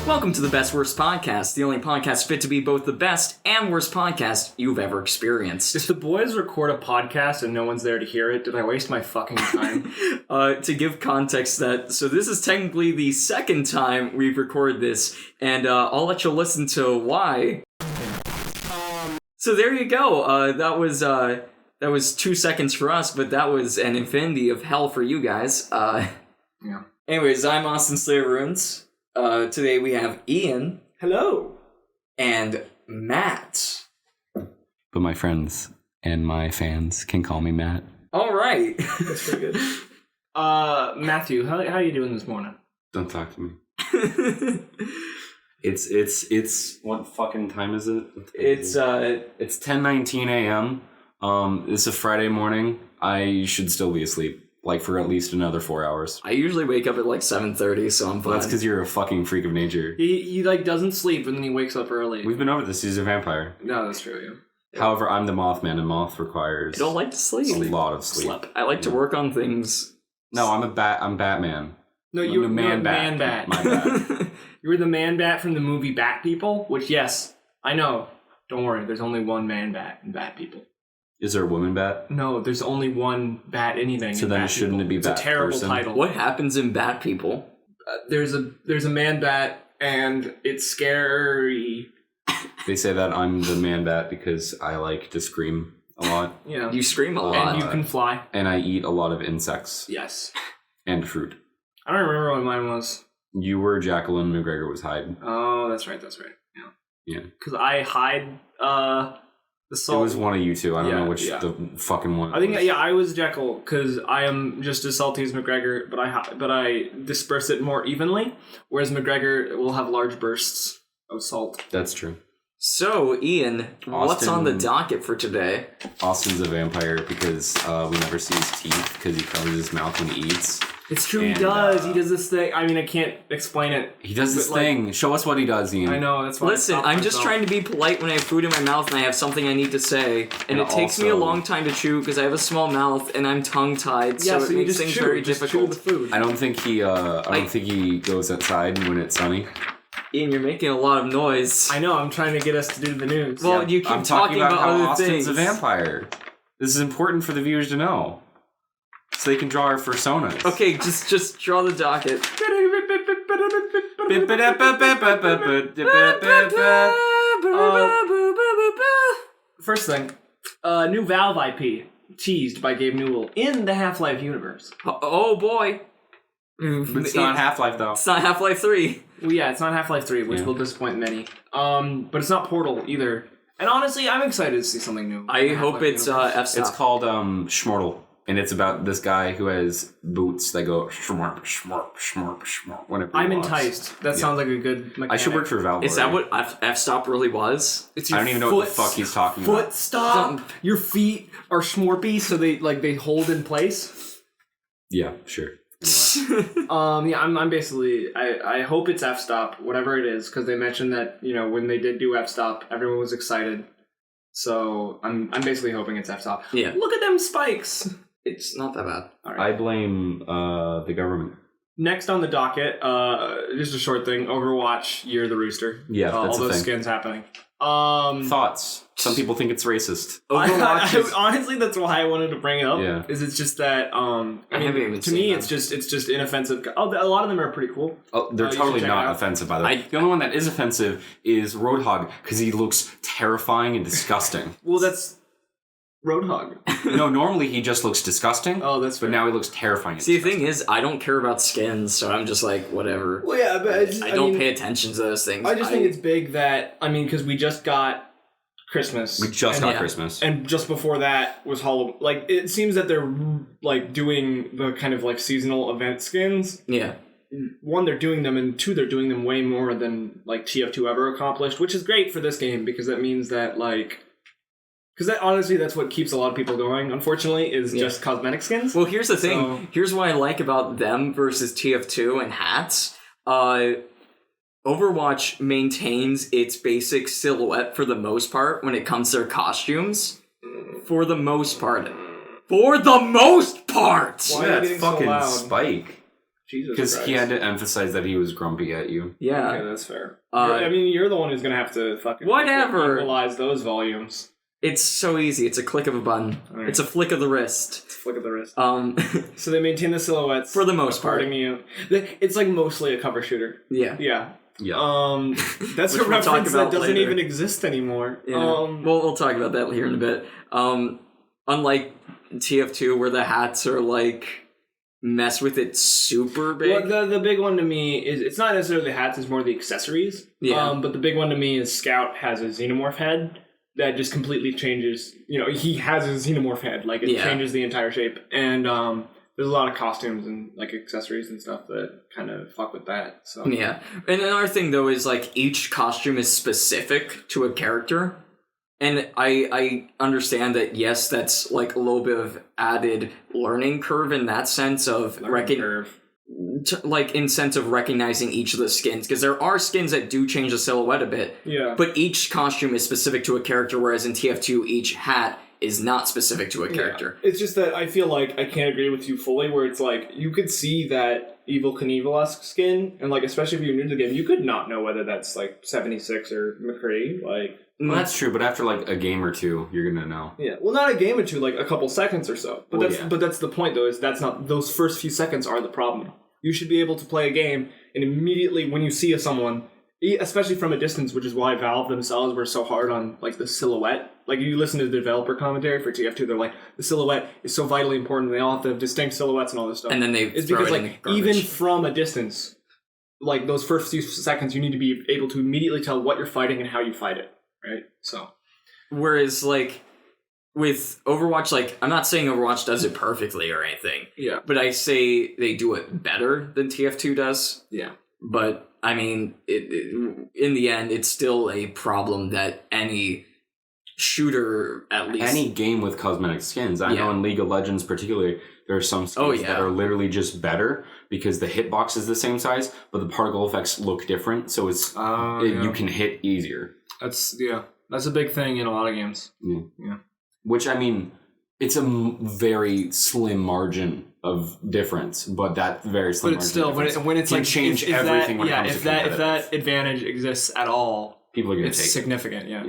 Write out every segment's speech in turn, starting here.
Welcome to the Best Worst Podcast, the only podcast fit to be both the best and worst podcast you've ever experienced. If the boys record a podcast and no one's there to hear it, did I waste my fucking time? To give context so this is technically the second time we've recorded this, and I'll let you listen to why. So there you go. That was 2 seconds for us, but that was an infinity of hell for you guys. Yeah. Anyways, I'm Austin Slayerrunes. Today we have Ian. Hello. And Matt. But my friends and my fans can call me Matt. All right. That's pretty good. Matthew, how are you doing this morning? Don't talk to me. It's what fucking time is it? It's 10:19 a.m. It's a Friday morning. I should still be asleep. Like, for at least another 4 hours. I usually wake up at like 7:30, so I'm fine. Well, that's because you're a fucking freak of nature. He doesn't sleep and then he wakes up early. We've been over this. He's a vampire. No, that's true, yeah. However, I'm the Mothman, and Moth requires I don't like to sleep. a lot of sleep. I like to work on things. No, I'm Batman. No, you're the Man Bat. My bad. You were the Man Bat from the movie Bat People, which, yes, I know. Don't worry, there's only one Man Bat in Bat People. Is there a woman bat? No, there's only one Bat anything. So in then Bat shouldn't People. it be It's Bat a terrible person? title. What happens in Bat People? There's a Man Bat, and it's scary. They say that I'm the Man Bat because I like to scream a lot. Yeah. You scream a lot. And you can fly. And I eat a lot of insects. Yes. And fruit. I don't remember what mine was. You were Jacqueline, McGregor was Hyde. Oh, that's right. Yeah. Yeah. Because I hide the salt. It was one of you two. I don't know which yeah. the fucking one. I think I was Jekyll because I am just as salty as McGregor, but I disperse it more evenly, whereas McGregor will have large bursts of salt. That's true. So, Ian, what's on the docket for today? Austin's a vampire because we never see his teeth because he covers his mouth when he eats. It's true, And, he does. He does this thing. I mean, I can't explain it. He does this thing. Show us what he does, Ian. I know, that's why. Listen, I'm just trying to be polite when I have food in my mouth and I have something I need to say. And it takes me a long time to chew because I have a small mouth and I'm tongue-tied, so it makes things very difficult. Chew the food. I don't think he goes outside when it's sunny. Ian, you're making a lot of noise. I know, I'm trying to get us to do the news. Well, you keep I'm talking about how other Austin's things. a vampire. This is important for the viewers to know. So they can draw our personas. Okay, just draw the docket. First thing, new Valve IP teased by Gabe Newell in the Half-Life universe. Oh boy. It's not Half-Life, though. It's not Half-Life 3. Well, yeah, it's not Half-Life 3, which will disappoint many. But it's not Portal either. And honestly, I'm excited to see something new. I hope it's F-Stop. It's called Schmortle. And it's about this guy who has boots that go shmorp, shmorp, shmorp, shmorp whenever he I'm walks. enticed. That sounds like a good mechanic. I should work for Valve. Is that what F-Stop really was? It's I don't even know what the fuck he's talking about. Foot stop. Your feet are schmorpy, so they hold in place. Yeah, sure. Anyway. Yeah, I'm basically. I hope it's F-Stop, whatever it is, because they mentioned that when they did do F-Stop, everyone was excited. So I'm basically hoping it's F-Stop. Yeah. Look at them spikes. It's not that bad. All right. I blame the government. Next on the docket, just a short thing. Overwatch, Year of the Rooster. Yeah, that's all the those thing. skins happening. Thoughts? Some people think it's racist. Overwatch honestly, that's why I wanted to bring it up. Yeah. Is it's just that to me it's just inoffensive. Oh, a lot of them are pretty cool. Oh, they're totally not offensive, by the way. The only one that is offensive is Roadhog because he looks terrifying and disgusting. Well, that's Roadhog. No, normally he just looks disgusting. Oh, that's fair. But now he looks terrifying. See, the thing is, I don't care about skins, so I'm just like, whatever. Well, yeah, but I don't pay attention to those things. I just think it's big that because we just got Christmas. We just got Christmas. And just before that was Halloween. Like, it seems that they're, like, doing the kind of, like, seasonal event skins. Yeah. One, they're doing them, and two, they're doing them way more than, like, TF2 ever accomplished, which is great for this game, because that means that, like... Because honestly, that's what keeps a lot of people going, unfortunately, is just cosmetic skins. Well, here's the thing. Here's what I like about them versus TF2 and hats. Overwatch maintains its basic silhouette for the most part when it comes to their costumes. For the most part. For the most part! Why Yeah, are you that's getting so fucking loud? Spike. Jesus Because Christ. he had to emphasize that he was grumpy at you. Yeah. Okay, that's fair. I mean, you're the one who's going to have to fucking... Whatever. Equalize those volumes. It's so easy. It's a click of a button. Right. It's a flick of the wrist. Flick of the wrist. So they maintain the silhouettes. For the most part. It's like mostly a cover shooter. Yeah. Yeah. Yeah. That's a reference that doesn't even exist anymore. Yeah. We'll talk about that here in a bit. Unlike TF2 where the hats are like mess with it super big. Well, the big one to me is it's not necessarily the hats, it's more the accessories. Yeah. But the big one to me is Scout has a xenomorph head that just completely changes. He has a xenomorph head, like it changes the entire shape, and there's a lot of costumes and like accessories and stuff that kind of fuck with that. So yeah, and another thing though is like each costume is specific to a character. And I understand that, yes, that's like a little bit of added learning curve in that sense of in sense of recognizing each of the skins, because there are skins that do change the silhouette a bit. Yeah. But each costume is specific to a character, whereas in TF2 each hat is not specific to a character. Yeah. It's just that I feel like I can't agree with you fully, where it's like you could see that Evil Knievel-esque skin, and like especially if you're new to the game, you could not know whether that's like 76 or McCree, like. Well, that's true, but after like a game or two, you're gonna know. Yeah, well, not a game or two, like a couple seconds or so. But that's the point, though. Is that's not those first few seconds are the problem. You should be able to play a game and immediately when you see someone, especially from a distance, which is why Valve themselves were so hard on like the silhouette. Like you listen to the developer commentary for TF2, they're like the silhouette is so vitally important. They all have to have distinct silhouettes and all this stuff. And then it's because like even from a distance, like those first few seconds, you need to be able to immediately tell what you're fighting and how you fight it. Right, so. Whereas, like, with Overwatch, like, I'm not saying Overwatch does it perfectly or anything. Yeah. But I say they do it better than TF2 does. Yeah. But, I mean, in the end, it's still a problem that any shooter, at least... Any game with cosmetic skins. I know in League of Legends particularly, there are some skins that are literally just better because the hitbox is the same size, but the particle effects look different, so it's you can hit easier. That's a big thing in a lot of games. Yeah. Which, I mean, it's a very slim margin of difference, but that very slim margin of difference when it's like change everything when it comes to competitive. If that advantage exists at all, people are going to take it. It's significant, yeah.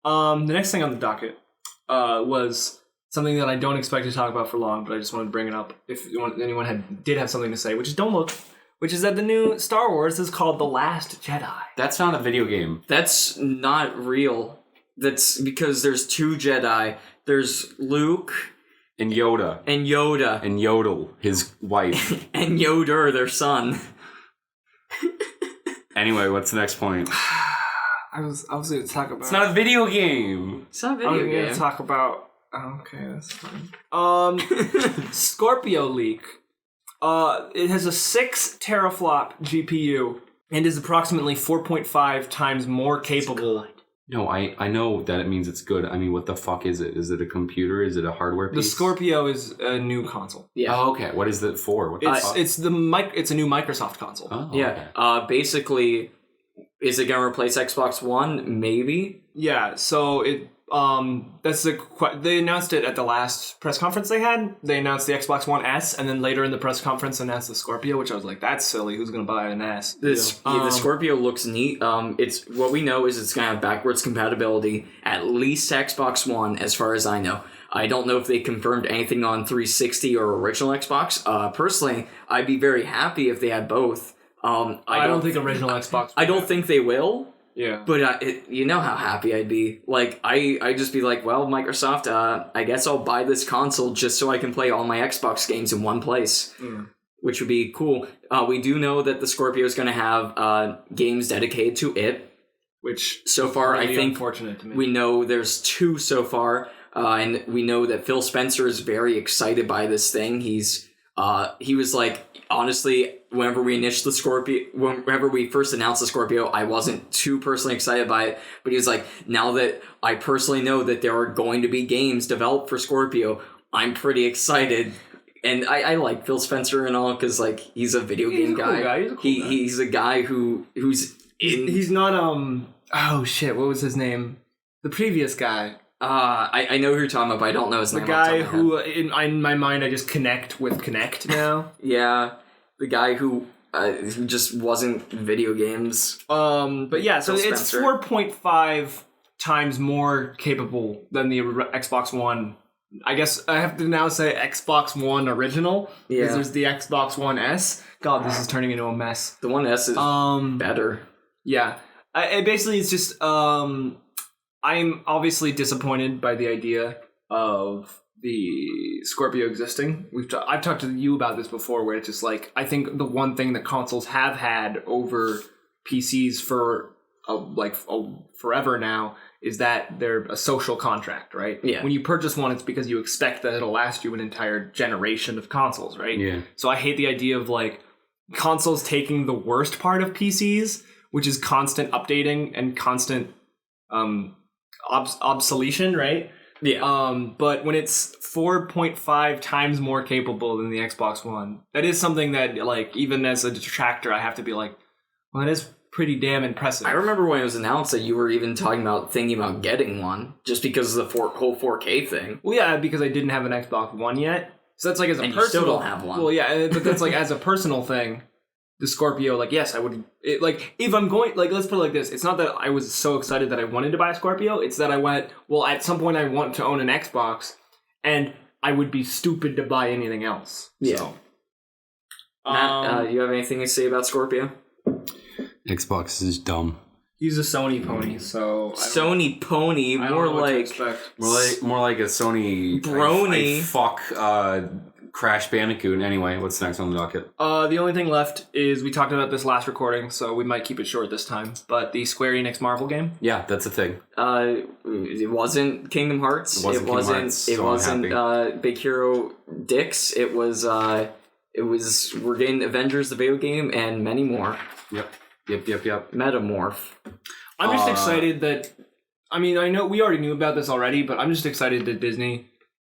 The next thing on the docket was something that I don't expect to talk about for long, but I just wanted to bring it up if anyone did have something to say, which is that the new Star Wars is called The Last Jedi. That's not a video game. That's not real. That's because there's two Jedi. There's Luke... And Yoda. And Yoda. And Yodel, his wife. And Yoder, their son. Anyway, what's the next point? I was going to talk about... It's not a video game. It's not a video game. I'm going to talk about... Okay, that's fine. Scorpio Leak. It has a 6 teraflop GPU and is approximately 4.5 times more capable. No, I know that it means it's good. I mean, what the fuck is it? Is it a computer? Is it a hardware piece? The Scorpio is a new console. Yeah. Oh, okay. What is it for? It's a new Microsoft console. Oh, yeah. Okay. Basically, is it going to replace Xbox One? Maybe. Yeah. So they announced it at the last press conference they had. They announced the Xbox One S, and then later in the press conference announced the Scorpio, which I was like, that's silly. Who's going to buy an S? The Scorpio looks neat. It's what we know is it's going to have backwards compatibility, at least Xbox One, as far as I know. I don't know if they confirmed anything on 360 or original Xbox. Personally, I'd be very happy if they had both. I don't think original Xbox. I don't think they will. Yeah. But you know how happy I'd be. Like, I'd just be like, well, Microsoft, I guess I'll buy this console just so I can play all my Xbox games in one place. Which would be cool. We do know that the Scorpio is going to have games dedicated to it. Which so far, really I think unfortunate to me. We know there's 2 so far. And we know that Phil Spencer is very excited by this thing. He was like, honestly, whenever we first announced the Scorpio, I wasn't too personally excited by it. But he was like, now that I personally know that there are going to be games developed for Scorpio, I'm pretty excited. And I like Phil Spencer and all because like he's a video game guy. He's a cool guy. He's a guy who's in. He's not oh shit, what was his name? The previous guy. I know who you're talking about, but I don't know his name. The guy who, in my mind, I just connect with Connect now. Yeah. the guy who just wasn't video games. But yeah, so it's 4.5 times more capable than the Xbox One. I guess I have to now say Xbox One original, because there's the Xbox One S. God, this is turning into a mess. The One S is better. Yeah. Basically, it's just, I'm obviously disappointed by the idea of the Scorpio existing. I've talked to you about this before, where it's just like, I think the one thing that consoles have had over PCs for forever now is that they're a social contract, right? Yeah. When you purchase one, it's because you expect that it'll last you an entire generation of consoles, right? Yeah. So I hate the idea of like consoles taking the worst part of PCs, which is constant updating and constant obsolescence, right? Yeah. But when it's 4.5 times more capable than the Xbox One, that is something that, like, even as a detractor, I have to be like, well, that is pretty damn impressive. I remember when it was announced that you were even thinking about getting one, just because of the whole 4K thing. Well, yeah, because I didn't have an Xbox One yet. So that's like as a personal... you still don't have one. Well, yeah, but that's like as a personal thing. The Scorpio, like, yes, I would... if I'm going... Like, let's put it like this. It's not that I was so excited that I wanted to buy a Scorpio. It's that I went, well, at some point I want to own an Xbox, and I would be stupid to buy anything else. Yeah. So. Matt, you have anything to say about Scorpio? Xbox is dumb. He's a Sony pony, so... Sony pony, more like a Sony... Brony. Fuck Crash Bandicoot. Anyway, what's next on the docket? The only thing left is, we talked about this last recording, so we might keep it short this time, but the Square Enix Marvel game. Yeah, that's a thing. It wasn't Kingdom Hearts. It wasn't Big Hero Dix. It was we're getting Avengers the video game and many more. Yep. Metamorph. I'm just excited that... I mean, I know we already knew about this already, but I'm just excited that Disney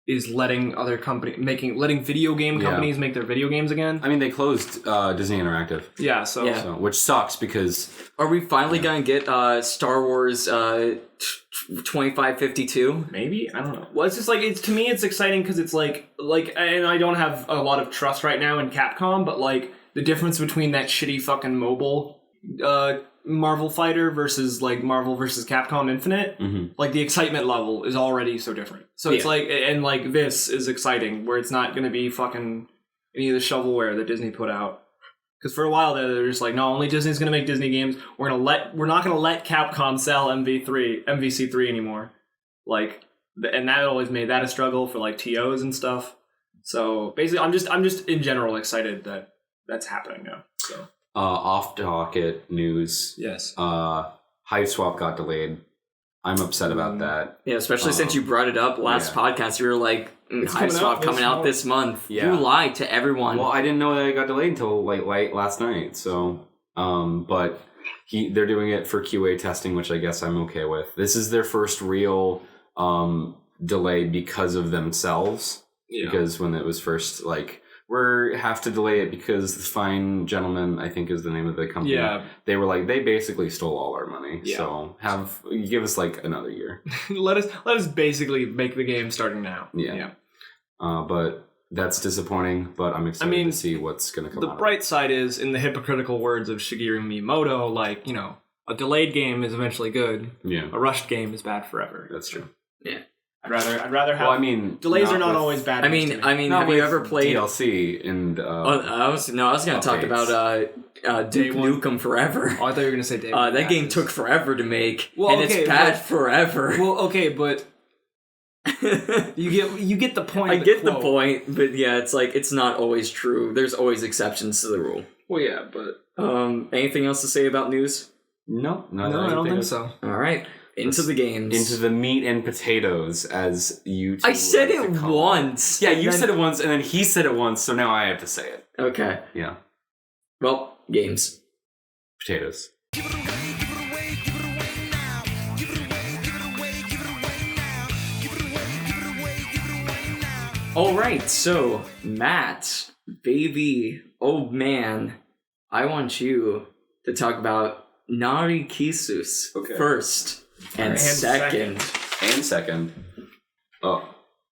is letting other letting video game companies make their video games again. I mean, they closed Disney Interactive. Yeah, so which sucks because... Are we finally going to get Star Wars 2552? Maybe? I don't know. Well, it's just like, to me, it's exciting because it's like, and I don't have a lot of trust right now in Capcom, but like, the difference between that shitty fucking mobile Marvel fighter versus like Marvel versus Capcom Infinite, like the excitement level is already so different. So it's like, and like this is exciting where it's not going to be fucking any of the shovelware that Disney put out. Because for a while there, they're just like, no, only Disney's going to make Disney games. We're not going to let Capcom sell MVC3 anymore. Like, and that always made that a struggle for like TOs and stuff. So basically, I'm just in general excited that that's happening now. So. Off docket news. Yes. Hiveswap got delayed. I'm upset about that. Yeah, especially since you brought it up last podcast. You were like, Hiveswap coming out this month. Yeah. You lied to everyone. Well, I didn't know that it got delayed until late last night. So, but they're doing it for QA testing, which I guess I'm okay with. This is their first real delay because of themselves. Yeah. Because when it was first like... We have to delay it because the Fine Gentleman, I think is the name of the company. Yeah. They were like, they basically stole all our money. Yeah. So give us like another year. let us basically make the game starting now. Yeah. But that's disappointing, but I'm excited to see what's going to come out. The bright side is, in the hypocritical words of Shigeru Miyamoto, like, a delayed game is eventually good. Yeah. A rushed game is bad forever. That's true. Yeah. I'd rather have... Well, I mean... Delays are not always bad. I mean, have you ever played... DLC and... I was going to talk about Duke Nukem Forever. Oh, I thought you were going to say Day One. That game took forever to make, it's bad forever. Well, okay, but... you get the point. I get the point, but yeah, it's like, it's not always true. There's always exceptions to the rule. Well, yeah, but... anything else to say about news? No, I don't think so. All right. Into the games. Into the meat and potatoes, as you two I said it once. Yeah, you said it once, and then he said it once, so now I have to say it. Okay. Yeah. Well, games. Potatoes. Alright, so, Matt, baby, old man, I want you to talk about Narcissu first. And second. And second.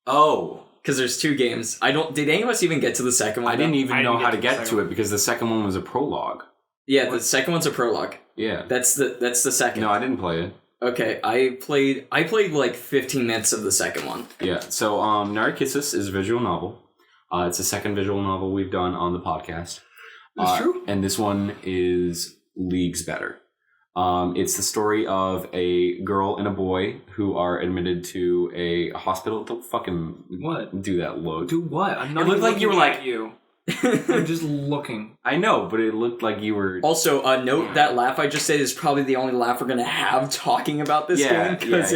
Oh. because there's 2 games. Did any of us even get to the second one? I didn't even know how to get to it because the second one was a prologue. Yeah, the second one's a prologue. Yeah. That's the second. No, I didn't play it. Okay, I played like 15 minutes of the second one. Yeah, so Narcissu is a visual novel. It's the second visual novel we've done on the podcast. That's true. And this one is leagues better. It's the story of a girl and a boy who are admitted to a hospital. Don't fucking do that look. Do what? I'm not. It looked like you were like you. I'm just looking. I know, but it looked like you were. Also, note that laugh I just said is probably the only laugh we're gonna have talking about this game because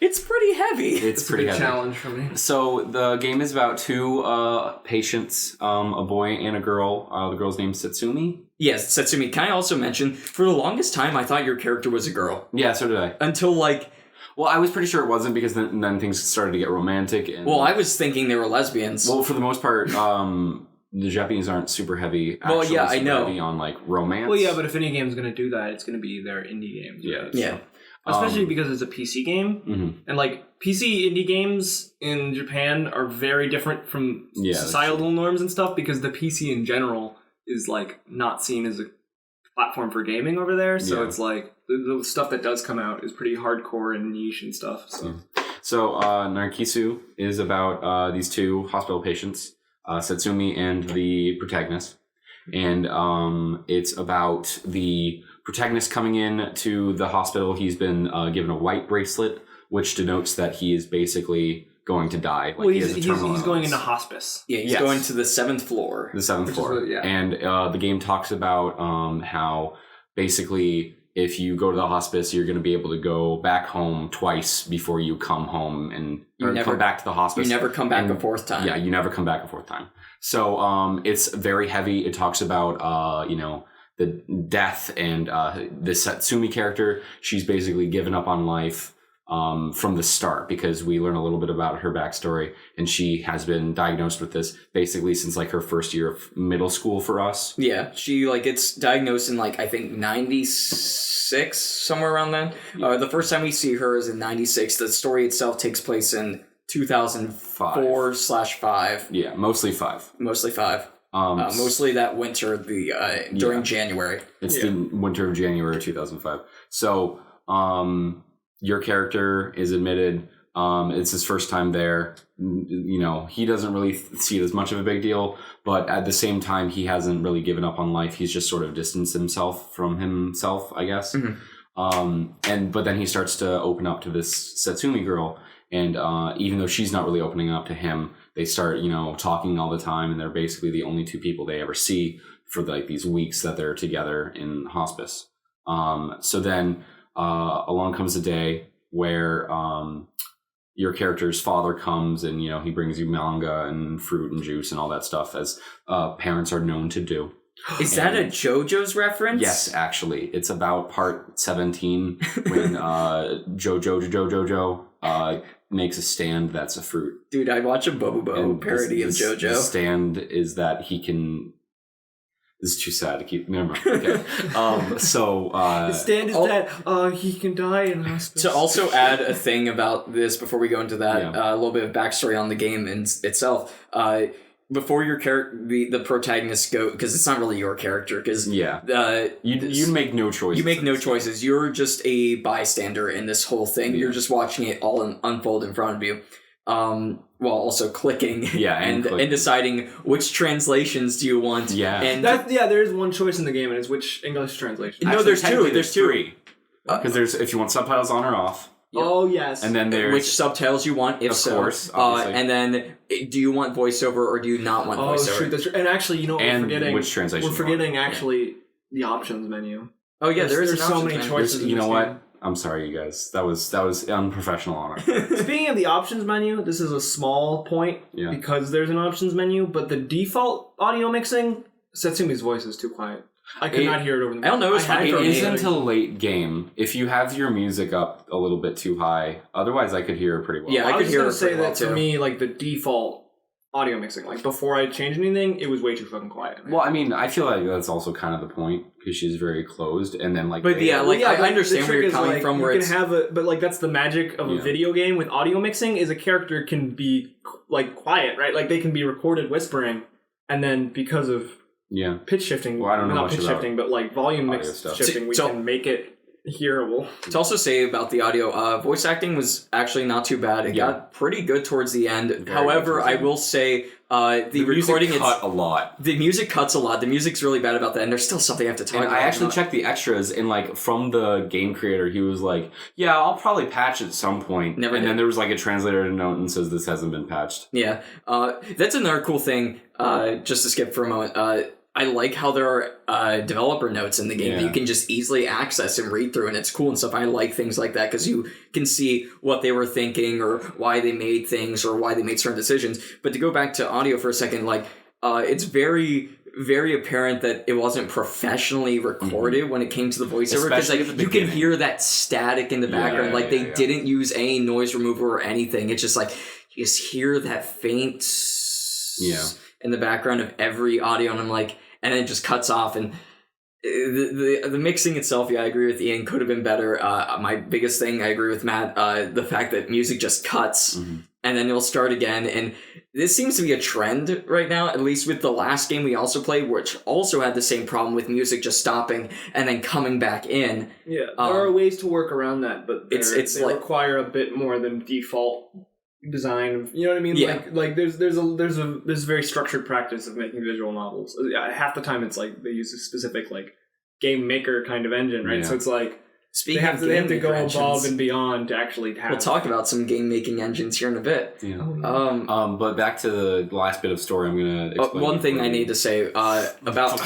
it's pretty heavy. It's pretty heavy. Challenge for me. So the game is about 2 patients, a boy and a girl. The girl's name's Satsumi. Yes, Satsumi. Can I also mention, for the longest time, I thought your character was a girl. Yeah, so did I. Until well, I was pretty sure it wasn't because then things started to get romantic. And, well, I was thinking they were lesbians. Well, for the most part, the Japanese aren't super heavy. Well, yeah, I know. Heavy on like romance. Well, yeah, but if any game's going to do that, it's going to be their indie games. Yeah, right? Yeah. Especially because it's a PC game, and like PC indie games in Japan are very different from societal norms and stuff because the PC in general is like not seen as a platform for gaming over there. So it's like the stuff that does come out is pretty hardcore and niche and stuff. So Narcissu is about these 2 hospital patients, Satsumi and the protagonist, and it's about the protagonist coming in to the hospital. He's been given a white bracelet, which denotes that he is basically going to die. Like, he's going into hospice. Yeah, he's going to the 7th floor. The 7th floor. And the game talks about how basically if you go to the hospice, you're going to be able to go back home twice before you come home and come back to the hospice. You never come back a 4th time. Yeah, you never come back a 4th time. So it's very heavy. It talks about, the death and the Satsumi character. She's basically given up on life from the start because we learn a little bit about her backstory, and she has been diagnosed with this basically since like her first year of middle school for us. Yeah, she gets diagnosed in I think 96, somewhere around then. The first time we see her is in 96. The story itself takes place in 2004/5. Yeah, mostly 5. Mostly 5. Mostly that winter, during January. It's the winter of January 2005. So, your character is admitted. It's his first time there. He doesn't really see it as much of a big deal, but at the same time, he hasn't really given up on life. He's just sort of distanced himself from himself, I guess. Mm-hmm. But then he starts to open up to this Satsumi girl, and even though she's not really opening up to him, they start, talking all the time, and they're basically the only 2 people they ever see for these weeks that they're together in hospice. So then along comes a day where your character's father comes and, he brings you manga and fruit and juice and all that stuff, as parents are known to do. Is that a JoJo's reference? Yes, actually. It's about part 17 when Jojo makes a stand that's a fruit. Dude, I watch a Bobo parody of JoJo. The stand is that he can... This is too sad to keep... Never mind. Okay. The stand is that he can die in hospice. To also add a thing about this before we go into that, a little bit of backstory on the game itself. Before your character, the protagonists go, because it's not really your character, because you make no choices. You make no choices. You're just a bystander in this whole thing. You're just watching it all unfold in front of you, while also clicking and deciding which translations do you want. Yeah, and there is one choice in the game, and it's which English translation. No, there's 2. There's 2. Because there's if you want subtitles on or off. Yep. Oh, yes. And then there's... Which subtitles you want, if so. Of course, obviously. And then, do you want voiceover or do you not want voiceover? Oh, shoot, that's true. And actually, we're forgetting... which translation we're forgetting, actually, the options menu. Oh, yeah, there's so many choices. You know what? I'm sorry, you guys. That was unprofessional on it. Speaking of the options menu, this is a small point because there's an options menu, but the default audio mixing, Satsumi's voice is too quiet. I could not hear it over the... I don't know. It isn't a late game. If you have your music up a little bit too high, otherwise I could hear it pretty well. Yeah, I could hear it say that to me, the default audio mixing. Like, before I changed anything, it was way too fucking quiet. Well, I mean, I feel like that's also kind of the point, because she's very closed, and then, like... But I understand where you're coming from, where you can have but, like, that's the magic of a video game with audio mixing, is a character can be, like, quiet, right? Like, they can be recorded whispering, and then because of pitch shifting... Well, I don't know not much pitch about shifting, but, like, volume mix shifting, we can make it hearable. To also say about the audio, voice acting was actually not too bad. It got pretty good towards the end. However, I will say the recording music cut a lot. The music cuts a lot. The music's really bad about that, and there's still something I have to talk about. I actually checked the extras, and like from the game creator, he was like, "Yeah, I'll probably patch at some point." Then there was like a translator note and says this hasn't been patched. Yeah, that's another cool thing. Just to skip for a moment. I like how there are developer notes in the game that you can just easily access and read through, and it's cool and stuff. I like things like that because you can see what they were thinking or why they made things or why they made certain decisions. But to go back to audio for a second, like it's very, very apparent that it wasn't professionally recorded when it came to the voiceover, because like you can hear that static in the background. They didn't use any noise remover or anything. It's just like you just hear that faint in the background of every audio, and I'm like, and it just cuts off, and the mixing itself, I agree with Ian, could have been better. My biggest thing, I agree with Matt, the fact that music just cuts, and then it'll start again, and this seems to be a trend right now, at least with the last game we also played, which also had the same problem with music just stopping and then coming back in. Yeah, there are ways to work around that, but they require a bit more than default design, you know what I mean? Like there's a very structured practice of making visual novels. Half the time it's like they use a specific like game maker kind of engine, right? So it's like they have to go above and beyond to actually have. We'll talk about some game making engines here in a bit. But back to the last bit of story, I'm gonna explain one thing I need to say about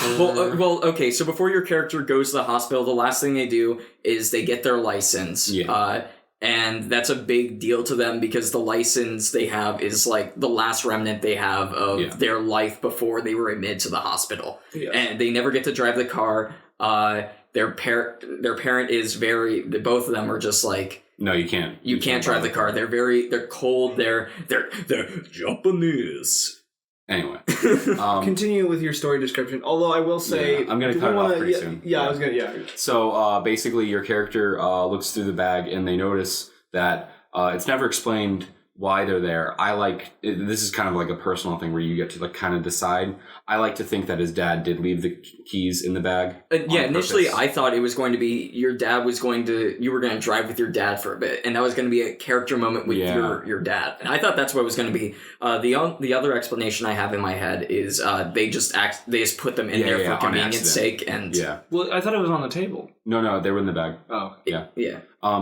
okay, so before your character goes to the hospital, the last thing they do is they get their license. And that's a big deal to them because the license they have is like the last remnant they have of their life before they were admitted to the hospital. And they never get to drive the car. Their parent is both of them are just like, no, you can't. You can't drive the car. They're cold. They're Japanese. Anyway, continue with your story description. Although I will say, I'm going to cut it off pretty soon. I was going to. So basically, your character looks through the bag and they notice that it's never explained why they're there. This is kind of like a personal thing where you get to like kind of decide. I like to think that his dad did leave the keys in the bag. Initially I thought it was going to be you were going to drive with your dad for a bit, and that was going to be a character moment with your dad. And I thought that's what it was going to be. The other explanation I have in my head is they just put them in there for convenience sake. And well, I thought it was on the table. No, they were in the bag. Oh, yeah.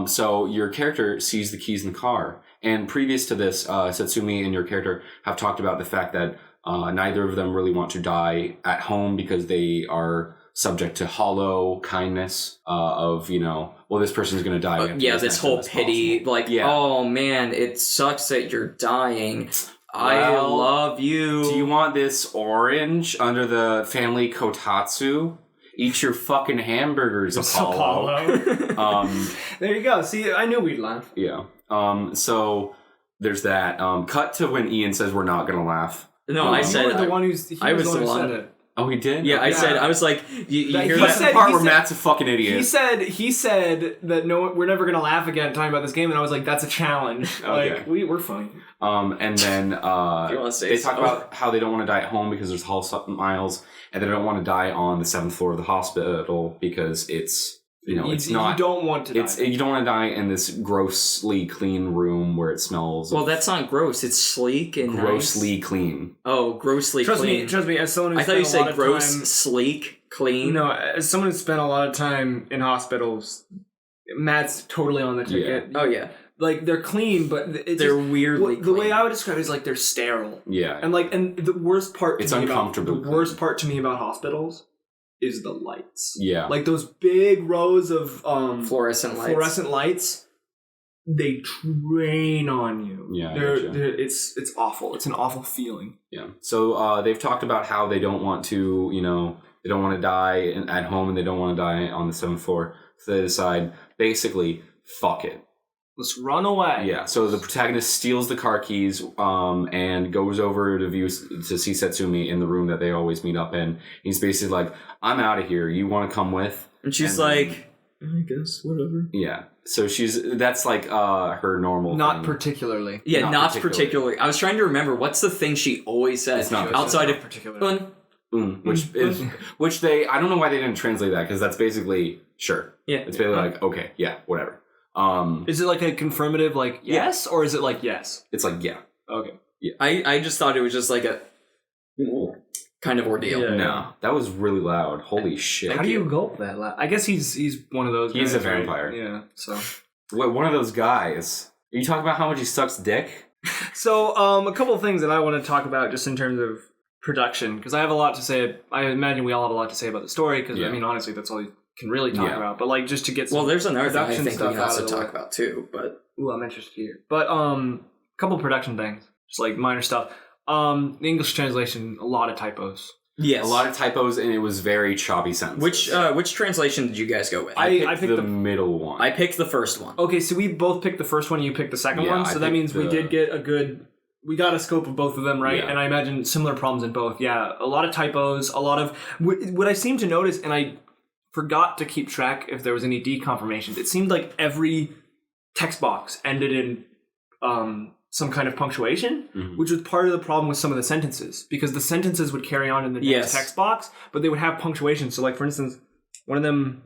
So your character sees the keys in the car. And previous to this, Satsumi and your character have talked about the fact that neither of them really want to die at home because they are subject to hollow kindness of, this person's going to die. This whole pity, oh man, it sucks that you're dying. I love you. Do you want this orange under the family kotatsu? Eat your fucking hamburgers, Apollo. There you go. See, I knew we'd laugh. Yeah. So there's that. Cut to when Ian says we're not gonna laugh. No, I said you were the one who's. I was the one. Said it. Oh, he did. Yeah, I said. I was like, you hear that the part where Matt's a fucking idiot. He said that we're never gonna laugh again talking about this game, and I was like, that's a challenge. Okay. Like we're funny. And then they talk about how they don't want to die at home because there's hollow miles, and they don't want to die on the 7th floor of the hospital because it's. It's not. You don't want to die. You don't want to die in this grossly clean room where it smells. Well, that's not gross. It's sleek and grossly nice. Clean. Oh, grossly clean. Trust me. As someone who I thought you said gross, sleek, clean. No, as someone who spent a lot of time in hospitals, Matt's totally on the ticket. Yeah. Oh yeah. Like they're clean, but they're weirdly. The way I would describe it is like they're sterile. Yeah. And the worst part. It's uncomfortable. The worst part to me about hospitals is the lights. Yeah. Like those big rows of fluorescent lights, they drain on you. Yeah. It's awful. It's an awful feeling. Yeah. So they've talked about how they don't want to, they don't want to die at home and they don't want to die on the 7th floor. So they decide, basically, fuck it. Let's run away. Yeah, so the protagonist steals the car keys and goes over to see Setsumi in the room that they always meet up in. He's basically like, I'm out of here. You want to come with? And she's like, I guess, whatever. Yeah. So that's like her normal Not thing. particularly. Yeah, not particularly. I was trying to remember, what's the thing she always says? It's not outside of particular. Which they, I don't know why they didn't translate that, because that's basically, sure. Yeah. It's basically like, okay, yeah, whatever. Is it like a confirmative, like, yes, or is it like, yes? It's like, yeah. Okay. Yeah. I just thought it was just like a kind of ordeal. Yeah. No, that was really loud. Holy shit. How do you go that loud? I guess he's one of those guys. He's a vampire. Right? Yeah, so. What, one of those guys. Are you talking about how much he sucks dick? So, a couple of things that I want to talk about just in terms of production, because I have a lot to say. I imagine we all have a lot to say about the story, because, I mean, honestly, that's all you can really talk about. But, like, just to get some Well, there's another thing I production think we stuff can out also of the way. talk about, too, but... Ooh, I'm interested here. But, a couple of production things. Just, like, minor stuff. The English translation, a lot of typos. Yes. A lot of typos, and it was very choppy sentences. Which translation did you guys go with? I picked the middle one. I picked the first one. Okay, so we both picked the first one, you picked the second one, so that means we did get we got a scope of both of them, right? Yeah. And I imagine similar problems in both. Yeah, a lot of typos, a lot of... What I seem to notice, and I forgot to keep track if there was any deconfirmations, it seemed like every text box ended in some kind of punctuation, which was part of the problem with some of the sentences, because the sentences would carry on in the next text box, but they would have punctuation. So, like, for instance, one of them...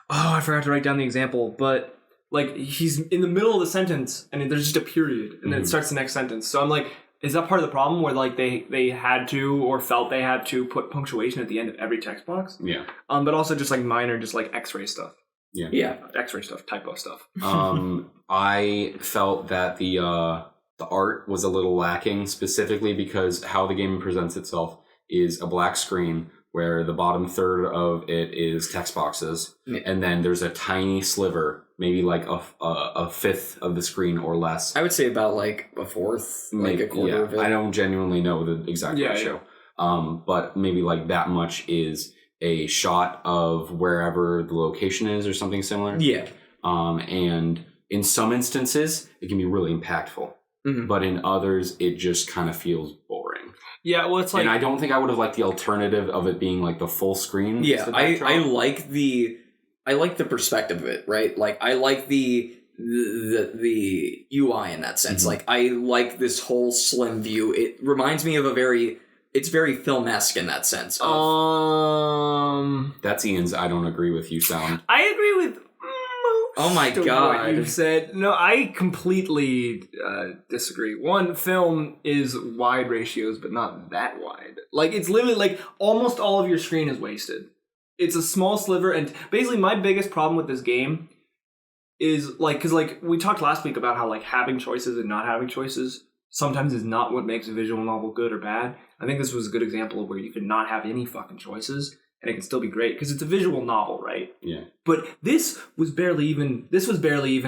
Oh, I forgot to write down the example, but... Like, he's in the middle of the sentence, and there's just a period, and then it starts the next sentence. So I'm like, is that part of the problem where, like, they had to, or felt they had to, put punctuation at the end of every text box? Yeah. But also just, like, minor, just, like, X-ray stuff. Yeah. Yeah. X-ray stuff, typo stuff. I felt that the art was a little lacking, specifically because how the game presents itself is a black screen where the bottom third of it is text boxes, and then there's a tiny sliver, maybe like a fifth of the screen or less. I would say about like a fourth, like a quarter of it. I don't genuinely know the exact ratio, but maybe like that much is a shot of wherever the location is or something similar. Yeah. And in some instances, it can be really impactful, but in others, it just kind of feels boring. Yeah, well, it's like... And I don't think I would have liked the alternative of it being like the full screen. Yeah, I like the perspective of it, right? Like, I like the UI in that sense. Like, I like this whole slim view. It reminds me of it's very film-esque in that sense. That's Ian's I don't agree with you sound. I agree with... Oh my god. What you said. No, I completely disagree. One, film is wide ratios, but not that wide. Like, it's literally like almost all of your screen is wasted. It's a small sliver, and basically my biggest problem with this game is like, because like we talked last week about how like having choices and not having choices sometimes is not what makes a visual novel good or bad. I think this was a good example of where you could not have any fucking choices and it can still be great because it's a visual novel, right? Yeah. But this was barely even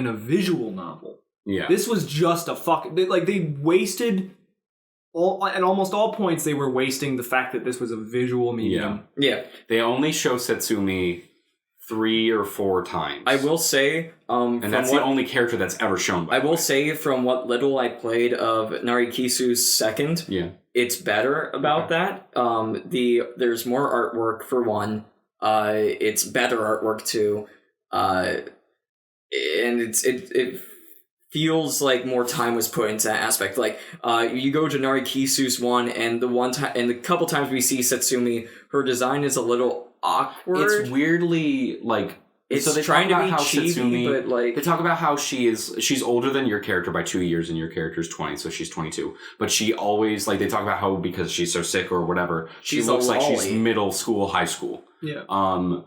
a visual novel. Yeah. This was just a they wasted at almost all points they were wasting the fact that this was a visual medium. Yeah. They only show Setsumi 3 or 4 times. I will say, and that's the only character that's ever shown. I will say, from what little I played of Narcissu's second, it's better about that. There's more artwork for one. It's better artwork too, and it feels like more time was put into that aspect. Like, you go to Narcissu's one, and the couple times we see Setsumi, her design is a little awkward. It's weirdly like it's trying to be cheesy, but like they talk about how she's older than your character by 2 years, and your character's 20, so she's 22. But she always like they talk about how because she's so sick or whatever, she looks like she's middle school, high school. Yeah.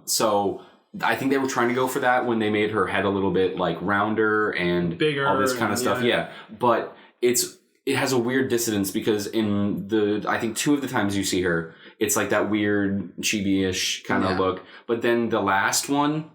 So I think they were trying to go for that when they made her head a little bit like rounder and bigger, all this kind of stuff. Yeah, but it has a weird dissonance because in I think 2 of the times you see her, it's like that weird chibi-ish kind of look. But then the last time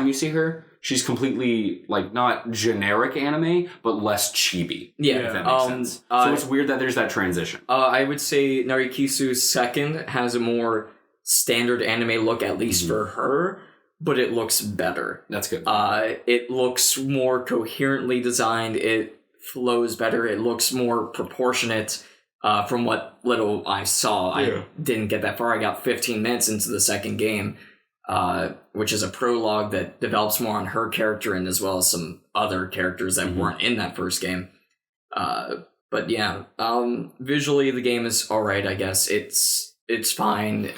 you see her, she's completely like not generic anime, but less chibi. Yeah, if that makes sense. So it's weird that there's that transition. I would say Narcissu's second has a more standard anime look, at least for her. but it looks better. That's good. It looks more coherently designed. It flows better. It looks more proportionate. From what little I saw, I didn't get that far. I got 15 minutes into the second game, which is a prologue that develops more on her character and as well as some other characters that weren't in that first game. But yeah, visually the game is all right. I guess it's fine.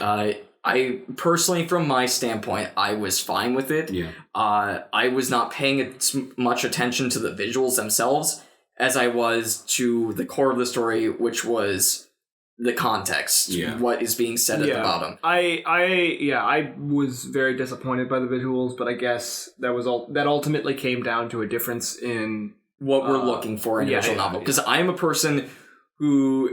I personally, from my standpoint, I was fine with it. Yeah. I was not paying as much attention to the visuals themselves as I was to the core of the story, which was the context, what is being said at the bottom. I was very disappointed by the visuals, but I guess that ultimately came down to a difference in what we're looking for in a visual novel. Because I'm a person who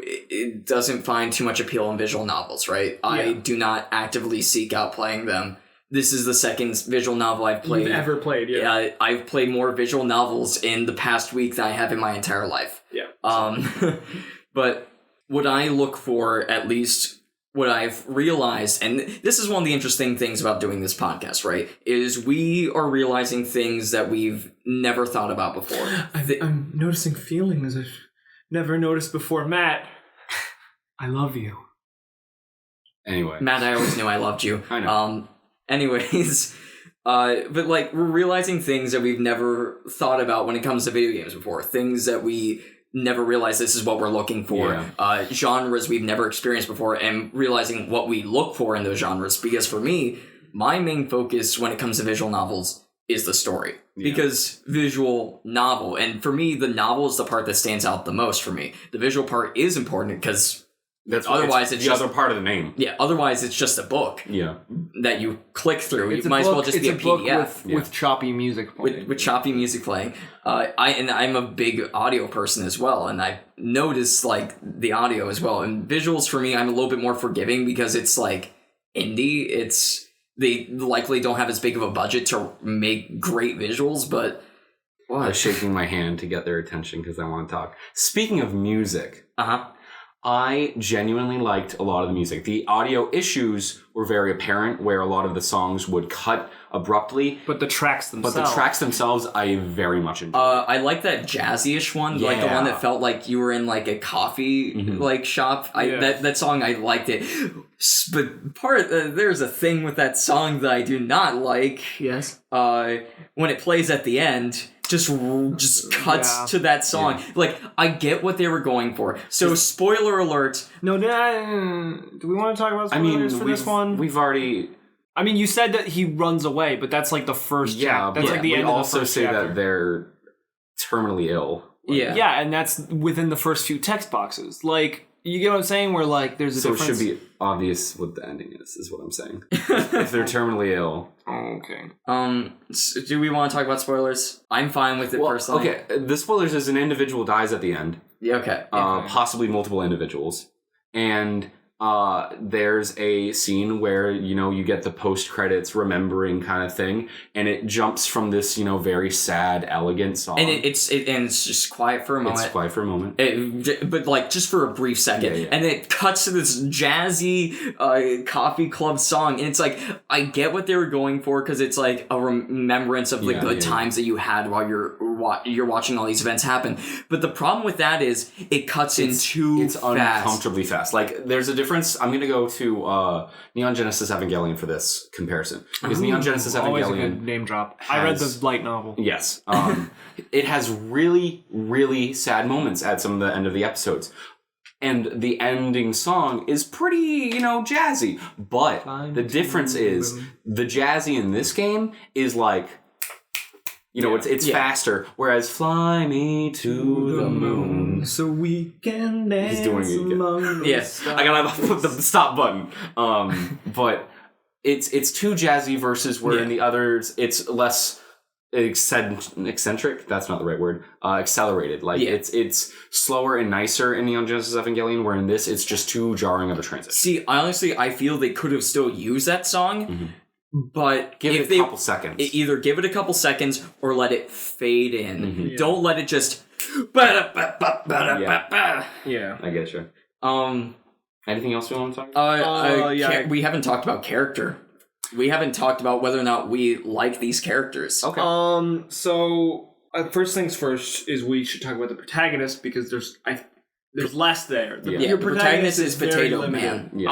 doesn't find too much appeal in visual novels, right? I do not actively seek out playing them. This is the second visual novel I've played. You've ever played, yeah. I've played more visual novels in the past week than I have in my entire life. Yeah. But what I look for, at least what I've realized, and this is one of the interesting things about doing this podcast, right, is we are realizing things that we've never thought about before. I'm noticing feelings I've never noticed before. Matt, I love you. Anyway. Matt, I always knew I loved you. I know. Anyways, but like we're realizing things that we've never thought about when it comes to video games before. Things that we never realized this is what we're looking for. Genres we've never experienced before, and realizing what we look for in those genres. Because for me, my main focus when it comes to visual novels is the story. Because visual novel, and for me, the novel is the part that stands out the most for me. The visual part is important because otherwise it's the just other part of the name. Yeah, other's it's just a book. Yeah. That you click through. It might as well just be a PDF. With choppy music playing. With choppy music playing. I'm a big audio person as well, and I noticed like the audio as well. And visuals for me, I'm a little bit more forgiving because it's like indie. They likely don't have as big of a budget to make great visuals, but I was shaking my hand to get their attention because I want to talk. Speaking of music. I genuinely liked a lot of the music. The audio issues were very apparent, where a lot of the songs would cut abruptly. But the tracks themselves, I very much enjoyed. I like that jazzy-ish one, like the one that felt like you were in like a coffee like shop. That song, I liked it. But there's a thing with that song that I do not like. Yes. When it plays at the end. Just cuts to that song. Yeah. Like, I get what they were going for. So, spoiler alert. No, do we want to talk about spoilers for this one? We've already... I mean, you said that he runs away, but that's like the first chapter. That's like the end of the first chapter. We also say that they're terminally ill. Yeah, and that's within the first few text boxes. Like, you get what I'm saying? Where, like, there's a difference. So it should be obvious what the ending is what I'm saying. If they're terminally ill. Oh, okay. So do we want to talk about spoilers? I'm fine with it personally. Okay, the spoilers is an individual dies at the end. Yeah, okay. Possibly multiple individuals. And there's a scene where, you get the post-credits remembering kind of thing, and it jumps from this, very sad, elegant song. And it's just quiet for a moment. It's quiet for a moment. But like just for a brief second. Yeah. And it cuts to this jazzy coffee club song, and it's like, I get what they were going for, because it's like a remembrance of the good times that you had while you're watching all these events happen. But the problem with that is it cuts in too fast. It's uncomfortably fast. Like, there's a difference. I'm going to go to Neon Genesis Evangelion for this comparison. Because Neon Genesis Evangelion... Always a good name drop. I read the light novel. Yes. It has really, really sad moments at some of the end of the episodes. And the ending song is pretty, jazzy. But the difference is the jazzy in this game is like... it's faster, whereas Fly Me to the Moon. So we can dance. He's doing it again. Yes, I gotta put the stop button. But it's too jazzy versus where in the others it's less eccentric. That's not the right word. Accelerated. Like it's slower and nicer in Neon Genesis Evangelion, where in this it's just too jarring of a transition. See, honestly, I feel they could have still used that song. Mm-hmm. But give it a couple seconds. Either give it a couple seconds or let it fade in. Mm-hmm. Yeah. Don't let it just... Yeah, I get you. Anything else we want to talk about? We haven't talked about character. we haven't talked about whether or not we like these characters. Okay. So first things first is we should talk about the protagonist because there's less there. Your protagonist is Potato Man. Yeah.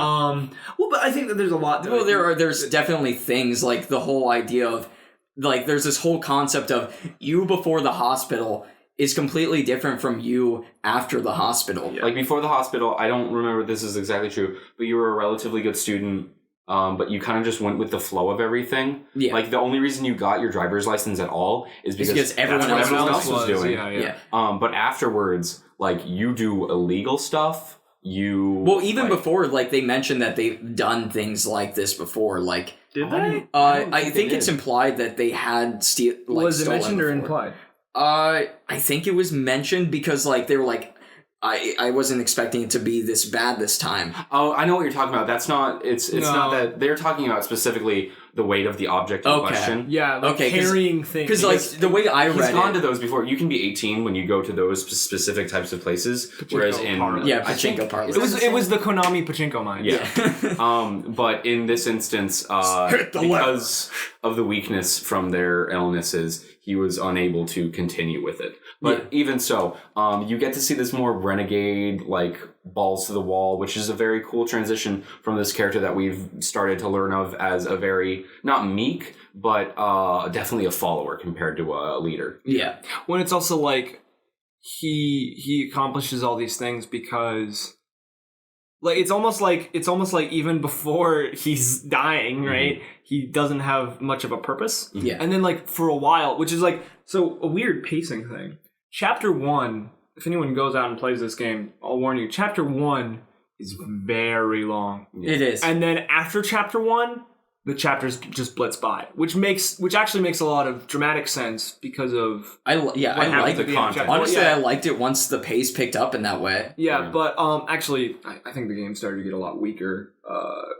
Well, but I think that there's a lot. Well, there's definitely things like the whole idea of like there's this whole concept of you before the hospital is completely different from you after the hospital. Yeah. Like before the hospital, I don't remember if this is exactly true, but you were a relatively good student. But you kind of just went with the flow of everything. Yeah. Like the only reason you got your driver's license at all is because everyone else was doing. Yeah. But afterwards, like you do illegal stuff. Even before, like they mentioned that they've done things like this before. Like did they? I think it's implied that they had was it mentioned or implied? I think it was mentioned because like they were like. I wasn't expecting it to be this bad this time. Oh, I know what you're talking about. That's not... It's not that... They're talking about specifically the weight of the object in question. Yeah, carrying things. Because, like, the way I read it... He's gone to those before. You can be 18 when you go to those specific types of places. Pachinko whereas in... parlor. Yeah, Pachinko parlor. It was the Konami Pachinko mine. Yeah. But in this instance, because of the weakness from their illnesses, he was unable to continue with it. But even so, you get to see this more renegade, like, balls to the wall, which is a very cool transition from this character that we've started to learn of as a very, not meek, but definitely a follower compared to a leader. Yeah. When it's also like, he accomplishes all these things because... Like it's almost like even before he's dying, right? Mm-hmm. He doesn't have much of a purpose. Yeah. And then like for a while, which is like a weird pacing thing. Chapter 1, if anyone goes out and plays this game, I'll warn you, Chapter 1 is very long. It is. And then after Chapter 1, the chapters just blitz by, which actually makes a lot of dramatic sense because of I like the content. Honestly, I liked it once the pace picked up in that way. Yeah. But actually, I think the game started to get a lot weaker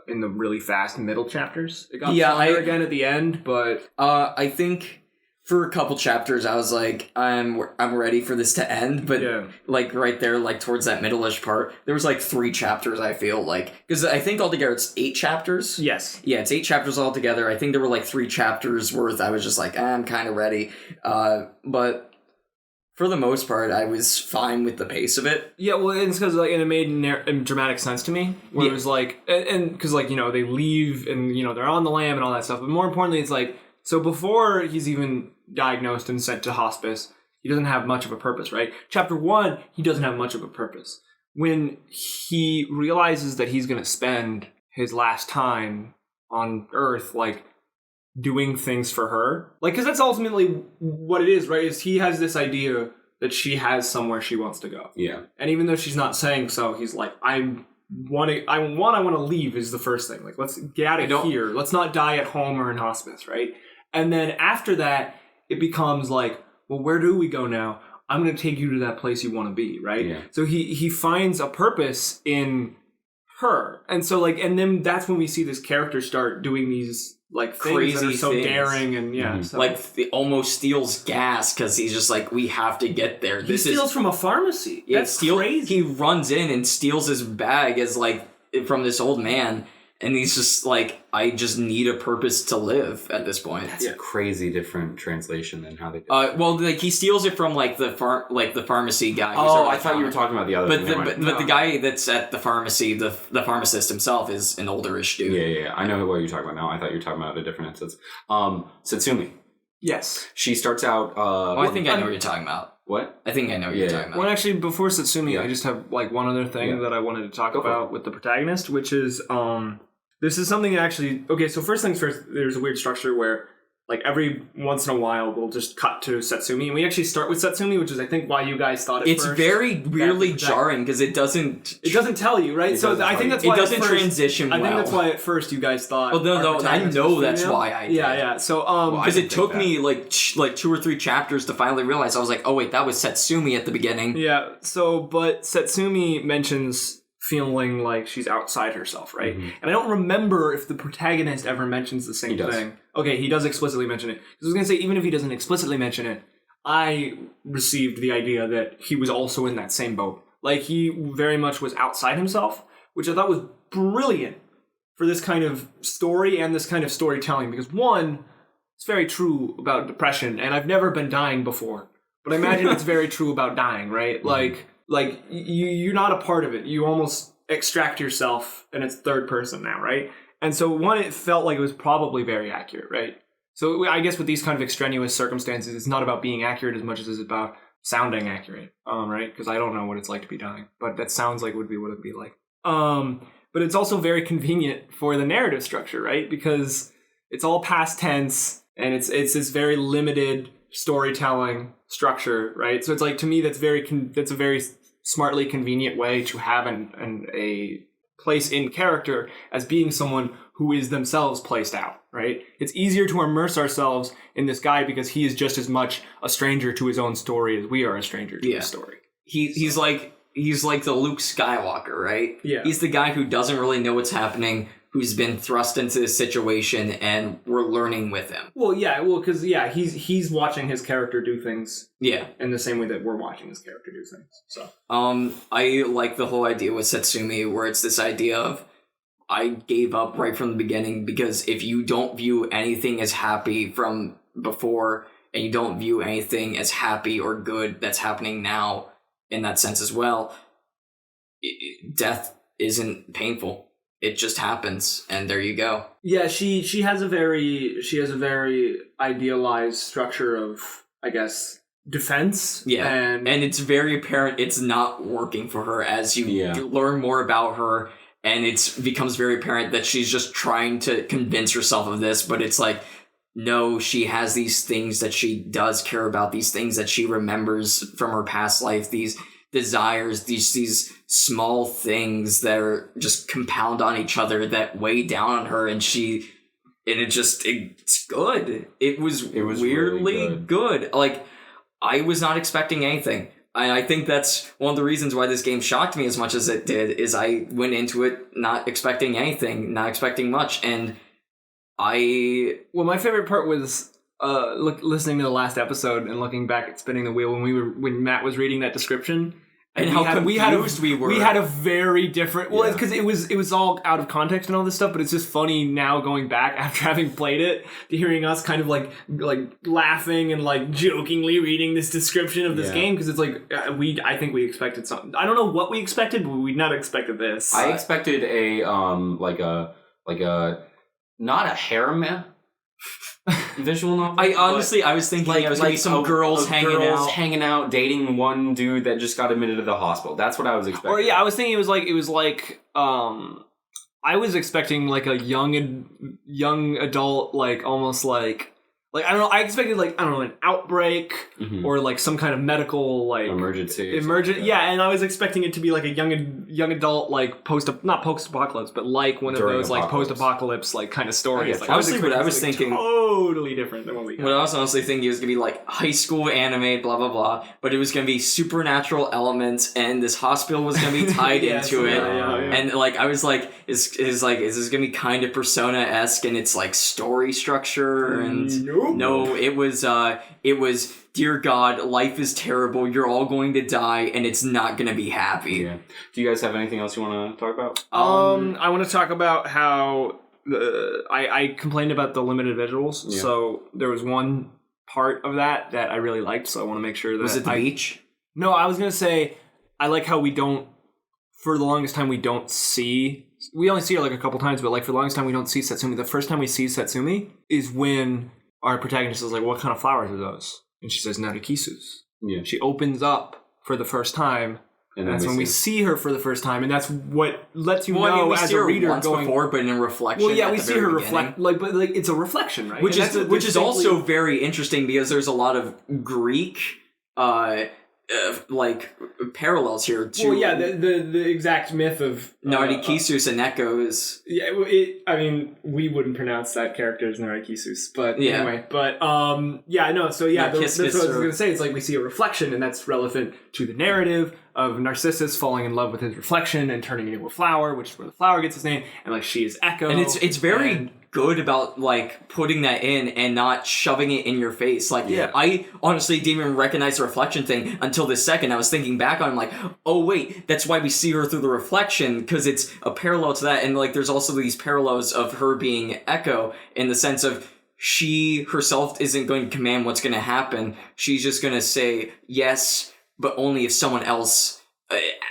in the really fast middle chapters. It got stronger again at the end, but I think for a couple chapters I was like, I'm ready for this to end, but like right there, like towards that middle-ish part, there was like 3 chapters. I feel like because I think altogether it's 8 chapters. Yes, yeah, it's 8 chapters altogether. I think there were like 3 chapters worth. I was just like, I'm kind of ready, but for the most part, I was fine with the pace of it. Yeah, well, it's because like it made dramatic sense to me. Where it was like, and because like they leave and they're on the lam and all that stuff. But more importantly, it's like so before he's even diagnosed and sent to hospice, he doesn't have much of a purpose, right? Chapter 1, he doesn't have much of a purpose. When he realizes that he's going to spend his last time on Earth, like, doing things for her, like, because that's ultimately what it is, right? Is he has this idea that she has somewhere she wants to go. Yeah. And even though she's not saying so, he's like, I want to leave is the first thing. Like, let's get out of here. Let's not die at home or in hospice, right? And then after that, it becomes like, well, where do we go now? I'm going to take you to that place you want to be, right? Yeah. So he finds a purpose in her. And so like, and then that's when we see this character start doing these like crazy things that are so things. Daring and so. Like almost steals gas because he's just like, we have to get there. He steals from a pharmacy. That's crazy. He runs in and steals his bag as like from this old man. And he's just like, I just need a purpose to live at this point. That's a crazy different translation than how they do it. Well, like he steals it from like the pharmacy guy. I thought you were talking about the other thing. But the guy that's at the pharmacy, the pharmacist himself, is an olderish dude. Yeah. I know what you're talking about now. I thought you were talking about a different instance. Satsumi. Yes. She starts out... I think I know what you're talking about. What? I think I know what you're talking about. Well, actually, before Satsumi, I just have like one other thing that I wanted to talk about with the protagonist, which is... This is something actually... Okay, so first things first, there's a weird structure where, like, every once in a while, we'll just cut to Satsumi. And we actually start with Satsumi, which is, I think, why you guys thought it first. It's very weirdly jarring, because it doesn't... It doesn't tell you, right? So I think that's why... It doesn't transition well. I think that's why at first you guys thought... Oh, no, I know that's why I did. Yeah. So, because it took me, like 2 or 3 chapters to finally realize. I was like, oh, wait, that was Satsumi at the beginning. Yeah, so, but Satsumi mentions... feeling like she's outside herself, right? Mm-hmm. And I don't remember if the protagonist ever mentions the same thing. Okay, he does explicitly mention it. I was going to say, even if he doesn't explicitly mention it, I received the idea that he was also in that same boat. Like, he very much was outside himself, which I thought was brilliant for this kind of story and this kind of storytelling, because one, it's very true about depression, and I've never been dying before, but I imagine it's very true about dying, right? Like you're not a part of it. You almost extract yourself, and it's third person now, right? And so one, it felt like it was probably very accurate, right? So I guess with these kind of extraneous circumstances, it's not about being accurate as much as it's about sounding accurate, right? Because I don't know what it's like to be dying, but that sounds like would be what it'd be like. But it's also very convenient for the narrative structure, right? Because it's all past tense, and it's this very limited storytelling structure, right? So it's like, to me, that's a very smartly convenient way to have a place in character as being someone who is themselves placed out, right? It's easier to immerse ourselves in this guy because he is just as much a stranger to his own story as we are a stranger to his story. He's like the Luke Skywalker, right? Yeah. He's the guy who doesn't really know what's happening, who's been thrust into this situation, and we're learning with him. Well, because he's watching his character do things. Yeah. In the same way that we're watching his character do things. So. I like the whole idea with Setsumi, where it's this idea of, I gave up right from the beginning, because if you don't view anything as happy from before, and you don't view anything as happy or good that's happening now, in that sense as well, death isn't painful. It just happens, and there you go. Yeah, she has a very idealized structure of, I guess, defense. Yeah, and it's very apparent it's not working for her as you learn more about her, and it becomes very apparent that she's just trying to convince herself of this, but it's like, no, she has these things that she does care about, these things that she remembers from her past life, these desires, these small things that are just compound on each other that weigh down on her, and it's good. It was weirdly really good. Like, I was not expecting anything. And I think that's one of the reasons why this game shocked me as much as it did, is I went into it not expecting anything, not expecting much, and well, my favorite part was listening to the last episode and looking back at Spinning the Wheel when Matt was reading that description, and how confused we were. We had a very different. Well, it's because it was all out of context and all this stuff, but it's just funny now going back after having played it to hearing us kind of like laughing and like jokingly reading this description of this game, because it's like I think we expected something. I don't know what we expected, but we'd not expected this. I expected a not a harem visual novel. I was thinking it was like some girls hanging out, dating one dude that just got admitted to the hospital. That's what I was expecting. Or I was thinking it was like I was expecting like a young adult, like almost like I don't know. I expected an outbreak or like some kind of medical emergency. Yeah, and I was expecting it to be like a young adult like not post-apocalypse, but like one of those like post-apocalypse like kind of stories. Honestly, what I was thinking totally different than what we got. What I was honestly thinking was gonna be like high school anime, blah blah blah, but it was gonna be supernatural elements, and this hospital was gonna be tied into it, and like I was like, is this gonna be kind of Persona-esque in its like story structure and. No, it was, dear God, life is terrible, you're all going to die, and it's not going to be happy. Yeah. Do you guys have anything else you want to talk about? I want to talk about how I complained about the limited visuals, so there was one part of that I really liked, so I want to make sure that... Was it the beach? No, I was going to say, I like how for the longest time we don't see... We only see her like a couple times, but like for the longest time we don't see Setsumi. The first time we see Setsumi is when... Our protagonist is like, what kind of flowers are those? And she says, Narcissus. Yeah. She opens up for the first time, and that's when we see her for the first time, and that's what lets you know as a reader once before, but in a reflection. Well, yeah, we see her reflect, but it's a reflection, right? Which is also very interesting because there's a lot of Greek, parallels here to... Well, yeah, the exact myth of... Narcissus and Echoes. Yeah, we wouldn't pronounce that character as Narcissus, but anyway. But, that's what I was going to say. It's like we see a reflection, and that's relevant to the narrative of Narcissus falling in love with his reflection and turning into a flower, which is where the flower gets its name, and like she is Echo. And it's very good about like putting that in and not shoving it in your face. Like, I honestly didn't even recognize the reflection thing until this second. I was thinking back on, like, oh wait, that's why we see her through the reflection, because it's a parallel to that. And like, there's also these parallels of her being Echo in the sense of she herself isn't going to command what's going to happen. She's just going to say yes, but only if someone else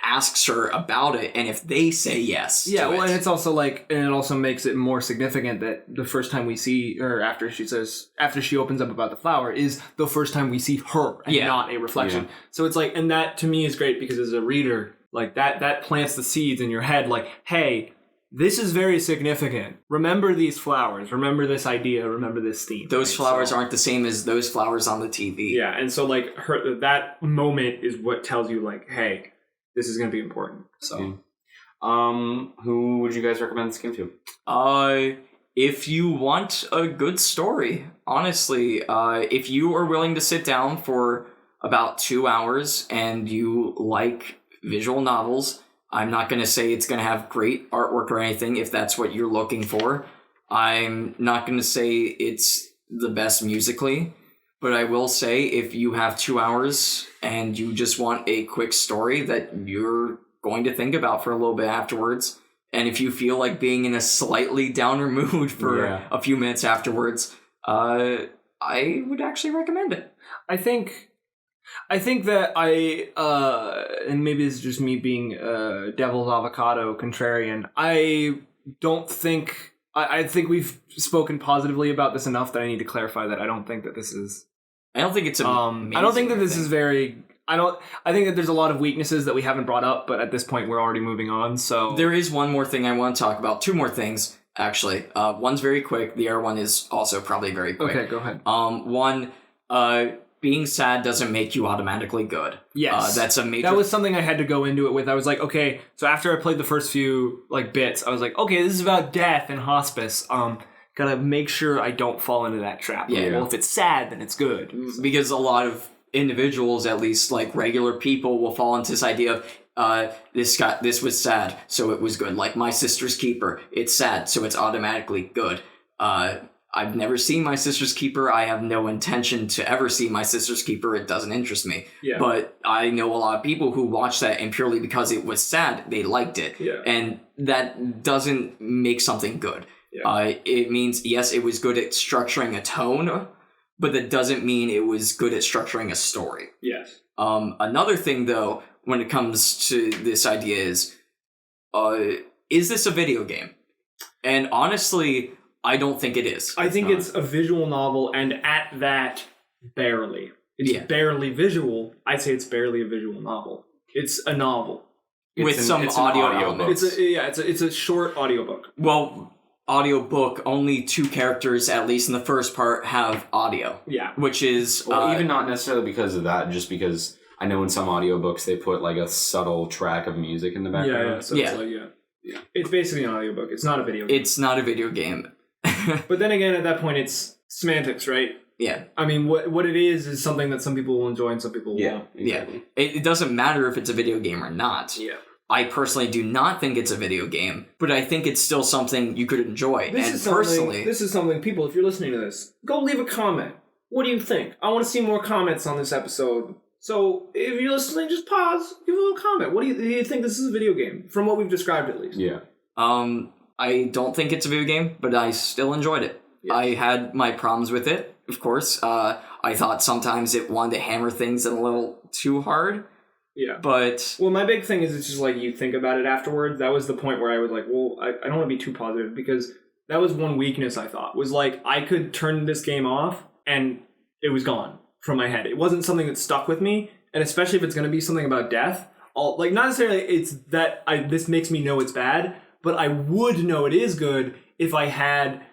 asks her about it, and if they say yes. Yeah, well, and it's also like, and it also makes it more significant that the first time we see her after she opens up about the flower is the first time we see her and not a reflection. Yeah. So it's like, and that to me is great because as a reader, like that plants the seeds in your head, like, hey, this is very significant. Remember these flowers. Remember this idea. Remember this theme. Those flowers aren't the same as those flowers on the TV. Yeah, and so like that moment is what tells you like, hey, this is going to be important. So, who would you guys recommend this game to? If you want a good story, honestly, if you are willing to sit down for about 2 hours and you like visual novels, I'm not going to say it's going to have great artwork or anything if that's what you're looking for. I'm not going to say it's the best musically, but I will say if you have 2 hours and you just want a quick story that you're going to think about for a little bit afterwards, and if you feel like being in a slightly downer mood for a few minutes afterwards, I would actually recommend it. I think that and maybe this is just me being devil's avocado contrarian, I think we've spoken positively about this enough that I need to clarify that I don't think that this is... I don't think it's amazing. I don't think that this is very... I think that there's a lot of weaknesses that we haven't brought up, but at this point we're already moving on, so... There is one more thing I want to talk about. 2 more things, actually. One's very quick. The other one is also probably very quick. Okay, go ahead. One, being sad doesn't make you automatically good. Yes. That's a major... That was something I had to go into it with. I was like, okay, so after I played the first few like bits, I was like, okay, this is about death and hospice. Gotta make sure I don't fall into that trap. Yeah. Well, if it's sad, then it's good. Because a lot of individuals, at least like regular people, will fall into this idea of this was sad, so it was good. Like My Sister's Keeper, it's sad, so it's automatically good. I've never seen My Sister's Keeper. I have no intention to ever see My Sister's Keeper. It doesn't interest me. Yeah. But I know a lot of people who watched that, and purely because it was sad, they liked it. Yeah. And that doesn't make something good. Yeah. It means, yes, it was good at structuring a tone, but that doesn't mean it was good at structuring a story. Yes. Another thing, though, when it comes to this idea is this a video game? And honestly, I don't think it is. I think it's a visual novel, and at that, barely. It's barely visual. I'd say it's barely a visual novel. It's a novel. With some audio elements. It's a short audiobook. Well, audiobook, only 2 characters, at least in the first part, have audio. Yeah. Which is... even not necessarily because of that, just because I know in some audiobooks they put like a subtle track of music in the background. Yeah. It's basically an audiobook. It's not a video game. It's not a video game. But then again, at that point, it's semantics, right? Yeah. I mean, what it is something that some people will enjoy and some people won't. Exactly. Yeah. It doesn't matter if it's a video game or not. Yeah. I personally do not think it's a video game, but I think it's still something you could enjoy. This is something, people, if you're listening to this, go leave a comment. What do you think? I want to see more comments on this episode. So if you're listening, just pause, give a little comment. What do you think this is a video game? From what we've described, at least. Yeah. I don't think it's a video game, but I still enjoyed it. Yes. I had my problems with it, of course. I thought sometimes it wanted to hammer things in a little too hard. Yeah. But... Well, my big thing is it's just like you think about it afterwards. That was the point where I was like, well, I don't want to be too positive, because that was one weakness I thought. Was like, I could turn this game off and it was gone from my head. It wasn't something that stuck with me, and especially if it's going to be something about death. Not necessarily it's that this makes me know it's bad, but I would know it is good if I had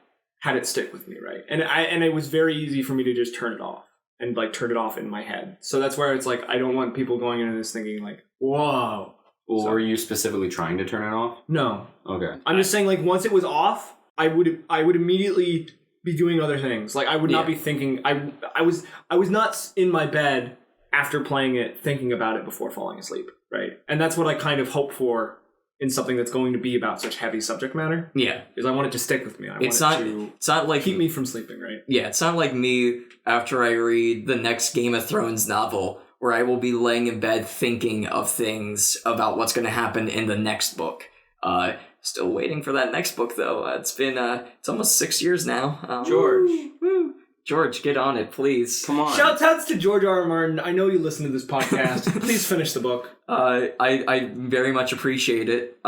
it stick with me, right? And it was very easy for me to just turn it off and like turn it off in my head. So that's where it's like I don't want people going into this thinking like, whoa. Well, were you specifically trying to turn it off? No. Okay. I'm just saying, like, once it was off, I would immediately be doing other things. Like, I would not be thinking. I was not in my bed after playing it thinking about it before falling asleep, right? And that's what I kind of hope for in something that's going to be about such heavy subject matter. Yeah. Because I want it to stick with me. It's not like keep me from sleeping, right? Yeah, it's not like me after I read the next Game of Thrones novel where I will be laying in bed thinking of things about what's going to happen in the next book. Still waiting for that next book, though. It's been, it's almost 6 years now. George. Woo. George, get on it, please. Come on. Shouts outs to George R. R. Martin. I know you listen to this podcast. Please finish the book. I very much appreciate it.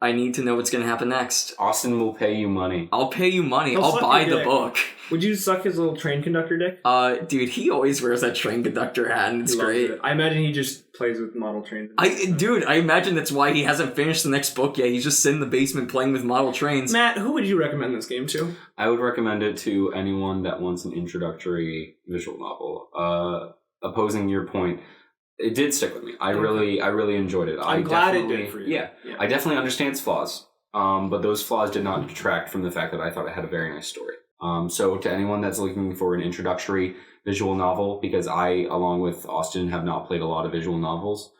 I need to know what's going to happen next. Austin will pay you money. I'll pay you money. I'll buy the book. Would you suck his little train conductor dick? Dude, he always wears that train conductor hat, and it's great. I imagine he just plays with model trains. I imagine that's why he hasn't finished the next book yet. He's just sitting in the basement playing with model trains. Matt, who would you recommend this game to? I would recommend it to anyone that wants an introductory visual novel. Opposing your point, it did stick with me. I really enjoyed it. I'm glad it did for you. Yeah, I definitely understand its flaws. But those flaws did not detract from the fact that I thought it had a very nice story. So to anyone that's looking for an introductory visual novel, because I, along with Austin, have not played a lot of visual novels,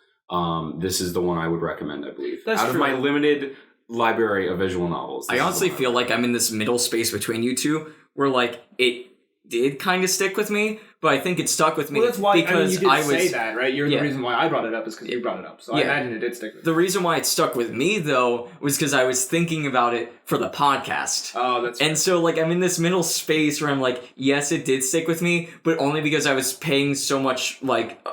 this is the one I would recommend, I believe. That's Out of my limited library of visual novels. I honestly feel like I'm in this middle space between you two, where like it did kind of stick with me, but I think it stuck with me. Well, that's why because you did say that, right? You're the reason why I brought it up is because you brought it up. So I imagine it did stick with me. The reason why it stuck with me, though, was because I was thinking about it for the podcast. Oh, that's And so, like, I'm in this middle space where I'm like, yes, it did stick with me, but only because I was paying so much, like,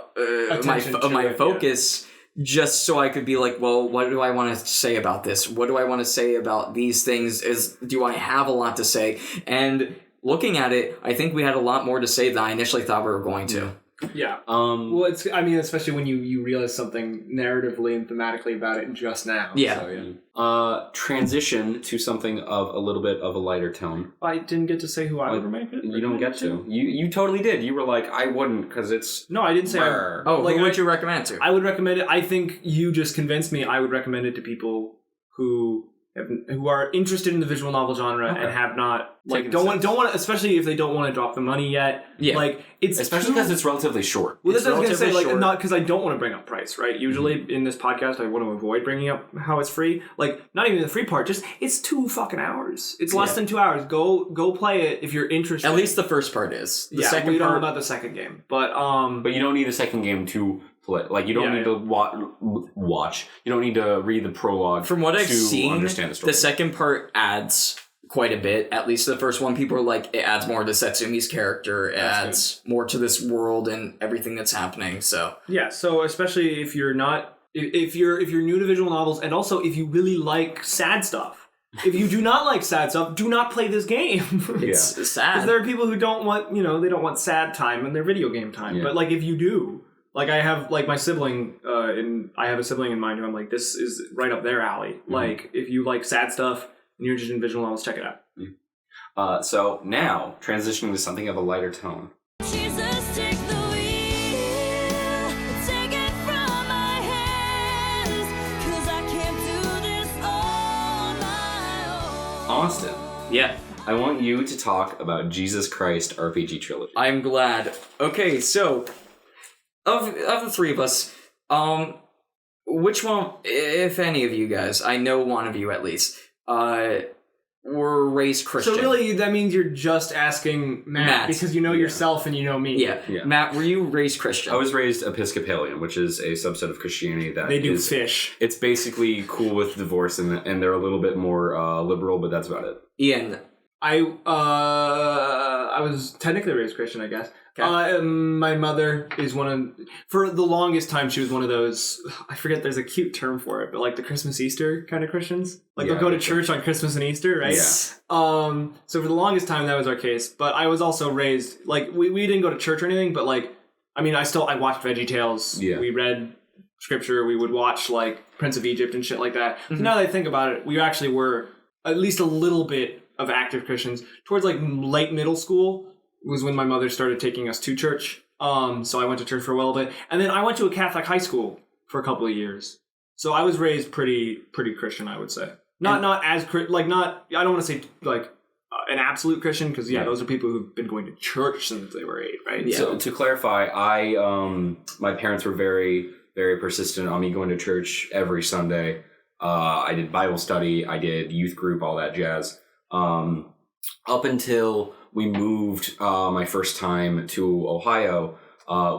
my focus just so I could be like, well, what do I want to say about this? What do I want to say about these things? Do I have a lot to say? And looking at it, I think we had a lot more to say than I initially thought we were going to. Yeah. Well, especially when you realize something narratively and thematically about it just now. Yeah. So, yeah. Transition to something of a little bit of a lighter tone. I didn't get to say who I would make it. You don't get to. You totally did. You were like, I wouldn't, because it's... No, I didn't say... who would you recommend it to? I would recommend it. I think you just convinced me. I would recommend it to people who are interested in the visual novel genre and have not don't want especially if they don't want to drop the money yet. Yeah. Like it's especially because it's relatively short. Well, that's what I was gonna say. Like not because I don't want to bring up price, right? Usually in this podcast, I want to avoid bringing up how it's free. Like not even the free part. Just it's 2 fucking hours. It's less than 2 hours. Go play it if you're interested. At least the first part is. The second we don't part know about the second game, but you don't need a second game to play. Like you don't need to watch. You don't need to read the prologue. From what I've seen, understand the story. The second part adds quite a bit. At least the first one, people are like, it adds more to Setsumi's character. It adds more to this world and everything that's happening. So yeah. So especially if you're not, if you're new to visual novels, and also if you really like sad stuff. If you do not like sad stuff, do not play this game. It's sad. Because there are people who don't want, they don't want sad time in their video game time. Yeah. But like if you do. Like I have like my sibling, I have a sibling in mind who I'm like, this is right up their alley. Mm-hmm. Like if you like sad stuff and you're interested in visual novels, check it out. Mm-hmm. So now transitioning to something of a lighter tone. Jesus, take the wheel, take it from my hands, 'cause I can't do this on my own. Austin. Yeah. I want you to talk about Jesus Christ RPG Trilogy. I'm glad. Okay, so Of the three of us, which one, if any of you guys, I know one of you at least, were raised Christian. So really, that means you're just asking Matt. Because you know yourself and you know me. Yeah. Matt, were you raised Christian? I was raised Episcopalian, which is a subset of Christianity that they do fish. It's basically cool with divorce, and they're a little bit more liberal, but that's about it. Ian. I was technically raised Christian, I guess. Okay. My mother is for the longest time, she was one of those, I forget there's a cute term for it, but like the Christmas Easter kind of Christians. Like they'll go to church on Christmas and Easter, right? Yeah. So for the longest time, that was our case. But I was also raised, like, we didn't go to church or anything, but like, I mean, I watched VeggieTales. Yeah. We read scripture. We would watch like Prince of Egypt and shit like that. Mm-hmm. So now that I think about it, we actually were at least a little bit of active Christians. Towards like late middle school was when my mother started taking us to church. So I went to church for a while bit. And then I went to a Catholic high school for a couple of years. So I was raised pretty Christian, I would say. I don't want to say like an absolute Christian, because those are people who've been going to church since they were 8, right? Yeah. So to clarify, my parents were very, very persistent on me going to church every Sunday. I did Bible study. I did youth group, all that jazz. Up until we moved my first time to Ohio,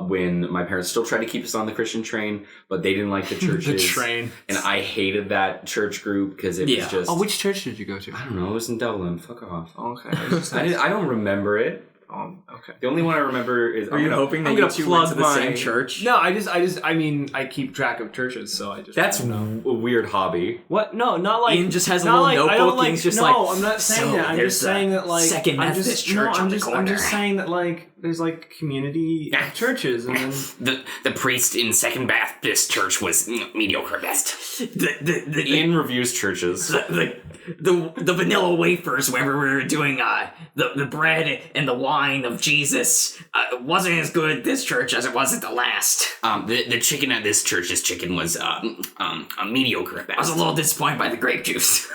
when my parents still tried to keep us on the Christian train, but they didn't like the churches. The train. And I hated that church group because it was just... Oh, which church did you go to? I don't know. It was in Dublin. Fuck off. Okay. I don't remember it. Okay. The only one I remember is... Are you hoping that you two went to the same church? No, I mean, I keep track of churches, so I just... That's a weird hobby. What? No, not like... Ian just has a little notebook and he's just like... No, I'm not saying that. I'm just saying that, like... Second Methodist church on the corner. I'm just saying that, like, there's, like, community churches, and then... The priest in Second Baptist Church was mediocre best. Ian reviews churches. The vanilla wafers where we were doing the bread and the wine of Jesus wasn't as good at this church as it was at the last. The chicken at this church's chicken was mediocre at best. I was a little disappointed by the grape juice.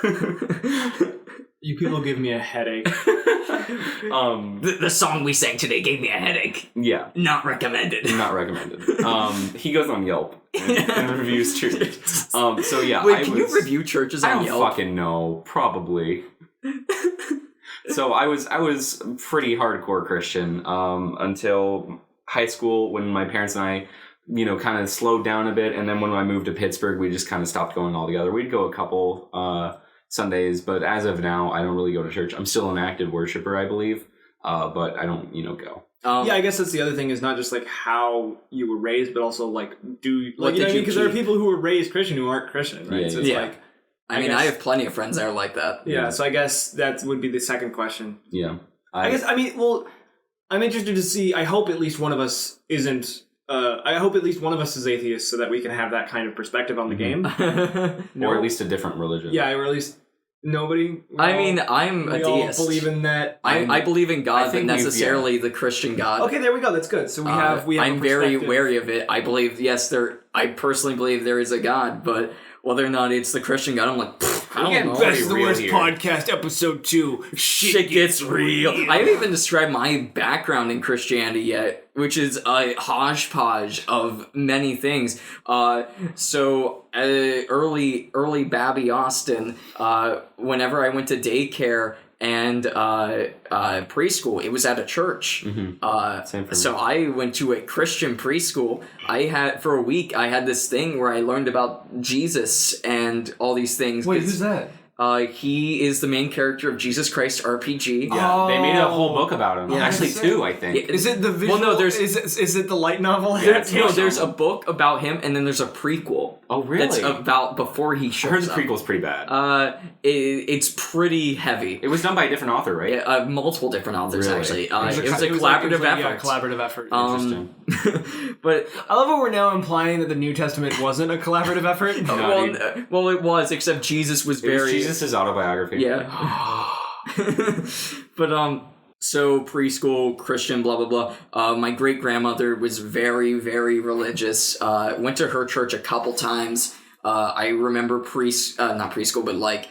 You people give me a headache. The song we sang today gave me a headache. Yeah. Not recommended. Not recommended. He goes on Yelp and reviews churches. So yeah. Wait, can you review churches on Yelp? I don't fucking know. Probably. So I was pretty hardcore Christian until high school when my parents and I, kind of slowed down a bit. And then when I moved to Pittsburgh, we just kind of stopped going altogether. We'd go a couple Sundays, but as of now, I don't really go to church. I'm still an active worshiper, I believe, but I don't, go. Yeah, I guess that's the other thing is not just like how you were raised, but also like you know what I mean? Because there are people who were raised Christian who aren't Christian, right? Yeah, so it's like, I have plenty of friends that are like that. Yeah, so I guess that would be the second question. Yeah, I'm interested to see. I hope at least one of us isn't. I hope at least one of us is atheist so that we can have that kind of perspective on the game. Or at least a different religion. Yeah, or at least nobody. I'm a deist. All believe in that. I believe in God, but necessarily the Christian God. Okay, there we go. That's good. So we have. I'm very wary of it. I believe, I personally believe there is a God, but whether or not it's the Christian God, I'm like, I don't know. Best the Worst Podcast, Episode 2. Shit gets real. I haven't even described my background in Christianity yet, which is a hodgepodge of many things. So early Babby Austin, whenever I went to daycare and preschool, it was at a church. Mm-hmm. Same for me. So I went to a Christian preschool. For a week, I had this thing where I learned about Jesus and all these things. Wait, who's that? He is the main character of Jesus Christ RPG. Yeah, they made a whole book about him. Yeah, actually, two, I think. Is it the visual? Well, no, is it the light novel? There's a book about him, and then there's a prequel. Oh, really? That's about before he shows up. I heard the prequel's pretty bad. It's pretty heavy. It was done by a different author, right? Yeah, multiple different authors, really? Actually. It was a collaborative effort. Yeah, collaborative effort. Interesting. But I love how we're now implying that the New Testament wasn't a collaborative effort. Well, it was, except Jesus was very... Jesus' autobiography. Yeah. But, so preschool, Christian, blah, blah, blah. My great-grandmother was very, very religious. Went to her church a couple times. I remember not preschool, but like,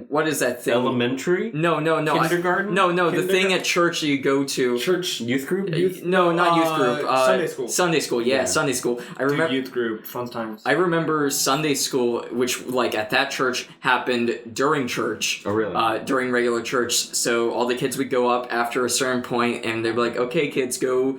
what is that thing? Elementary? No. Kindergarten? No, the thing at church that you go to. Church youth group? No, not youth group. Sunday school. Sunday school, yeah, Sunday school. I remember youth group, fun times. I remember Sunday school, which like at that church happened during church. Oh, really? During regular church. So all the kids would go up after a certain point, and they'd be like, "Okay, kids, go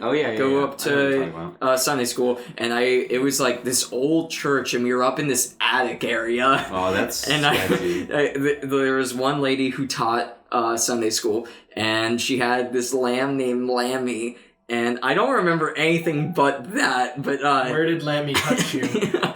up to Sunday school." And it was like this old church, and we were up in this attic area. Oh, that's. And there was one lady who taught Sunday school, and she had this lamb named Lammy, and I don't remember anything but that. But where did Lammy touch you?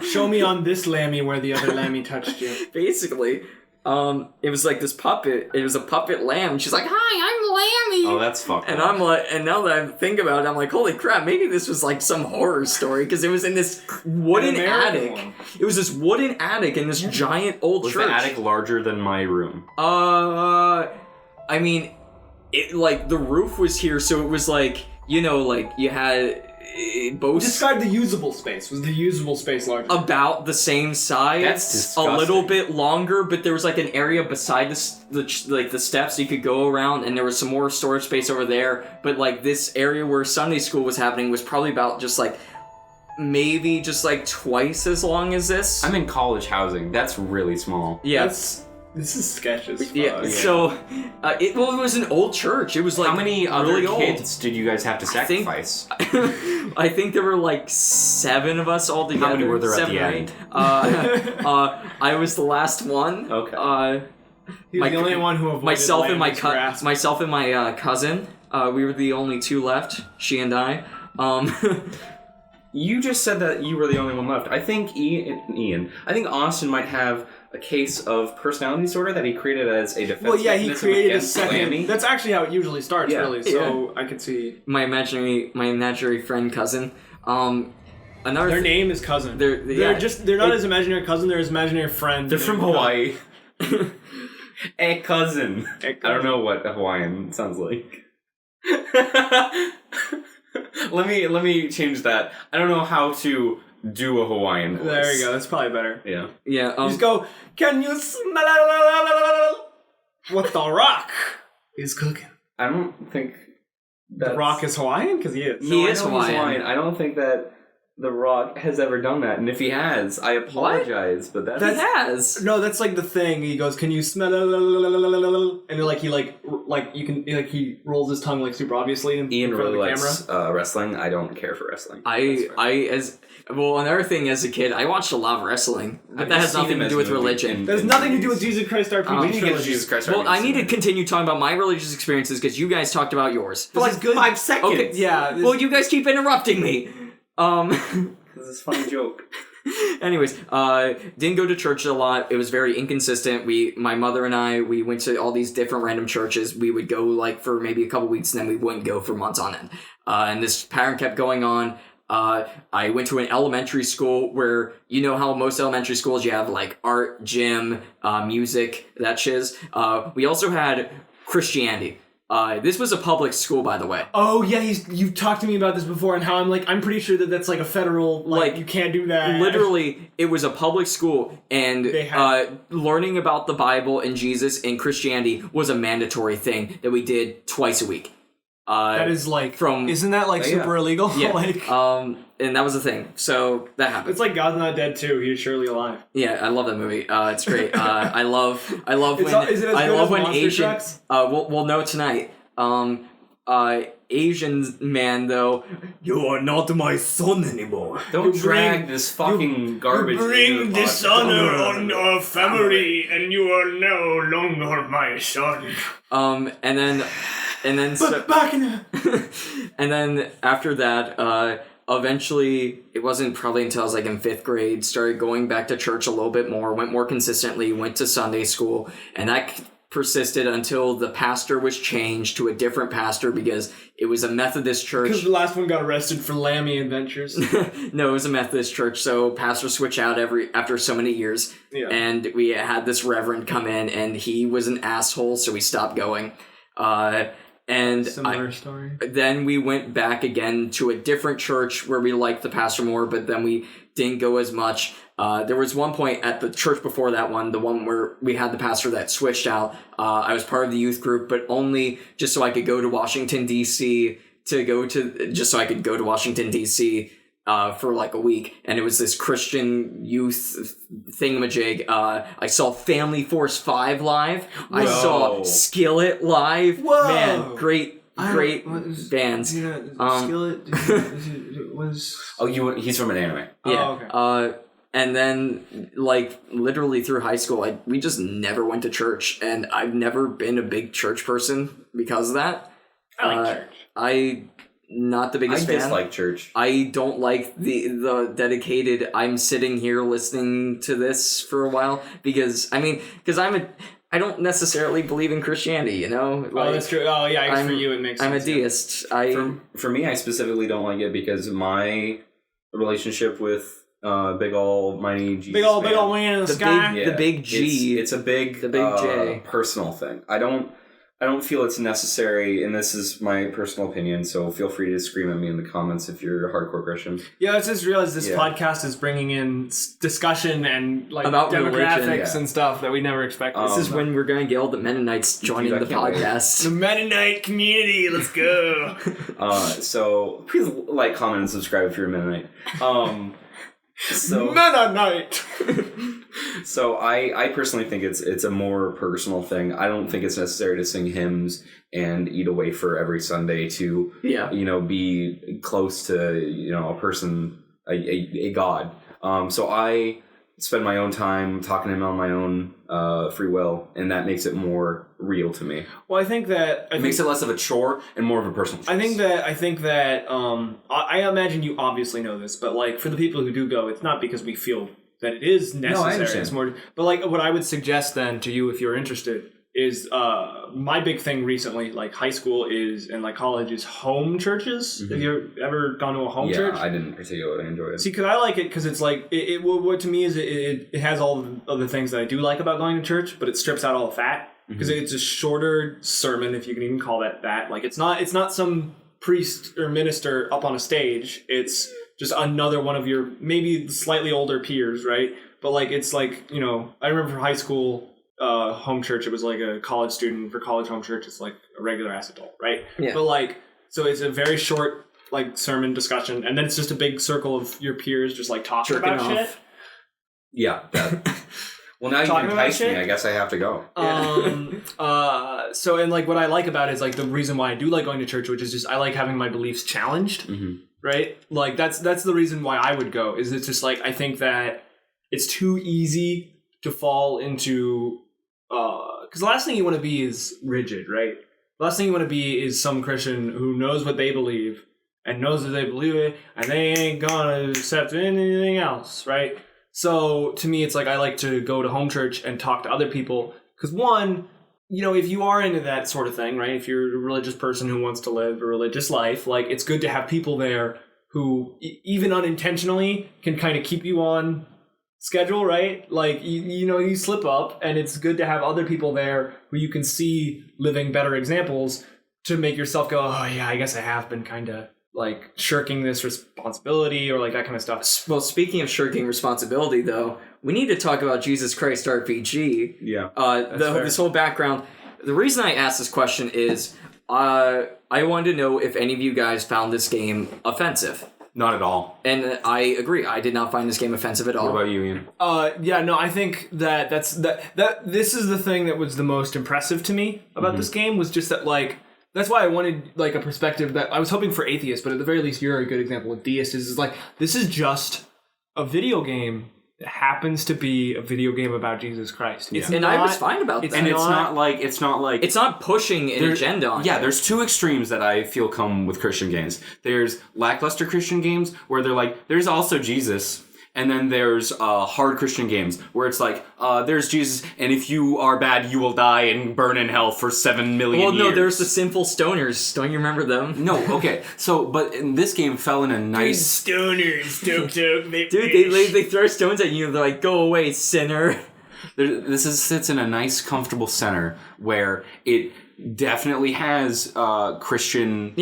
Show me on this Lammy where the other Lammy touched you. Basically, it was like this puppet. It was a puppet lamb. She's like, "Hi, I'm Lammy." Oh, that's fucked And up. I'm like, and now that I think about it, I'm like, holy crap, maybe this was like some horror story because it was in this wooden attic. It was this wooden attic in this giant old church. Was the attic larger than my room? I mean, it like the roof was here, so it was like, like you had both. Describe the usable space. Was the usable space larger? About the same size. That's disgusting. A little bit longer, but there was like an area beside the steps you could go around, and there was some more storage space over there. But like this area where Sunday school was happening was probably about just like maybe just like twice as long as this. I'm in college housing. That's really small. Yeah. This is sketch as fuck. Yeah, so it was an old church. It was like how many really other kids did you guys have to sacrifice? I think there were like 7 of us all together. How many were there at the end? I was the last one. Okay. He was the only one who avoided myself and my grasp. myself and my cousin. We were the only 2 left. She and I. You just said that you were the only one left. I think Ian. I think Austin might have a case of personality disorder that he created as a defense. Well, yeah, he mechanism created a against second. Slammy. That's actually how it usually starts, really. So I could see my imaginary friend cousin. Their name is cousin. They're not his imaginary cousin. They're his imaginary friend. They're from Hawaii. A cousin. I don't know what a Hawaiian sounds like. Let me change that. I don't know how to do a Hawaiian voice. There you go. That's probably better. Yeah. Yeah. Just go. Can you smell what the Rock is cooking? I don't think The Rock is Hawaiian because he is. He is Hawaiian. I don't think that The Rock has ever done that, and if he has, I apologize. But he has. No, that's like the thing. He goes, "Can you smell?" And he rolls his tongue like super obviously in Ian front really of the likes camera. wrestling. I don't care for wrestling. Another thing as a kid, I watched a lot of wrestling, but that has nothing to do with religion. There's nothing to do with Jesus Christ RPG Trilogy. Jesus Christ Well, I need to continue talking about my religious experiences because you guys talked about yours. For like 5 seconds. Okay, yeah. Well, you guys keep interrupting me. This is a funny joke. Anyways, didn't go to church a lot. It was very inconsistent. My mother and I, we went to all these different random churches. We would go like for maybe a couple weeks and then we wouldn't go for months on end. And this pattern kept going on. I went to an elementary school where, you know how most elementary schools you have like art, gym, music, that shiz. We also had Christianity. This was a public school, by the way. Oh yeah, you've talked to me about this before, and how I'm pretty sure that's like a federal, like you can't do that. Literally, it was a public school, and learning about the Bible and Jesus and Christianity was a mandatory thing that we did twice a week. That is like isn't that like super illegal? Yeah. Like, and that was the thing. So that happened. It's like God's Not Dead 2. He's surely alive. Yeah, I love that movie. It's great. I love when Asian. We'll know tonight. Asian man though, you are not my son anymore. Don't drag this fucking garbage. You bring dishonor on our family, and you are no longer my son. And then and then after that, eventually, it wasn't probably until I was like in 5th grade, started going back to church a little bit more, went more consistently, went to Sunday school, and that persisted until the pastor was changed to a different pastor because it was a Methodist church. Because the last one got arrested for Lammy adventures. No, it was a Methodist church, so pastors switch out after so many years. Yeah. And we had this reverend come in, and he was an asshole, so we stopped going. Similar story. Then we went back again to a different church where we liked the pastor more, but then we didn't go as much. There was one point at the church before that one, the one where we had the pastor that switched out. I was part of the youth group, but only just so I could go to Washington, D.C. For like a week, and it was this Christian youth thingamajig. I saw Family Force 5 live. Whoa. I saw Skillet live. Whoa. Man, great bands. Skillet was... he's from an anime. Yeah. Oh, okay. And then, like, literally through high school, we just never went to church, and I've never been a big church person because of that. I like church. Not the biggest fan. I dislike church. I don't like the dedicated, I'm sitting here listening to this for a while, because I don't necessarily believe in Christianity, you know? Like, that's true. Oh, yeah, I guess for you it makes sense. I'm a deist. For me, I specifically don't like it because my relationship with big ol' mighty Jesus big ol' man in the sky. The big G. It's a big J. personal thing. I don't I don't feel it's necessary, and this is my personal opinion, so feel free to scream at me in the comments if you're a hardcore Christian. Yeah, I just realized this podcast is bringing in discussion and like about demographics religion, and stuff that we never expected. This is when we're going to get all the Mennonites joining the podcast. The Mennonite community, let's go. So please like, comment, and subscribe if you're a Mennonite. Mennonite. So I personally think it's a more personal thing. I don't think it's necessary to sing hymns and eat a wafer every Sunday to be close to a person, a God. So I spend my own time talking to him on my own free will, and that makes it more real to me. Well, I think it makes it less of a chore and more of a personal choice. I think that I imagine you obviously know this, but like for the people who do go, it's not because we feel that it is necessary. No, I understand. It's more, but like what I would suggest then to you, if you're interested, is my big thing recently, like high school is and like college is home churches. Mm-hmm. Have you ever gone to a home church? Yeah, I didn't particularly enjoy it. See, because I like it because it's like what to me is it has all of the things that I do like about going to church, but it strips out all the fat because it's a shorter sermon, if you can even call that. Like it's not some priest or minister up on a stage. It's just another one of your maybe slightly older peers, right? But like it's like I remember for high school. Home church, it was like a college student. For college home church, it's like a regular ass adult, right? Yeah. But like, so it's a very short like sermon discussion, and then it's just a big circle of your peers just like talking about shit. Yeah. Well, now you can entice me. I guess I have to go. So and like what I like about it is like the reason why I do like going to church, which is just I like having my beliefs challenged, right? Like that's the reason why I would go. Is it's just like I think that it's too easy to fall into. Because the last thing you want to be is rigid, right? The last thing you want to be is some Christian who knows what they believe and knows that they believe it and they ain't gonna accept anything else, right? So to me, it's like I like to go to home church and talk to other people because one, if you are into that sort of thing, right? If you're a religious person who wants to live a religious life, like it's good to have people there who even unintentionally can kind of keep you on schedule, right? Like you slip up, and it's good to have other people there who you can see living better examples to make yourself go, oh yeah, I guess I have been kind of like shirking this responsibility or like that kind of stuff. Well, speaking of shirking responsibility, though, we need to talk about Jesus Christ RPG. Yeah, this whole background. The reason I asked this question is I wanted to know if any of you guys found this game offensive. Not at all. And I agree. I did not find this game offensive at all. What about you, Ian? I think that this is the thing that was the most impressive to me about this game was just that, like, that's why I wanted, like, a perspective that I was hoping for atheists, but at the very least, you're a good example of deists, is like, this is just a video game that happens to be a video game about Jesus Christ. And I was fine about that. And it's not like... It's not pushing an agenda on it. Yeah, there's two extremes that I feel come with Christian games. There's lackluster Christian games where they're like, there's also Jesus. And then there's hard Christian games where it's like, there's Jesus, and if you are bad, you will die and burn in hell for 7 million years. Well, no, there's the sinful stoners. Don't you remember them? No, okay. So, but in this game fell in a nice... Stoners, dude, they throw stones at you, and they're like, go away, sinner. This sits in a nice, comfortable center where it definitely has Christian,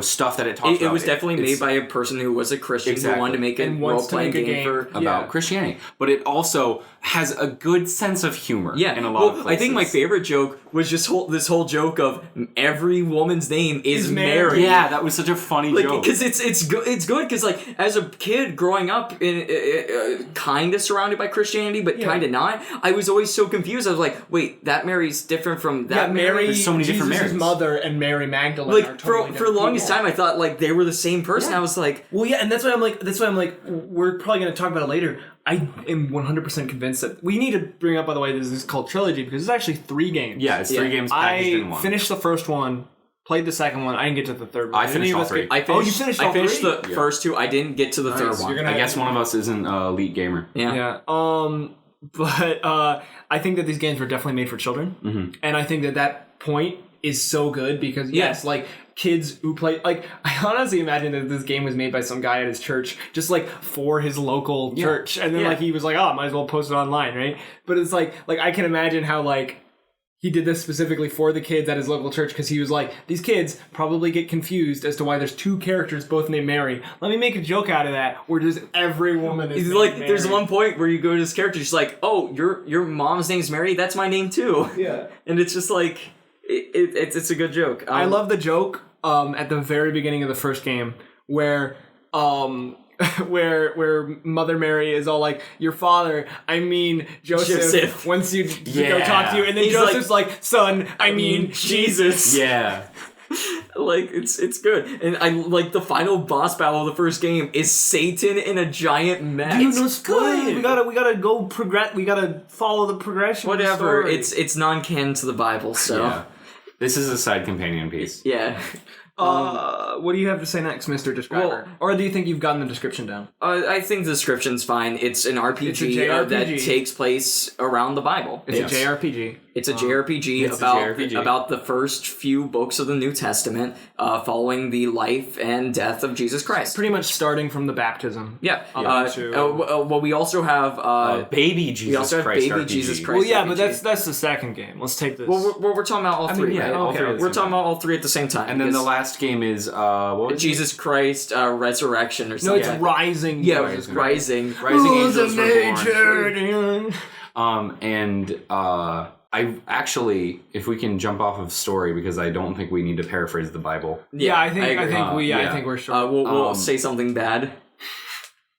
stuff that it talks about. It was definitely made by a person who was a Christian who wanted to make a role-playing game about Christianity. But it also has a good sense of humor in a lot of places. I think my favorite joke was just this whole joke of every woman's name is Mary. Yeah, that was such a funny joke. Because it's good because like as a kid growing up in kind of surrounded by Christianity but kind of not, I was always so confused. I was like, wait, that Mary's different from that Mary. There's so many different Marys. Jesus' mother and Mary Magdalene are totally for the longest time I thought like they were the same person. I was like, well, yeah, and that's why I'm like we're probably going to talk about it later. I am 100% convinced that we need to bring up, by the way, this is called Trilogy because it's actually 3 games. Yeah, it's 3 games packaged in one. I finished the first one, played the second one. I didn't get to the third one. I finished all 3. You finished all 3? I finished the first 2. I didn't get to the third one. I guess one of us isn't an elite gamer. Yeah. But I think that these games were definitely made for children. And I think that point is so good because, yes, like... kids who play, like, I honestly imagine that this game was made by some guy at his church, just like for his local church, and then like he was like, oh, might as well post it online, right? But it's like I can imagine how like he did this specifically for the kids at his local church because he was like, these kids probably get confused as to why there's two characters both named Mary. Let me make a joke out of that where just every woman is He's named like, Mary. there's one point where you go to this character, she's like, oh, your mom's name's Mary? That's my name too. Yeah. And it's just like, it's a good joke. I love the joke at the very beginning of the first game where where Mother Mary is all like, your father, I mean Joseph. Wants you to go talk to you, and then He's Joseph's like, son, I mean Jesus. Yeah. Like, it's good. And I like the final boss battle of the first game is Satan in a giant mech. Dude, it's good. We gotta go progress. We gotta follow the progression. Whatever. Of the story. It's non-canon to the Bible, so Yeah. This is a side companion piece. yeah. What do you have to say next, Mr. Describer? Well, or do you think you've gotten the description down? I think the description's fine. It's an RPG, It's a JRPG. That takes place around the Bible. It's a JRPG. It's a JRPG it's a about JRPG. about the first few books of the New Testament, following the life and death of Jesus Christ. Pretty much starting from the baptism. Yeah. to- Well, we also have Baby Jesus we also have Christ Baby RPG. Jesus Christ. Well, yeah, RPG. but that's the second game. Let's take this. Well, we're talking about all three, yeah, right? all three at the We're same talking about all three at the same time. And then the because last game is what was it? Jesus Christ Resurrection or no, something. it's like Rising. Yeah, Jesus Rising. Rising Angels nature. Reborn. I actually, if we can jump off of story, because I don't think we need to paraphrase the Bible. Yeah, I think agree. I think we're sure. We'll say something bad.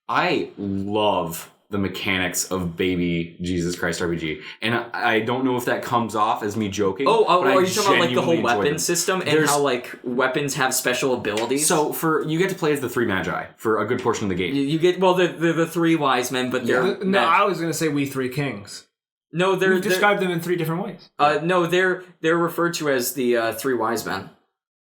I love the mechanics of Baby Jesus Christ RPG, and I don't know if that comes off as me joking. Oh, but I are you talking about like the whole genuinely enjoy weapon them. system and There's- how like weapons have special abilities? So you get to play as the three magi for a good portion of the game. you get they're the three wise men, but they're No, I was gonna say we three kings. no, You they're described them in three different ways. no, they're referred to as the three wise men.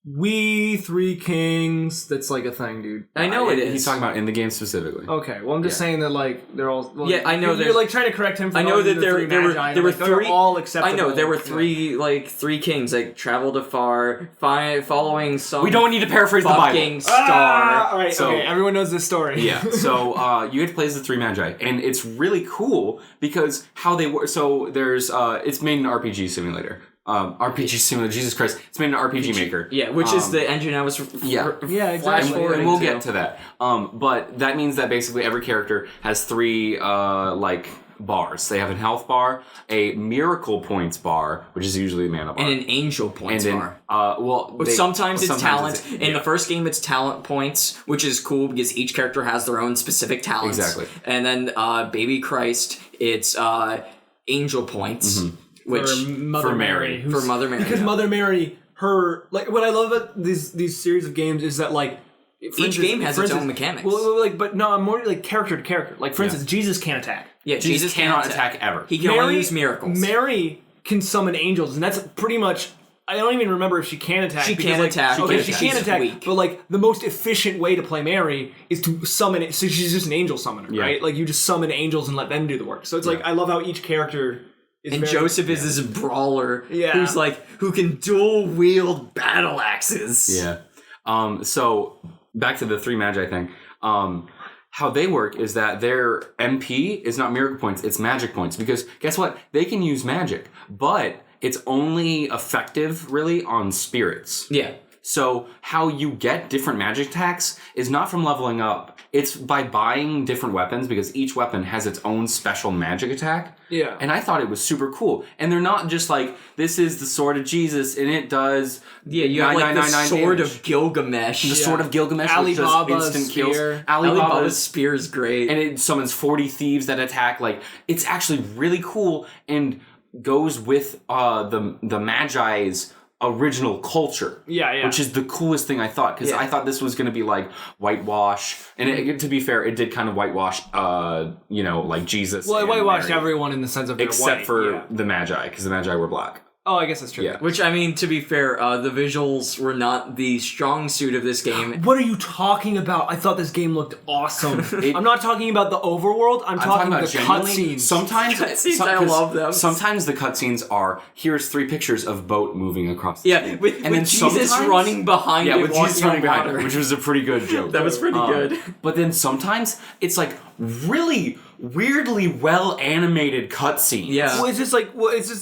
We three kings. That's like a thing, dude. I know it is. He's talking about in the game specifically. Okay, well, I'm just saying that like they're all. Well, Yeah, I know You're there's- like trying to correct him. For I know calling that them there the three magi, there were like, they're three. all I acceptable. know there were three kings like traveled afar, following some. We don't need to paraphrase the Bible. fucking star. All right, So- okay. Everyone knows this story. Yeah, so you get to play as the three magi, and it's really cool because how they work. So there's it's made an RPG simulator. RPG simulator, Jesus Christ! It's made an RPG maker. Yeah, which is the engine I was Yeah, exactly. flash And forwarding we'll to. get to that. But that means that basically every character has three like bars. They have a health bar, a miracle points bar, which is usually a mana bar, and an angel points and bar. Sometimes it's talent. In the first game, it's talent points, which is cool because each character has their own specific talents. Exactly. And then Baby Christ, it's angel points, which for Mother for Mary. Mary. for Mother Mary. Because Mother Mary, her like what I love about these series of games is that like Each game has its own mechanics. Well, like, but no, I'm more like character to character. Like for instance, Jesus can't attack. Yeah, Jesus cannot attack ever. He can only use miracles. Mary can summon angels, and that's pretty much. I don't even remember if she can attack. She because, can like, attack. Okay, She she can can attack. attack. She's weak. But like the most efficient way to play Mary is to summon it. So she's just an angel summoner, Yeah. right? Like you just summon angels and let them do the work. So it's like I love how each character. Is And very, Joseph is this brawler Yeah. who can dual wield battle axes. Yeah. So back to the three magi thing. How they work is that their MP is not miracle points, it's magic points. Because guess what? They can use magic, but it's only effective really on spirits. Yeah. So how you get different magic attacks is not from leveling up. It's by buying different weapons because each weapon has its own special magic attack. Yeah. And I thought it was super cool. And they're not just like, this is the sword of Jesus and it does Yeah, you have like the 999 sword damage. of Gilgamesh. The sword of Gilgamesh, which Alibaba's does instant spear. kills. Alibaba's spear is great. And it summons 40 thieves that attack. Like, it's actually really cool and goes with the Magi's original culture. Yeah. Which is the coolest thing I thought, because I thought this was going to be like whitewash. And to be fair, it did kind of whitewash, like Jesus. Well, it and whitewashed Mary, everyone in the sense of they're except white. for Yeah. the Magi, because the Magi were black. Oh, I guess that's true. Yeah. Which, I mean, to be fair, the visuals were not the strong suit of this game. What are you talking about? I thought this game looked awesome. I'm not talking about the overworld. I'm talking about the genuinely- cutscenes. Sometimes, Cutscenes, I love them. Sometimes the cutscenes are, here's 3 pictures of boat moving across the Yeah, screen. with Jesus sometimes- running behind Yeah, it, with Jesus walking running on behind water. it, which was a pretty good joke. That was pretty good. But then sometimes it's like really weirdly well animated cutscenes. Yeah. Well, it's just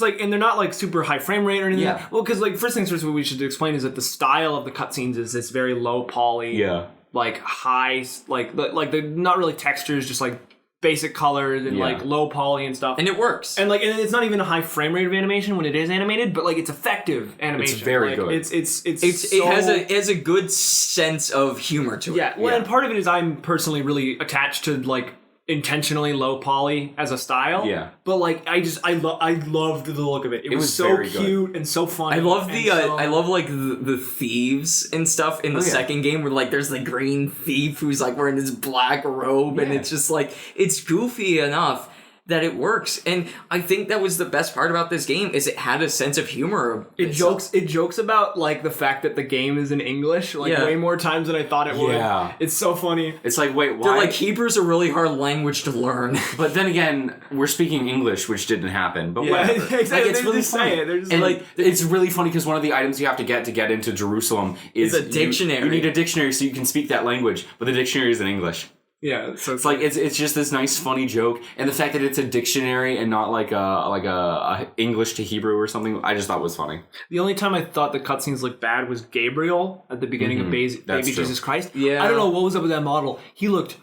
like, and they're not like super high frame rate or anything. Yeah. Well, because like first things first, what we should explain is that the style of the cutscenes is this very low poly, like high, like the not really textures, just like basic colors and like low poly and stuff. And it works. And it's not even a high frame rate of animation when it is animated, but like it's effective animation. It's very like, good. It has a good sense of humor to it. Yeah. Well, and part of it is I'm personally really attached to like intentionally low poly as a style. Yeah. But like I loved the look of it. It was so very cute good. And so funny. I love I love like the thieves and stuff in the second game where like there's the green thief who's like wearing this black robe and it's just like it's goofy enough that it works. And I think that was the best part about this game is it had a sense of humor. It jokes about like the fact that the game is in English way more times than I thought it would. Yeah. It's so funny. It's like, wait, why? They're like, Hebrew's a really hard language to learn. But then again, we're speaking English, which didn't happen. But whatever. Exactly. Like, it's really funny. It's really funny because one of the items you have to get into Jerusalem is a dictionary. You need a dictionary so you can speak that language, but the dictionary is in English. Yeah, so it's like it's just this nice funny joke, and the fact that it's a dictionary and not like a English to Hebrew or something, I just thought was funny. The only time I thought the cutscenes looked bad was Gabriel at the beginning of Baby Jesus Christ. Yeah, I don't know what was up with that model. He looked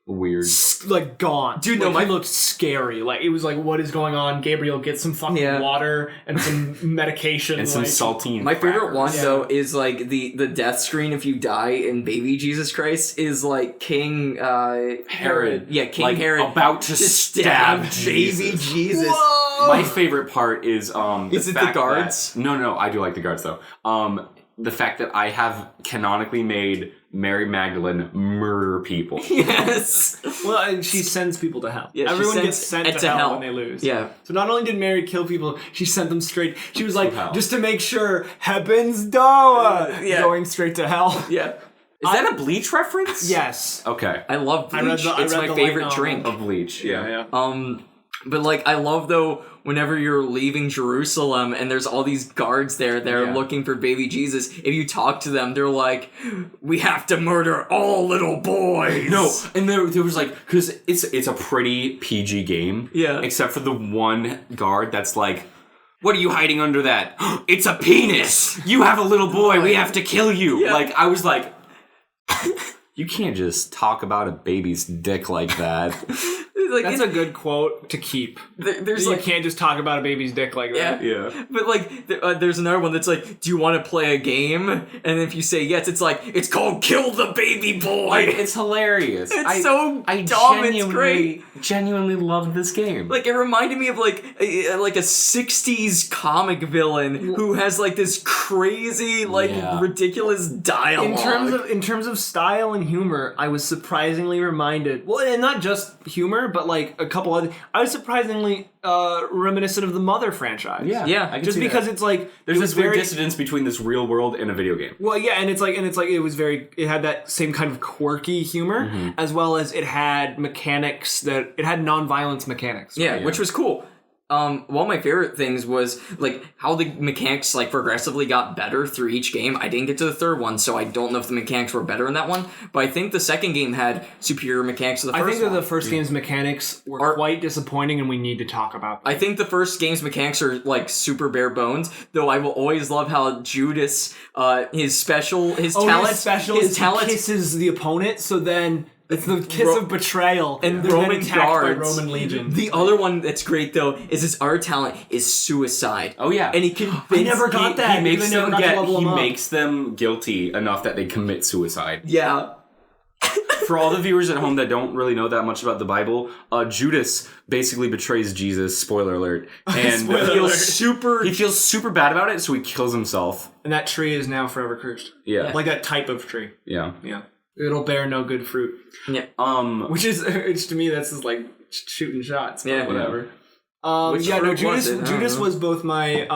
weird, like gone, dude. Like, he looked scary. Like it was like, what is going on? Gabriel, get some fucking water and some medication and some saltine. My favorite one though is like the death screen if you die in Baby Jesus Christ is like King Herod. Yeah, King Herod about to stab Baby Jesus. Whoa! My favorite part is it the guards? No, I do like the guards though. The fact that I have canonically made Mary Magdalene murder people. Yes. Well, and she sends people to hell. Yeah, everyone gets sent to hell when they lose. Yeah. So not only did Mary kill people, she sent them straight. She was like, just to make sure, heaven's door, going straight to hell. Yeah. Is that a Bleach reference? Yes. Okay. I love Bleach. It's my favorite drink of Bleach. Yeah. But like I love though whenever you're leaving Jerusalem and there's all these guards there that are looking for baby Jesus, if you talk to them, they're like, we have to murder all little boys. No, and there was like, because it's a pretty PG game. Yeah. Except for the one guard that's like, what are you hiding under that? It's a penis! You have a little boy, we have to kill you! Yeah. Like, I was like, you can't just talk about a baby's dick like that. Like, that's a good quote to keep. You can't just talk about a baby's dick like that. Yeah. But like, there's another one that's like, do you want to play a game? And if you say yes, it's like, it's called Kill the Baby Boy. Like, it's hilarious. It's so dumb. It's great. Genuinely love this game. Like, it reminded me of like a 60s comic villain who has like this crazy, ridiculous dialogue. In terms of style and humor, I was surprisingly reminded. Well, and not just humor, but like a couple other. I was surprisingly reminiscent of the Mother franchise. Yeah. Just because it's like there's this weird dissonance between this real world and a video game. Well, yeah, and it's like it had that same kind of quirky humor, as well as it had mechanics it had non-violence mechanics. Yeah, which was cool. One of my favorite things was like how the mechanics like progressively got better through each game. I didn't get to the third one, so I don't know if the mechanics were better in that one. But I think the second game had superior mechanics to the first one. I think that the first game's mechanics were quite disappointing, and we need to talk about them. I think the first game's mechanics are like super bare bones. Though I will always love how Judas, his talent kisses the opponent, so then. It's the kiss of betrayal and the Roman guards. By Roman legion. The other one that's great though is his art talent is suicide. Oh yeah, and he can. I never got that. He makes them guilty enough that they commit suicide. Yeah. For all the viewers at home that don't really know that much about the Bible, Judas basically betrays Jesus. Spoiler alert! And he feels super bad about it, so he kills himself. And that tree is now forever cursed. Yeah, like that type of tree. Yeah. It'll bear no good fruit. Yeah. Which to me, that's just like shooting shots. But whatever. Judas was both my.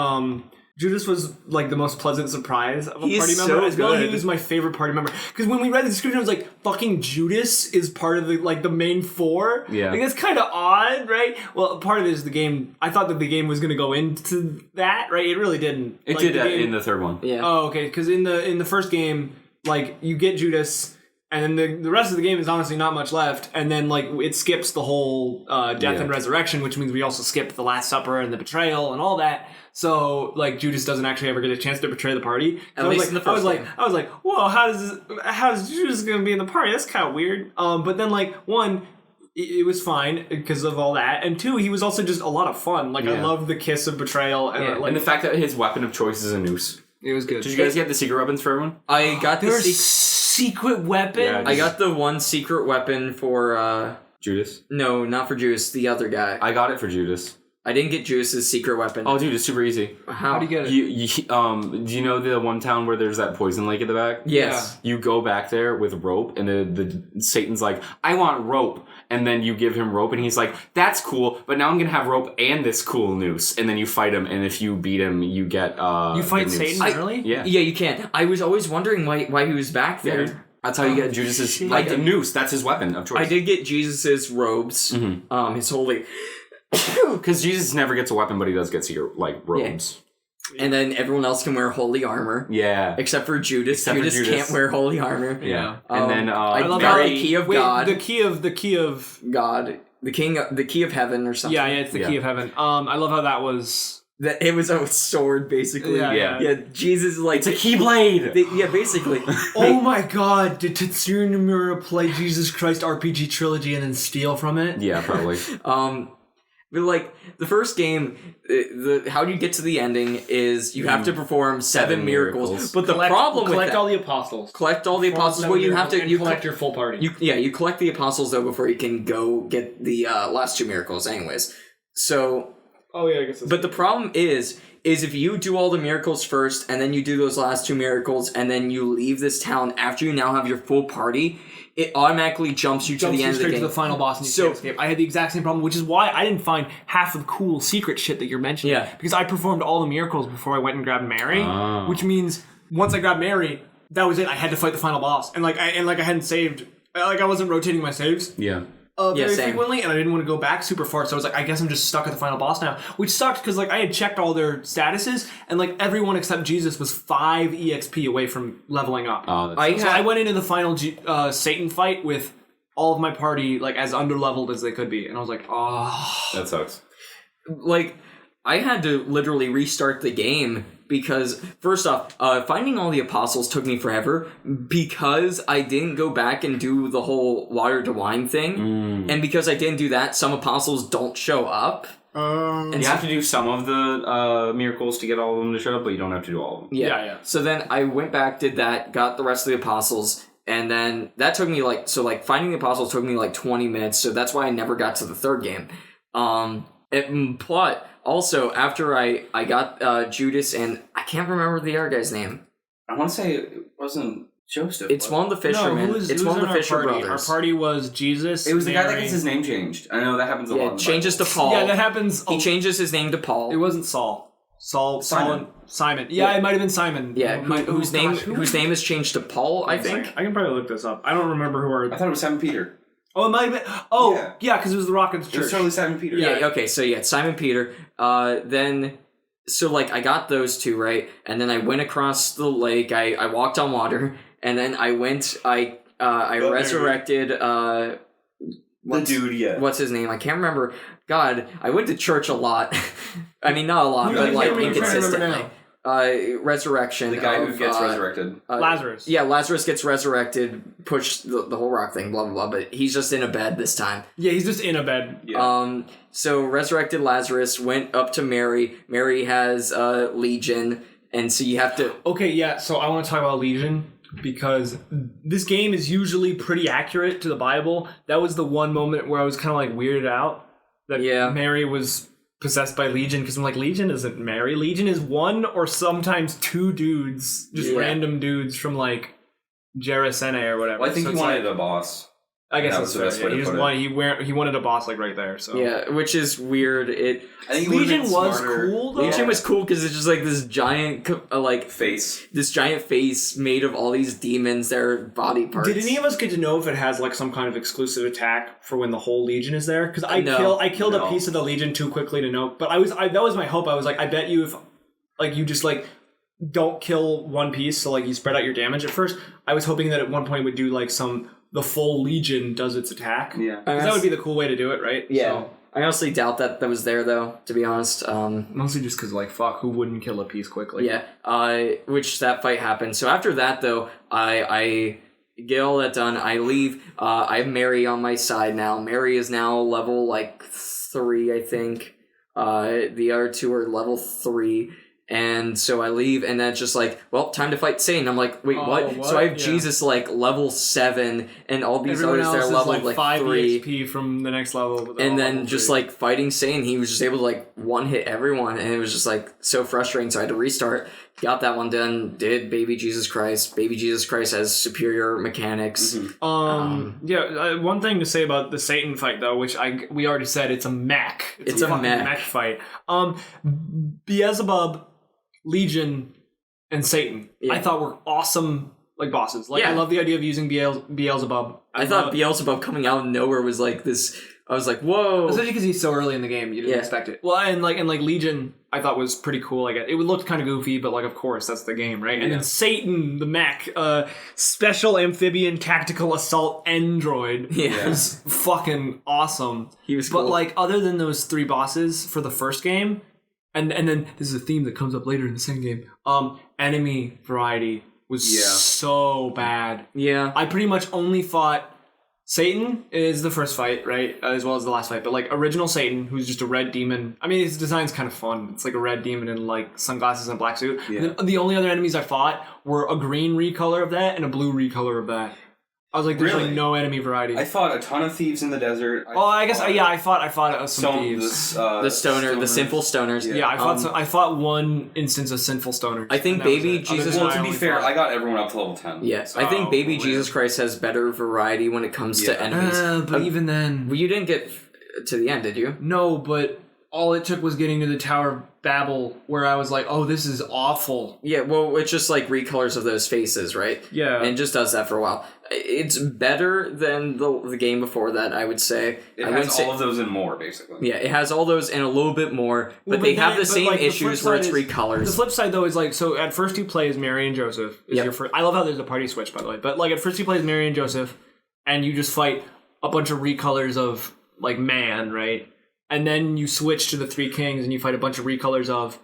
Judas was like the most pleasant surprise of a party member. As well, he was my favorite party member. Because when we read the description, I was like, "Fucking Judas is part of the main four." Yeah, like that's kind of odd, right? Well, part of it is the game. I thought that the game was going to go into that, right? It really didn't. It did in the third one. Yeah. Oh, okay. Because in the first game, like you get Judas. And then the rest of the game is honestly not much left. And then, like, it skips the whole death and resurrection, which means we also skip the Last Supper and the betrayal and all that. So, like, Judas doesn't actually ever get a chance to betray the party. At least in the first game. I was like, whoa, how's Judas going to be in the party? That's kind of weird. But then, like, one, it was fine because of all that. And two, he was also just a lot of fun. Like, I loved the kiss of betrayal. And the fact that his weapon of choice is a noose. It was good. Did you guys get the secret weapons for everyone? I got the secret weapon? Yeah, I got the one secret weapon for, Judas? No, not for Judas, the other guy. I got it for Judas. I didn't get Judas' secret weapon. Oh, dude, it's super easy. How do you get it? Do you know the one town where there's that poison lake at the back? Yes. You go back there with rope, and the Satan's like, I want rope. And then you give him rope, and he's like, that's cool, but now I'm going to have rope and this cool noose. And then you fight him, and if you beat him, you get You fight Satan early? Yeah. Yeah, you can. I was always wondering why he was back there. Yeah. That's how you get Judas's, the noose. That's his weapon of choice. I did get Jesus' robes, his holy... Because Jesus never gets a weapon, but he does get secret, like, robes. Yeah. And then everyone else can wear holy armor. Yeah. Except for Judas. Judas can't wear holy armor. Yeah. And then I love how the key of God. The key of God. The key of heaven or something. Yeah, it's the key of heaven. I love how that was... That it was a sword, basically. Yeah. Jesus, like... It's a keyblade! Basically. Oh my god, did Tetsuya Nomura play Jesus Christ RPG Trilogy and then steal from it? Yeah, probably. But, like, the first game, how you get to the ending is you have to perform seven miracles. But the problem with collect all the apostles. Collect all the apostles. Well, you have to... You collect your full party. You collect the apostles, though, before you can go get the last two miracles anyways. So... Oh, yeah, I guess that's... But the problem is if you do all the miracles first, and then you do those last two miracles, and then you leave this town after you now have your full party... It automatically jumps you to the end of the game. To the final boss and you can't escape. I had the exact same problem, which is why I didn't find half of the cool secret shit that you're mentioning. Yeah. Because I performed all the miracles before I went and grabbed Mary, which means once I grabbed Mary, that was it. I had to fight the final boss, and I hadn't saved. I wasn't rotating my saves. Yeah. Very frequently, and I didn't want to go back super far, so I was like, I guess I'm just stuck at the final boss now, which sucked because I had checked all their statuses, and everyone except Jesus was 5 EXP away from leveling up. So I went into the final Satan fight with all of my party as underleveled as they could be, and I was like, oh, that sucks. I had to literally restart the game because, first off, finding all the apostles took me forever because I didn't go back and do the whole water to wine thing. And because I didn't do that, some apostles don't show up. And you have to do some of the miracles to get all of them to show up, but you don't have to do all of them. Yeah. So then I went back, did that, got the rest of the apostles, and then that took me finding the apostles took me 20 minutes, so that's why I never got to the third game. But also, after I got Judas, and I can't remember the other guy's name. I want to say it wasn't Joseph. It's one of the fishermen. It's one of the Fisher brothers. Our party was Jesus. It was the guy that gets his name changed. I know that happens a lot. It changes to Paul. Yeah, that happens. He changes his name to Paul. It wasn't Saul. Simon. Yeah, it might have been Simon. Yeah, whose name is changed to Paul, I think. I can probably look this up. I don't remember who our... I thought it was Simon Peter. Oh, it might have been... Oh, yeah, because it was the Rockins Church. It was totally Simon Peter. Yeah, okay, so yeah, Simon Peter. Then... So, I got those two, right? And then I went across the lake, I walked on water, and then I went... I resurrected... What's his name? I can't remember. God, I went to church a lot. I mean, not a lot, but inconsistently. Resurrection. The guy who gets resurrected. Lazarus. Yeah, Lazarus gets resurrected, pushed the whole rock thing, blah, blah, blah, but he's just in a bed this time. Yeah, he's just in a bed. Yeah. So resurrected Lazarus, went up to Mary. Mary has Legion, and so you have to... Okay, yeah, so I want to talk about Legion, because this game is usually pretty accurate to the Bible. That was the one moment where I was kind of weirded out that Mary was possessed by Legion, because I'm Legion isn't Mary. Legion is one or sometimes two dudes, just random dudes from Jarasene or whatever. Well, I think he wanted a boss. I guess that's the best way to put it. He wanted a boss right there. So yeah, which is weird. I think Legion was cool though. Legion was cool because it's just this giant face. This giant face made of all these demons, their body parts. Did any of us get to know if it has some kind of exclusive attack for when the whole Legion is there? Because I killed a piece of the Legion too quickly to know. But that was my hope. I was I bet you if you just don't kill one piece, so like you spread out your damage at first. I was hoping that at one point would do like the full Legion does its attack. Yeah. Because that would be the cool way to do it, right? Yeah. So, I honestly doubt that was there, though, to be honest. mostly just because, like, fuck, who wouldn't kill a piece quickly? Yeah. Which that fight happened. So after that, though, I get all that done. I leave. I have Mary on my side now. Mary is now level, like, 3, I think. The other two are level 3. And so I leave, and then it's just like, well, time to fight Satan. I'm like, wait, what? So I have Jesus like level 7, and all these Everyone others they're else level is like 5 3. EXP from the next level. But And then just like fighting Satan, he was just able to like one hit everyone, and it was just like so frustrating. So I had to restart. Got that one done. Did Baby Jesus Christ. Baby Jesus Christ has superior mechanics. Mm-hmm. One thing to say about the Satan fight though, which we already said, it's a mech. It's a fucking mech fight. Beelzebub, Legion, and Satan, I thought were awesome like bosses. Like I love the idea of using Beelzebub. I thought Beelzebub coming out of nowhere was like this. I was like, whoa! Especially because he's so early in the game, you didn't expect it. Well, and Legion, I thought was pretty cool. Like it looked kind of goofy, but like of course that's the game, right? And then Satan, the mech, special amphibian tactical assault android, was fucking awesome. He was cool. But like other than those 3 bosses for the first game. And then this is a theme that comes up later in the second game. Enemy variety was so bad. Yeah. I pretty much only fought Satan is the first fight, right? As well as the last fight. But like original Satan, who's just a red demon. I mean, his design's kind of fun. It's like a red demon in like sunglasses and a black suit. Yeah. And then the only other enemies I fought were a green recolor of that and a blue recolor of that. I was like, there's like no enemy variety. I fought a ton of thieves in the desert. I fought some thieves. The stoner, the sinful stoners. Yeah, I fought one instance of sinful stoners. I think Baby Jesus. Well, to be fair, I got everyone up to level 10. Yes, I think Baby Jesus Christ has better variety when it comes to enemies. But even then, well, you didn't get to the end, did you? No, but all it took was getting to the Tower of Babel, where I was like, "Oh, this is awful." Yeah, well, it's just like recolors of those faces, right? Yeah, and it just does that for a while. It's better than the game before that, I would say. It has all of those and more, basically. Yeah, it has all those and a little bit more, but they have the same issues where it's recolors. The flip side, though, is like, so at first you play as Mary and Joseph. Your first. I love how there's a party switch, by the way. But like at first you play as Mary and Joseph, and you just fight a bunch of recolors of like man, right? And then you switch to the 3 kings, and you fight a bunch of recolors of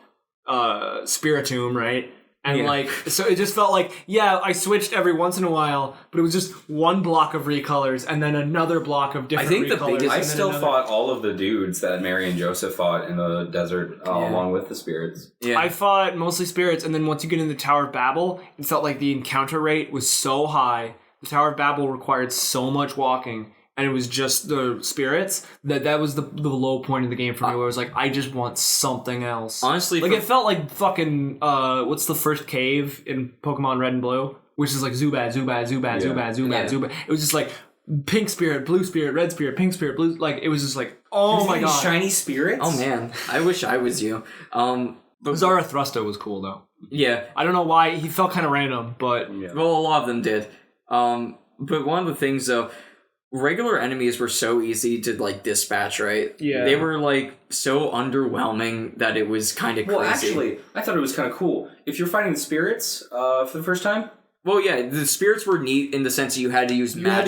Spiritomb, right? And like, so it just felt like, I switched every once in a while, but it was just one block of recolors and then another block of different recolors. I still fought all of the dudes that Mary and Joseph fought in the desert along with the spirits. Yeah. I fought mostly spirits, and then once you get in the Tower of Babel, it felt like the encounter rate was so high. The Tower of Babel required so much walking, and it was just the spirits, that was the low point of the game for me, where I was like, I just want something else. Honestly, like it felt like fucking what's the first cave in Pokemon Red and Blue, which is like Zubat. It was just like pink spirit, blue spirit, red spirit, pink spirit, blue. Like it was just like, oh my god, shiny spirits. Oh man, I wish I was you. But Zarathustra was cool though. Yeah, I don't know why he felt kind of random, but well, a lot of them did. But one of the things though. Regular enemies were so easy to like dispatch, right? Yeah. They were like so underwhelming that it was kind of crazy. Well, actually, I thought it was kind of cool. If you're fighting the spirits for the first time. Well, yeah, the spirits were neat in the sense that you had to use magic. You had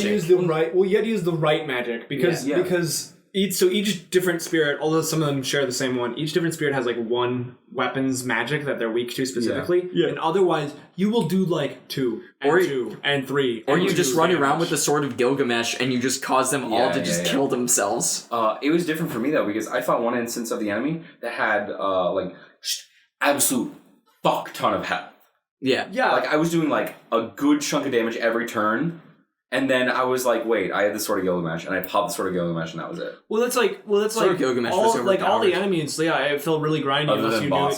to use the right magic because each different spirit, although some of them share the same one, each different spirit has like one weapons magic that they're weak to specifically. Yeah. And otherwise, you will do like 2 and 2 and 3. Or you just run around with the Sword of Gilgamesh and you just cause them all to just kill themselves. It was different for me though, because I fought one instance of the enemy that had like absolute fuck ton of health. Yeah. Like I was doing like a good chunk of damage every turn. And then I was like, wait, I had the Sword of Gilgamesh, and I popped the Sword of Gilgamesh, and that was it. Well, that's like Sword of Gilgamesh was overpowered. all the enemies. Yeah, it felt really grindy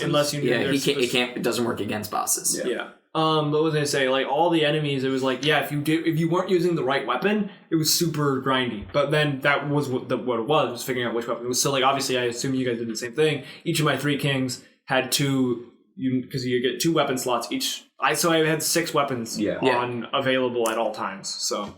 unless you knew. Yeah, it doesn't work against bosses. Yeah. But what was I say? Like all the enemies, it was like, if you weren't using the right weapon, it was super grindy. But then that was what it was figuring out which weapon it was. So like obviously, I assume you guys did the same thing. Each of my 3 kings had 2. Because you get 2 weapon slots each. So I had 6 weapons on available at all times. So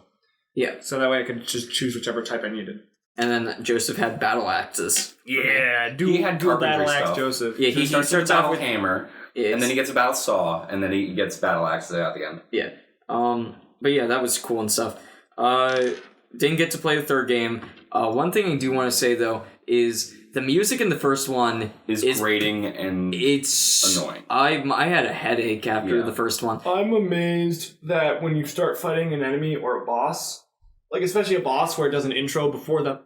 yeah, so that way I could just choose whichever type I needed. and then Joseph had battle axes. Yeah, He had dual carpentry battle axe stuff. Joseph. Yeah, He starts with a battle hammer, and then he gets a battle saw, and then he gets battle axes at the end. Yeah. But yeah, that was cool and stuff. Didn't get to play the third game. One thing I do want to say though is the music in the first one is grating and it's annoying. I had a headache after the first one. I'm amazed that when you start fighting an enemy or a boss, like especially a boss where it does an intro before the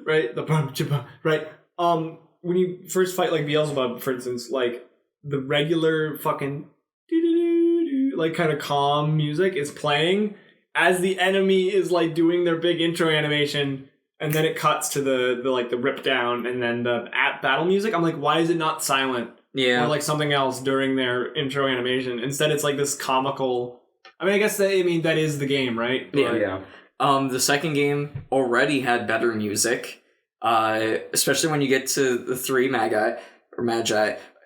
right, when you first fight like Beelzebub, for instance, like the regular fucking like kind of calm music is playing as the enemy is like doing their big intro animation, and then it cuts to the like the rip down and then the battle music. I'm like, why is it not silent? Yeah. Or like something else during their intro animation. Instead it's like this comical. I mean, I guess that is the game, right? Yeah. The second game already had better music, especially when you get to the three Magi,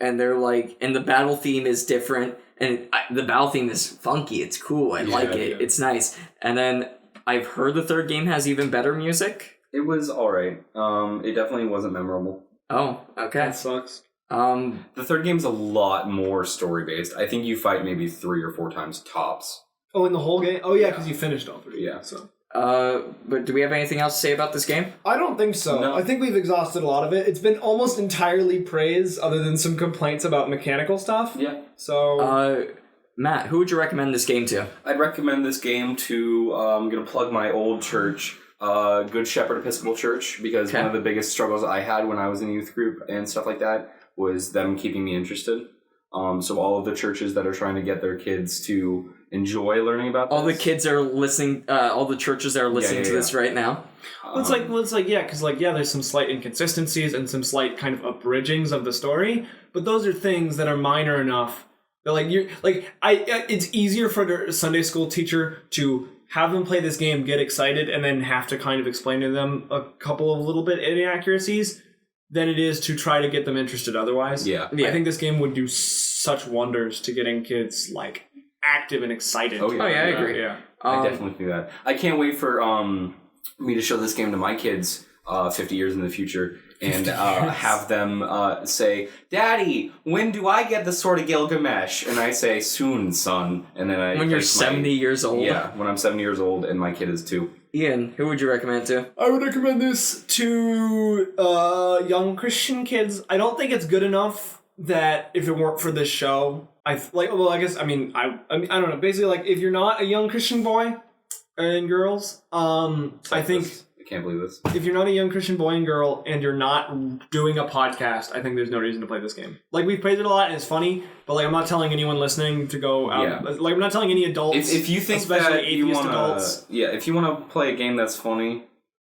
and they're like, and the battle theme is different, and the battle theme is funky. It's cool. I like it. Yeah. It's nice. And then I've heard the third game has even better music. It was alright. It definitely wasn't memorable. Oh, okay. That sucks. The third game's a lot more story-based. I think you fight maybe 3 or 4 times tops. Oh, in the whole game? Oh, yeah, because you finished all 3. Yeah. So. But do we have anything else to say about this game? I don't think so. No. I think we've exhausted a lot of it. It's been almost entirely praise, other than some complaints about mechanical stuff. Yeah. So... Matt, who would you recommend this game to? I'd recommend this game to, I'm going to plug my old church, Good Shepherd Episcopal Church, because one of the biggest struggles I had when I was in youth group and stuff like that was them keeping me interested. So all of the churches that are trying to get their kids to enjoy learning about this. All the kids are listening, all the churches are listening to this right now. It's like, because there's some slight inconsistencies and some slight kind of abridgings of the story, but those are things that are minor enough. They're like, it's easier for a Sunday school teacher to have them play this game, get excited, and then have to kind of explain to them a couple of little bit inaccuracies than it is to try to get them interested otherwise. Yeah. I think this game would do such wonders to getting kids, like, active and excited. Oh, yeah, I agree. Yeah. I definitely think that. I can't wait for me to show this game to my kids 50 years in the future and have them say, "Daddy, when do I get the Sword of Gilgamesh?" And I say, "Soon, son." And then when you're 70 years old. Yeah, when I'm 70 years old and my kid is 2. Ian, who would you recommend to? I would recommend this to young Christian kids. I don't think it's good enough that if it weren't for this show, I don't know. Basically, like, if you're not a young Christian boy and girls, I think... I can't believe this. If you're not a young Christian boy and girl and you're not doing a podcast, I think there's no reason to play this game. Like, we've played it a lot and it's funny, but like, I'm not telling anyone listening to go out. Yeah. Like, I'm not telling any adults. If you think especially that you atheist want adults. Yeah, if you want to play a game that's funny,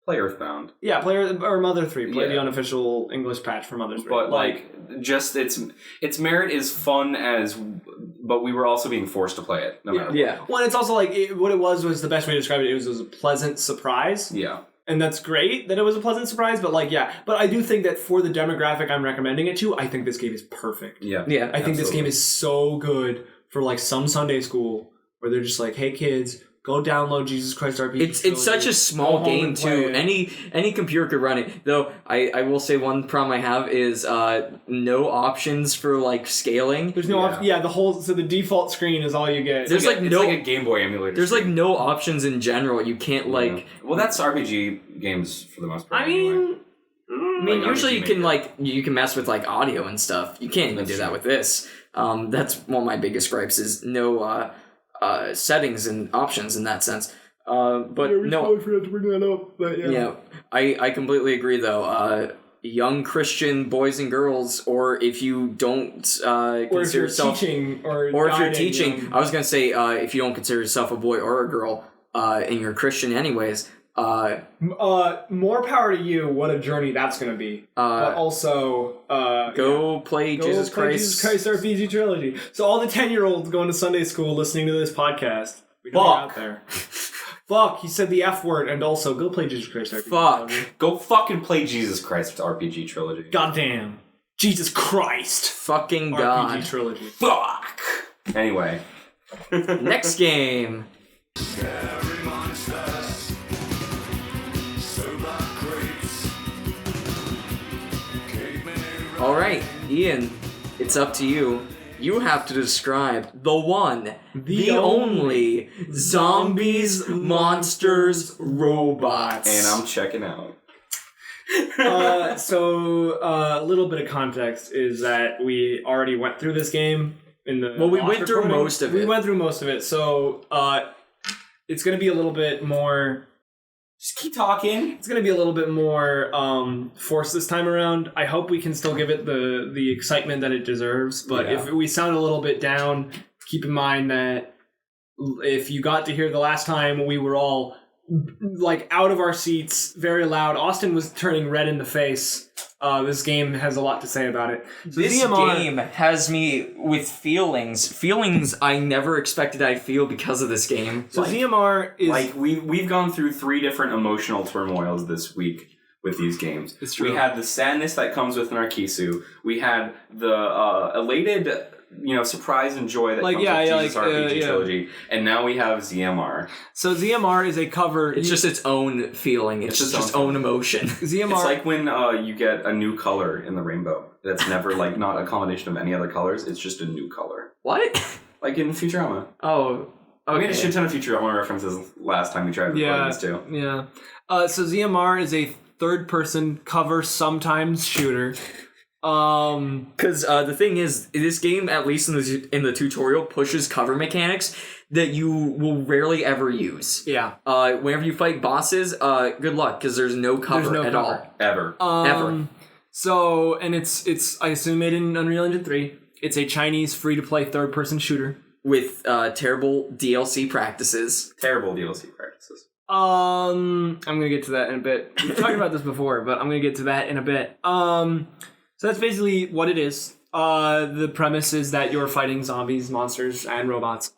play Earthbound. Yeah, play or Mother 3. Play the unofficial English patch for Mother 3. But like just its merit is fun but we were also being forced to play it no matter what. Yeah. Well, it's also like what it was the best way to describe it. It was a pleasant surprise. Yeah. And that's great that it was a pleasant surprise, but like, yeah. But I do think that for the demographic I'm recommending it to, I think this game is perfect. Yeah. Yeah. I think this game is so good for like some Sunday school where they're just like, hey kids, go download Jesus Christ RPG Trilogy. It's such a small game too. Any computer could run it. Though I will say one problem I have is no options for like scaling. There's no the default screen is all you get. It's like a Game Boy emulator. There's like no options in general. You can't like. Well, that's RPG games for the most part. I mean, usually you can mess with like audio and stuff. You can't even do that with this. That's one of my biggest gripes is no settings and options in that sense. But no, I forgot to bring that up. But yeah, I completely agree though. Young Christian boys and girls, or if you don't consider yourself teaching, or if you're teaching, I was gonna say if you don't consider yourself a boy or a girl, and you're Christian anyways. More power to you. What a journey that's going to be. But also, go play Jesus Christ RPG Trilogy. So all the 10-year-olds going to Sunday school listening to this podcast, we know you're out there. Fuck, he said the F word, and also go play Jesus Christ RPG Trilogy. Go fucking play Jesus Christ RPG Trilogy. Goddamn. Jesus Christ. Fucking God. RPG Trilogy. Fuck. Anyway. Next game. Scary monsters, so All right, Ian, it's up to you. You have to describe the one, the only zombies, monsters, robots. And I'm checking out. So a little bit of context is that we already went through this game in the. Well, we went through most of it. We went through most of it, so it's going to be a little bit more. Just keep talking. It's going to be a little bit more forced this time around. I hope we can still give it the excitement that it deserves. But if we sound a little bit down, keep in mind that if you got to hear the last time, we were all like out of our seats, very loud. Austin was turning red in the face. This game has a lot to say about it. So this game has me with feelings I never expected I'd feel because of this game. So ZMR is like we've gone through 3 different emotional turmoils this week with these games. It's true. We had the sadness that comes with Narcissu. We had the elated, surprise and joy that comes with Jesus RPG Trilogy, and now we have ZMR. So ZMR is a cover. It's just its own feeling. It's just its own emotion. ZMR. It's like when you get a new color in the rainbow. That's never not a combination of any other colors. It's just a new color. What? Like in Futurama. Oh, okay. We had a shit ton of Futurama references last time we tried recording this too. Yeah. So ZMR is a third-person cover, sometimes shooter. Because the thing is, this game, at least in the tutorial, pushes cover mechanics that you will rarely ever use. Yeah. Whenever you fight bosses, good luck, because there's no cover at all. Ever. Ever. So, and it's I assume made in Unreal Engine 3. It's a Chinese free-to-play third-person shooter. With terrible DLC practices. Terrible DLC practices. I'm gonna get to that in a bit. We've talked about this before, but I'm gonna get to that in a bit. So that's basically what it is. The premise is that you're fighting zombies, monsters, and robots.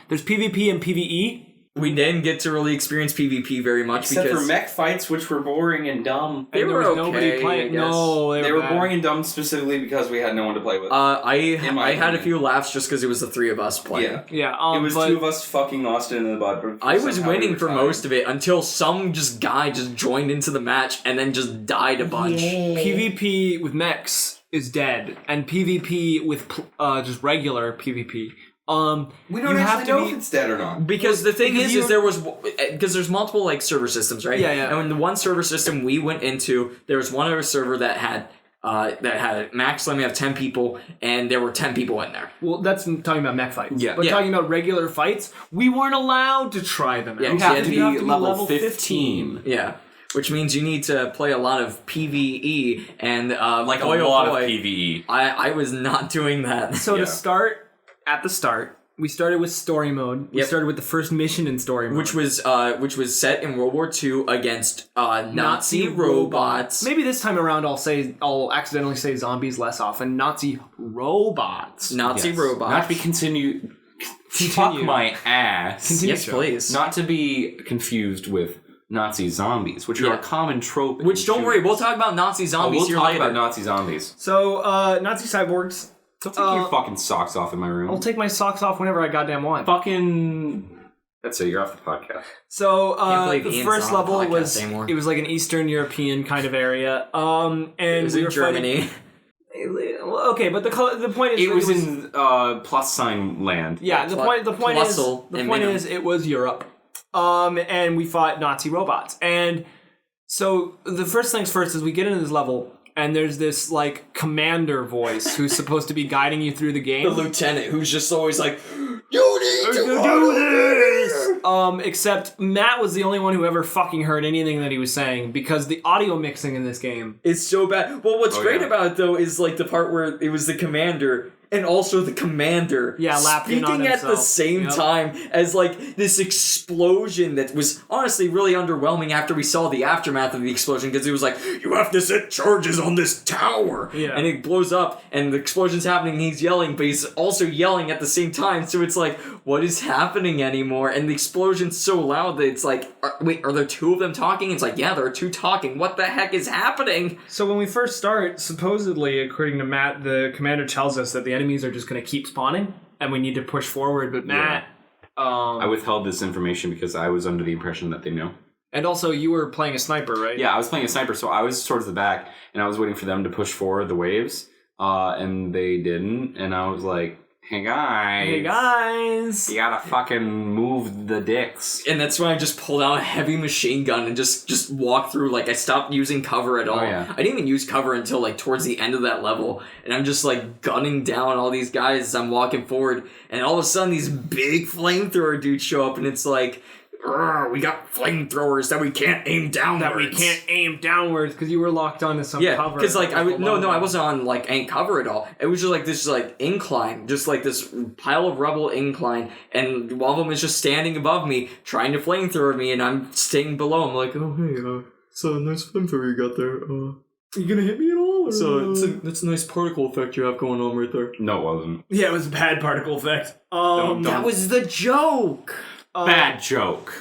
There's PvP and PvE. We didn't get to really experience PvP very much Except because for mech fights, which were boring and dumb. They were okay, nobody playing. No, they were boring and dumb specifically because we had no one to play with. I had a few laughs just because it was the 3 of us playing. Yeah. It was 2 of us fucking Austin in the butt. I was winning for most of it until some guy joined into the match and then just died a bunch. PvP with mechs is dead, and PvP with just regular PvP. We don't actually know if it's dead or not. Because the thing is because there's multiple server systems, right? Yeah. And when the one server system we went into, there was one other server that had a max limit of 10 people, and there were 10 people in there. Well, that's talking about mech fights. Yeah. But talking about regular fights, we weren't allowed to try them out. Yeah, you have to be level 15. Yeah. Which means you need to play a lot of PvE, and of PvE. I was not doing that. So to start, at the start, we started with story mode. We started with the first mission in story mode. Which was set in World War II against Nazi robots. Maybe this time around I'll accidentally say zombies less often. Nazi robots. Nazi robots. Not to be continue. Fuck my ass. Yes, please. Not to be confused with Nazi zombies, which are a common trope. Which, don't worry, we'll talk about Nazi zombies here later. We'll talk about Nazi zombies. So, Nazi cyborgs. Don't take your fucking socks off in my room. I'll take my socks off whenever I goddamn want. That's it, you're off the podcast. So, the first level was like an Eastern European kind of area. And it was in Germany. Okay, but the point is it was in plus sign land. Yeah, the point is it was Europe. And we fought Nazi robots. And so the first things first is we get into this level, and there's this commander voice who's supposed to be guiding you through the game. The lieutenant who's just always like, you need to do this! Except Matt was the only one who ever fucking heard anything that he was saying, because the audio mixing in this game is so bad. Well, what's great about it, though, is the part where it was the commander and also the commander speaking at the same time as this explosion that was honestly really underwhelming after we saw the aftermath of the explosion, because it was you have to set charges on this tower, and it blows up and the explosion's happening and he's yelling, but he's also yelling at the same time, so it's what is happening anymore? And the explosion's so loud that it's are there 2 of them talking? It's yeah, there are 2 talking. What the heck is happening? So when we first start, supposedly, according to Matt, the commander tells us that the enemies are just going to keep spawning and we need to push forward, but Matt... I withheld this information because I was under the impression that they know. And also, you were playing a sniper, right? Yeah, I was playing a sniper, so I was towards the back, and I was waiting for them to push forward the waves, and they didn't, and I was like, hey guys, you gotta fucking move the dicks. And that's when I just pulled out a heavy machine gun and just walked through. Like, I stopped using cover at all. Yeah. I didn't even use cover until, like, towards the end of that level. And I'm just, like, gunning down all these guys as I'm walking forward. And all of a sudden, these big flamethrower dudes show up, and it's like, we got flamethrowers that we can't aim downwards. Because you were locked onto some cover. Because like I wasn't on like any cover at all. It was just like this like incline, just like this pile of rubble incline, and one of them is just standing above me, trying to flamethrower me, and I'm staying below. I'm like, oh hey, so nice flamethrower you got there. Are you gonna hit me at all? So that's a nice particle effect you have going on right there. No, it wasn't. Yeah, it was a bad particle effect. That was the joke. Bad joke.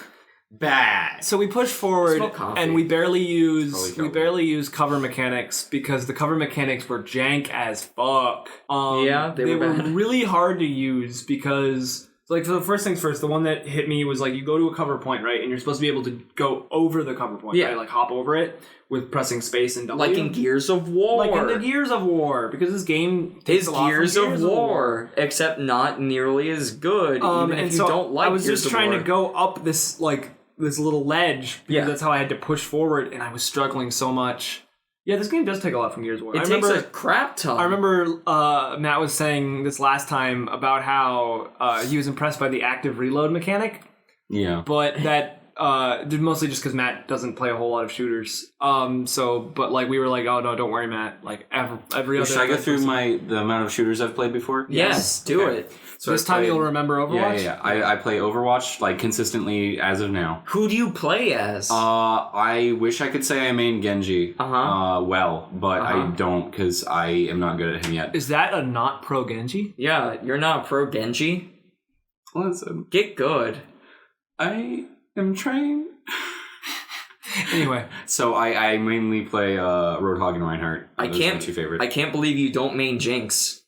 Bad. So we push forward, and we barely use cover mechanics because the cover mechanics were jank as fuck. They were really hard to use because, like, for the first things first, the one that hit me was like you go to a cover point, right, and you're supposed to be able to go over the cover point, right, like hop over it with pressing space and W. Like in Gears of War. Like in the Gears of War, because this game takes a lot from Gears of War, except not nearly as good. Even if you don't like Gears of War. I was just trying to go up this little ledge because that's how I had to push forward, and I was struggling so much. Yeah, this game does take a lot from Gears of War. It takes a crap ton. I remember Matt was saying this last time about how he was impressed by the active reload mechanic. Yeah. But that mostly just because Matt doesn't play a whole lot of shooters. But like we were like, oh no, don't worry, Matt. Like every other. Should I go through the amount of shooters I've played before? Yes, do it. So this time you'll remember Overwatch? Yeah. I play Overwatch like consistently as of now. Who do you play as? I wish I could say I main Genji. But I don't because I am not good at him yet. Is that a not pro Genji? Yeah, you're not pro Genji? Listen. Get good. I am trying. Anyway. So I mainly play Roadhog and Reinhardt. Those are my two favorites. I can't believe you don't main Jinx.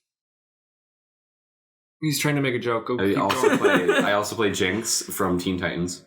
He's trying to make a joke. I also play Jinx from Teen Titans.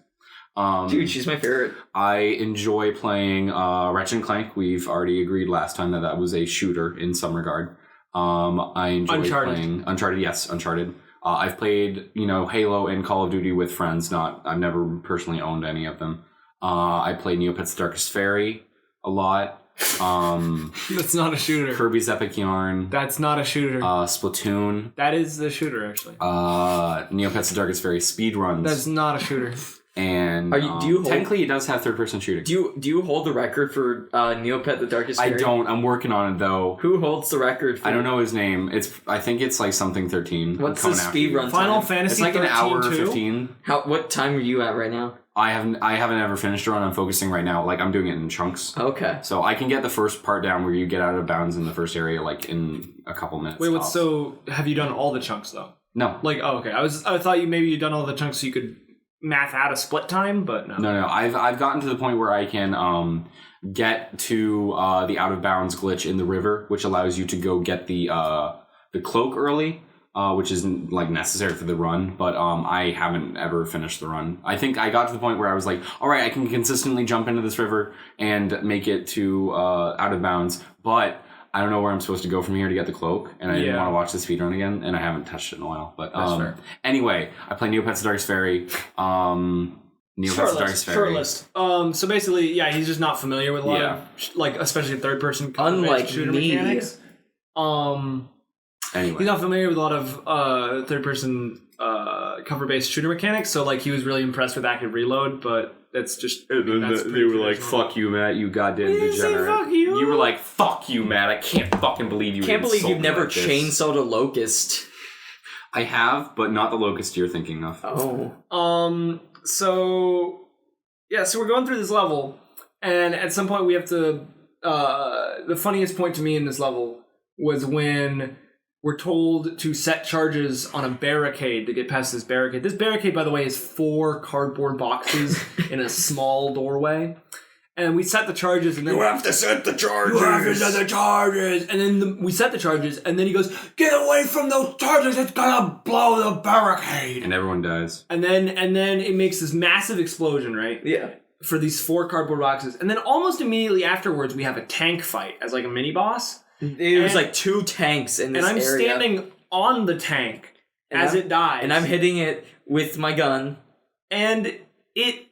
Dude, she's my favorite. I enjoy playing Ratchet and Clank. We've already agreed last time that was a shooter in some regard. I enjoy playing Uncharted. Yes, Uncharted. I've played Halo and Call of Duty with friends. I've never personally owned any of them. I play Neopets: The Darkest Fairy a lot. That's not a shooter. Kirby's Epic Yarn. That's not a shooter. Splatoon. That is the shooter, actually. Neopets: The Darkest Fairy speedruns. That's not a shooter. And technically, it does have third-person shooting. Do you hold the record for Neopet: The Darkest Fairy? I don't. I'm working on it though. Who holds the record? I don't know his name. I think it's like something 13. What's the speed run? Final Fantasy. It's like an hour 15. What time are you at right now? I haven't ever finished a run. I'm focusing right now. Like I'm doing it in chunks. Okay. So I can get the first part down where you get out of bounds in the first area like in a couple minutes. Wait, so have you done all the chunks though? No. Okay. I thought you'd done all the chunks so you could math out a split time, but no. No. I've gotten to the point where I can get to the out of bounds glitch in the river, which allows you to go get the cloak early. Which isn't like necessary for the run, but I haven't ever finished the run. I think I got to the point where I was like, all right, I can consistently jump into this river and make it to out of bounds, but I don't know where I'm supposed to go from here to get the cloak, and I didn't want to watch the speedrun again, and I haven't touched it in a while. But anyway, I play Neopets: The Darkest Fairy. Short list. So basically, he's just not familiar with a lot of especially third person shooter mechanics. Anyway. He's not familiar with a lot of third-person cover-based shooter mechanics, so he was really impressed with active reload, but that's just... they were like, fuck you, Matt, you goddamn degenerate. Fuck you. You were like, fuck you, Matt, I can't fucking believe you Can't believe you've never chainsawed a locust. I have, but not the locust you're thinking of. Oh. So we're going through this level, and at some point we have to... the funniest point to me in this level was when... we're told to set charges on a barricade to get past this barricade. This barricade, by the way, is 4 cardboard boxes in a small doorway. And we set the charges, and then... You have to set the charges! You have to set the charges! And then we set the charges, and then he goes, get away from those charges! It's gonna blow the barricade! And everyone dies. And then it makes this massive explosion, right? Yeah. for these 4 cardboard boxes. And then almost immediately afterwards, we have a tank fight as like a mini boss. It was like 2 tanks in this area. And I'm standing on the tank as it dies. And I'm hitting it with my gun. And it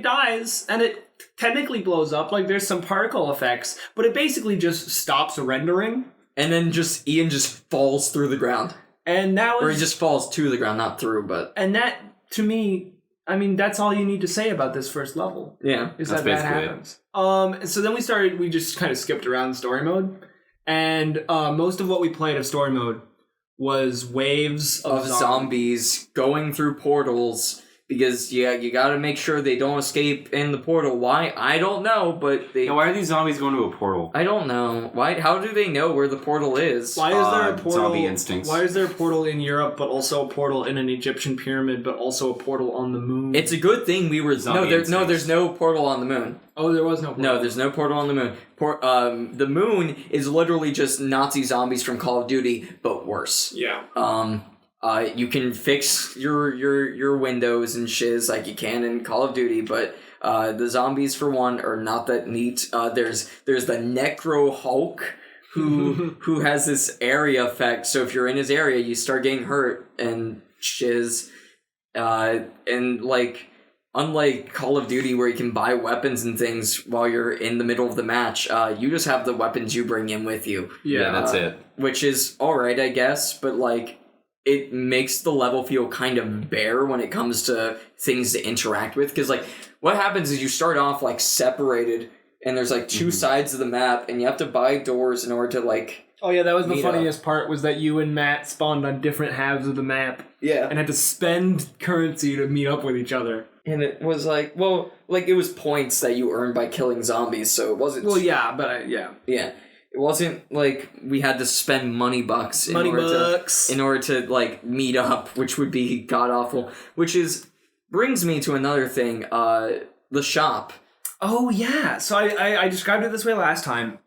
dies, and it technically blows up. Like, there's some particle effects, but it basically just stops rendering. And then Ian just falls through the ground. And that was... Or he just falls to the ground, not through, but... And that, to me, I mean, that's all you need to say about this first level. Yeah. Is that happens. So then we just kind of skipped around story mode. And most of what we played of story mode was waves of zombies going through portals, because you gotta make sure they don't escape in the portal. Why? I don't know, but they... Now, why are these zombies going to a portal? I don't know. Why? How do they know where the portal is? Why is there a portal? Zombie instincts. Why is there a portal in Europe, but also a portal in an Egyptian pyramid, but also a portal on the moon? It's a good thing we were... there's no portal on the moon. Oh, there was no portal. No, there's no portal on the moon. The moon is literally just Nazi zombies from Call of Duty, but worse. Yeah. You can fix your windows and shiz like you can in Call of Duty, but the zombies, for one, are not that neat. There's the Necro Hulk who has this area effect. So if you're in his area, you start getting hurt and shiz. And like, unlike Call of Duty where you can buy weapons and things while you're in the middle of the match, you just have the weapons you bring in with you. Yeah, that's it. Which is alright, I guess, but like, it makes the level feel kind of bare when it comes to things to interact with. Because, like, what happens is you start off, like, separated, and there's, like, 2 sides of the map, and you have to buy doors in order to, like... Oh, yeah, that was the funniest part, was that you and Matt spawned on different halves of the map. Yeah. And had to spend currency to meet up with each other. And it was, like, well, like, it was points that you earned by killing zombies, so it wasn't... Well, yeah, but, yeah. Yeah. It wasn't like we had to spend money bucks in order to like meet up, which would be god awful. Which brings me to another thing, the shop. Oh yeah, so I described it this way last time.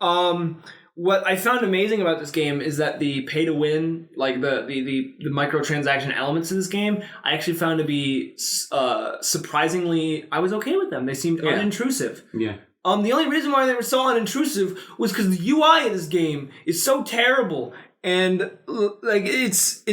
What I found amazing about this game is that the pay to win, like the microtransaction elements of this game, I actually found to be surprisingly, I was okay with them. They seemed unintrusive. Yeah. The only reason why they were so unintrusive was because the UI of this game is so terrible, and like it's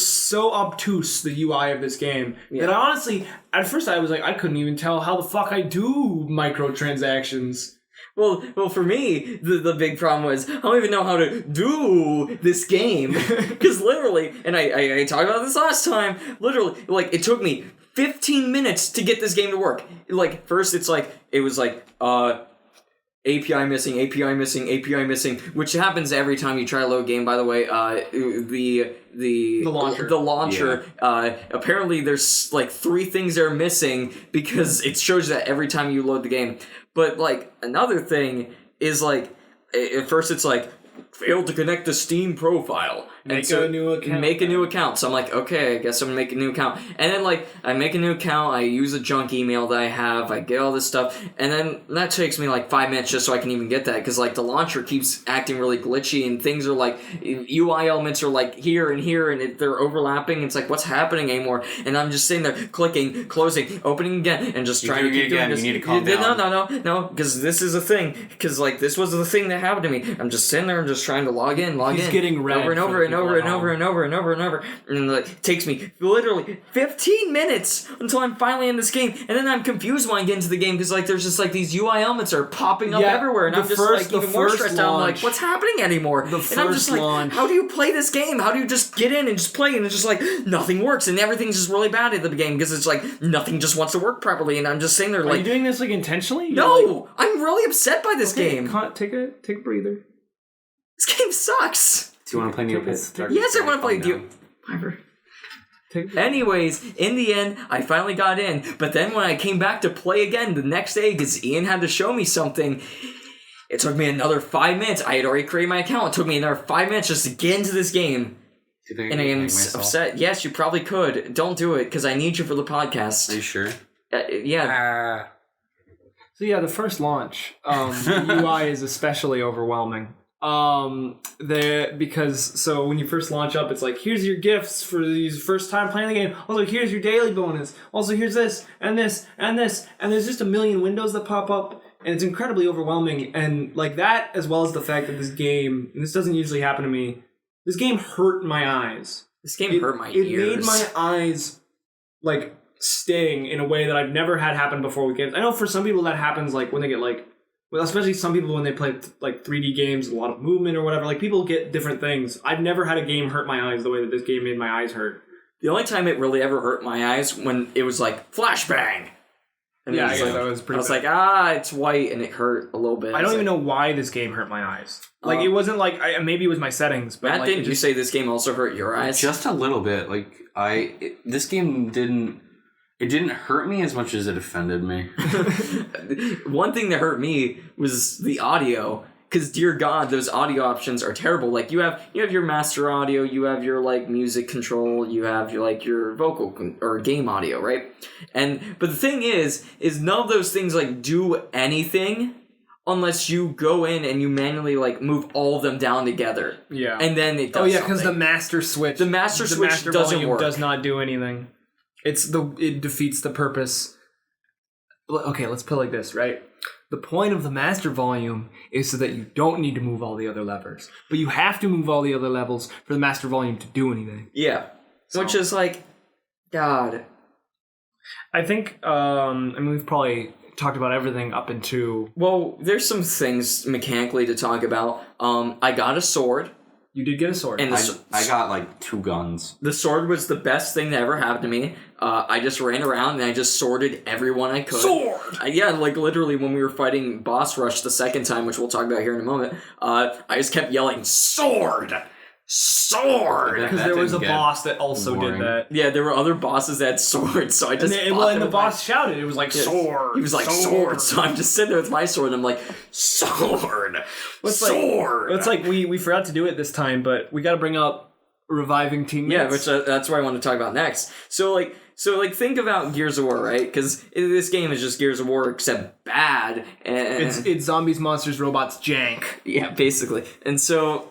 so obtuse, the UI of this game, that honestly, at first I was like, I couldn't even tell how the fuck I do microtransactions. Well, for me, the big problem was I don't even know how to do this game, because literally, and I talked about this last time. Literally, like it took me 15 minutes to get this game to work. Like, first it was like, API missing, API missing, API missing, which happens every time you try to load a game, by the way. The launcher. Apparently there's like 3 things that are missing because it shows that every time you load the game. But like, another thing is like, at first it's like, failed to connect the Steam profile. Make a new account. So I'm like, okay, I guess I'm gonna make a new account. And then like, I make a new account, I use a junk email that I have, I get all this stuff, and then that takes me like 5 minutes just so I can even get that, because like the launcher keeps acting really glitchy, and things are like, UI elements are like here, and they're overlapping, it's like, what's happening anymore? And I'm just sitting there, clicking, closing, opening again, and just trying to keep doing this. You need to calm down. No, because this is a thing, because like, this was the thing that happened to me. I'm just sitting there and just trying to log in. He's getting red over and over, and like, it takes me literally 15 minutes until I'm finally in this game, and then I'm confused when I get into the game, because like, there's just like these UI elements are popping up everywhere, and I'm just like even more stressed out. I'm like, what's happening anymore? And I'm just like, how do you play this game? How do you just get in and just play? And it's just like, nothing works, and everything's just really bad at the beginning, because it's like, nothing just wants to work properly, and I'm just sitting there like... Are you doing this like intentionally? No! I'm really upset by this game. Take a breather. This game sucks. Do you want to play Neopets? Yes, I want to play Whatever. Anyways, in the end, I finally got in. But then when I came back to play again the next day, because Ian had to show me something, it took me another 5 minutes. I had already created my account. It took me another 5 minutes just to get into this game. And I am upset. Yes, you probably could. Don't do it, because I need you for the podcast. Are you sure? Yeah. So yeah, the first launch, the UI is especially overwhelming. So when you first launch up, it's like, here's your gifts for these first time playing the game. Also, here's your daily bonus. Also, here's this and this and this, and there's just a million windows that pop up, and it's incredibly overwhelming. And like that, as well as the fact that this game, and this doesn't usually happen to me, this game hurt my eyes. This game hurt my ears. It made my eyes like sting in a way that I've never had happen before with games. I know for some people that happens like when they get like, well, especially some people when they play like 3D games, a lot of movement or whatever. Like people get different things. I've never had a game hurt my eyes the way that this game made my eyes hurt. The only time it really ever hurt my eyes when it was like flashbang. And yeah, I guess that was pretty. I was like, it's white, and it hurt a little bit. I don't even know why this game hurt my eyes. Like it wasn't like maybe it was my settings. But Matt, like, didn't you say this game also hurt your eyes? Just a little bit. Like this game didn't. It didn't hurt me as much as it offended me. One thing that hurt me was the audio. Because, dear God, those audio options are terrible. Like, you have your master audio, you have your, like, music control, you have, your vocal or game audio, right? But the thing is none of those things, like, do anything unless you go in and you manually, like, move all of them down together. Yeah. And then it does Oh, yeah, because the master switch. The master switch doesn't work. Does not do anything. It defeats the purpose. Okay, let's put it like this, right? The point of the master volume is so that you don't need to move all the other levers. But you have to move all the other levels for the master volume to do anything. Yeah. Which is like, God. I think, we've probably talked about everything up into... Well, there's some things mechanically to talk about. I got a sword. You did get a sword. And I got like 2 guns. The sword was the best thing that ever happened to me. I just ran around and I just sworded everyone I could. Sword! Yeah, like literally when we were fighting Boss Rush the second time, which we'll talk about here in a moment, I just kept yelling, sword! Sword! Because there was a boss that also did that. Yeah, there were other bosses that had swords, so I just... And the boss shouted, it was like, sword! He was like, sword! So I'm just sitting there with my sword and I'm like, sword! Sword! It's like we forgot to do it this time, but we gotta bring up reviving teammates. Yeah, which that's what I want to talk about next. So think about Gears of War, right? Because this game is just Gears of War except bad. And it's zombies, monsters, robots, jank. Yeah, basically. And so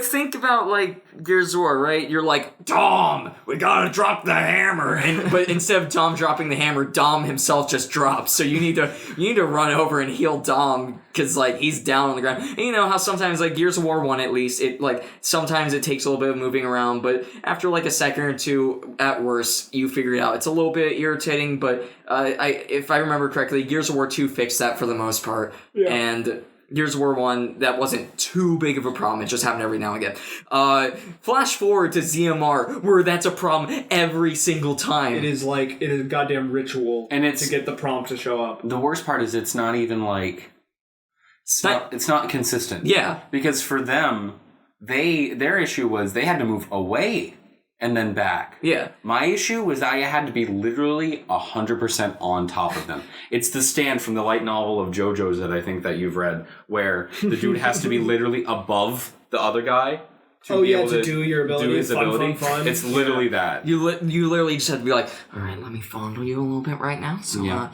think about like Gears of War, right? You're like, Dom, we gotta drop the hammer, but instead of Dom dropping the hammer, Dom himself just drops. So you need to run over and heal Dom because like he's down on the ground. And you know how sometimes like Gears of War 1 at least, it like sometimes it takes a little bit of moving around, but after like a second or two, at worst, you figure it out. It's a little bit irritating, but if I remember correctly, Gears of War 2 fixed that for the most part, and Gears of War 1, that wasn't too big of a problem. It just happened every now and again. Flash forward to ZMR, where that's a problem every single time. It is a goddamn ritual and it's to get the prompt to show up. The worst part is it's not even like... It's not consistent. Yeah. Because for them, their issue was they had to move away and then back. Yeah. My issue was I had to be literally 100% on top of them. It's the stand from the light novel of JoJo's that I think that you've read, where the dude has to be literally above the other guy to do your ability. Do his ability. Fun. It's literally that. You literally just have to be like, all right, let me fondle you a little bit right now. So, yeah.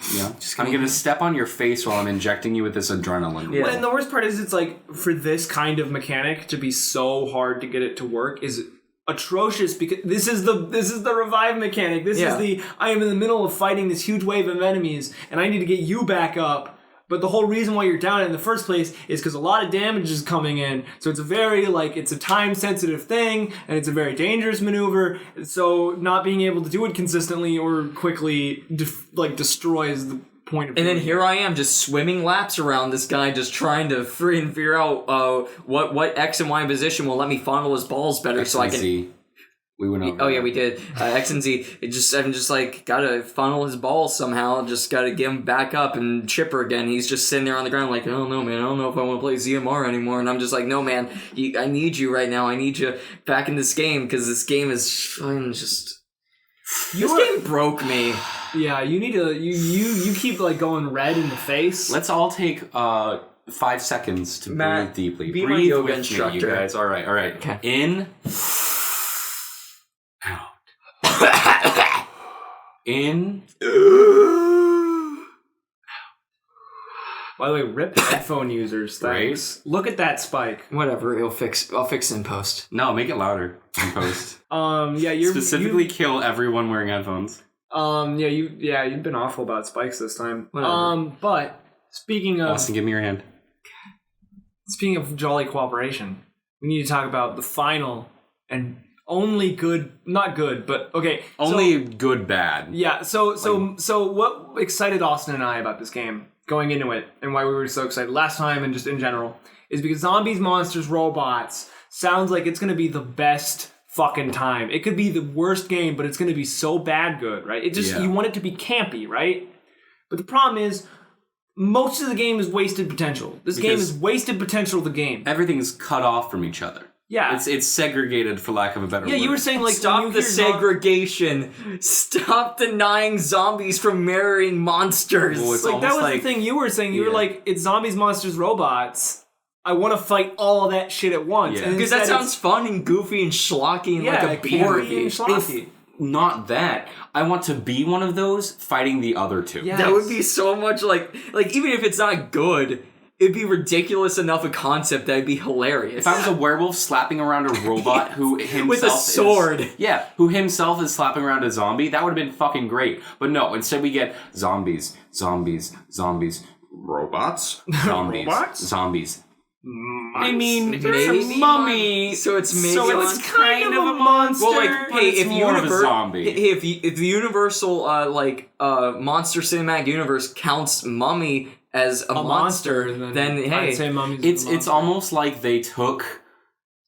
I'm going to step on your face while I'm injecting you with this adrenaline. Yeah. And the worst part is it's like, for this kind of mechanic to be so hard to get it to work is atrocious, because this is the revive mechanic. This is I am in the middle of fighting this huge wave of enemies and I need to get you back up. But the whole reason why you're down in the first place is because a lot of damage is coming in. So it's a very, it's a time-sensitive thing, and it's a very dangerous maneuver. So not being able to do it consistently or quickly, destroys the point of it. And then here I am just swimming laps around this guy, just trying to figure out what X and Y position will let me fondle his balls better so I can... Z. We went over. Oh yeah, we did. X and Z. I'm just like gotta funnel his balls somehow. Just gotta get him back up and chipper again. He's just sitting there on the ground like, oh no, man, I don't know if I want to play ZMR anymore. And I'm just like, no, man, I need you right now. I need you back in this game because this game is just. This game broke me. Yeah, you need to. You keep going red in the face. Let's all take 5 seconds to breathe deeply. Be breathe my yoga with instructor. Me, you guys. All right. Okay. In. Out. In. By the way, rip headphone users. Thanks. Right? Look at that spike. Whatever, I'll fix it in post. No, make it louder in post. You're specifically kill everyone wearing headphones. You've been awful about spikes this time. Whatever. But speaking of Austin, give me your hand. Speaking of jolly cooperation, we need to talk about the final and only good, not good, but okay. Only good bad. Yeah, so what excited Austin and I about this game going into it and why we were so excited last time and just in general is because zombies, monsters, robots sounds like it's going to be the best fucking time. It could be the worst game, but it's going to be so bad good, right? You want it to be campy, right? But the problem is most of the game is wasted potential. This game is wasted potential, the game. Everything's cut off from each other. Yeah. It's segregated, for lack of a better word. Yeah, you were saying, like, stop the segregation. Stop denying zombies from marrying monsters. Well, like, that was the thing you were saying. You were like, it's zombies, monsters, robots. I want to fight all of that shit at once. Yeah. Because that sounds fun and goofy and schlocky and like a beer. Schlocky. Not that. I want to be one of those fighting the other two. Yes. That would be so much like even if it's not good, it'd be ridiculous enough a concept that it'd be hilarious. If I was a werewolf slapping around a robot who himself with a sword. Who himself is slapping around a zombie, that would have been fucking great. But no, instead we get zombies, robots, zombies, Robots? Zombies. I mean, maybe mummy, so it's maybe it's kind of a monster. Well, like, hey, if more of a zombie. If the Universal Monster Cinematic Universe counts Mummy as a monster, then hey, I'd say Mummy's it's almost like they took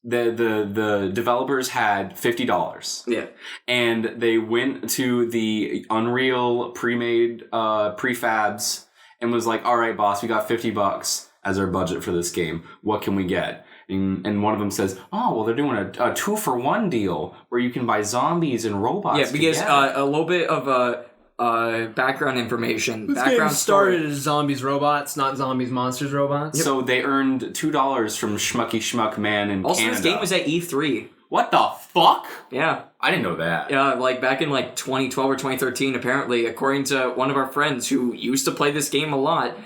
the developers had $50. Yeah. And they went to the Unreal pre-made prefabs and was like, all right, boss, we got $50 as our budget for this game. What can we get? And one of them says, oh, well, they're doing a 2-for-1 deal where you can buy zombies and robots. Yeah, because a little bit of background information. This game started as zombies, robots, not zombies, monsters, robots. Yep. So they earned $2 from Schmucky Schmuck Man in also, Canada. This game was at E3. What the fuck? Yeah. I didn't know that. Yeah, like back in 2012 or 2013, apparently, according to one of our friends who used to play this game a lot,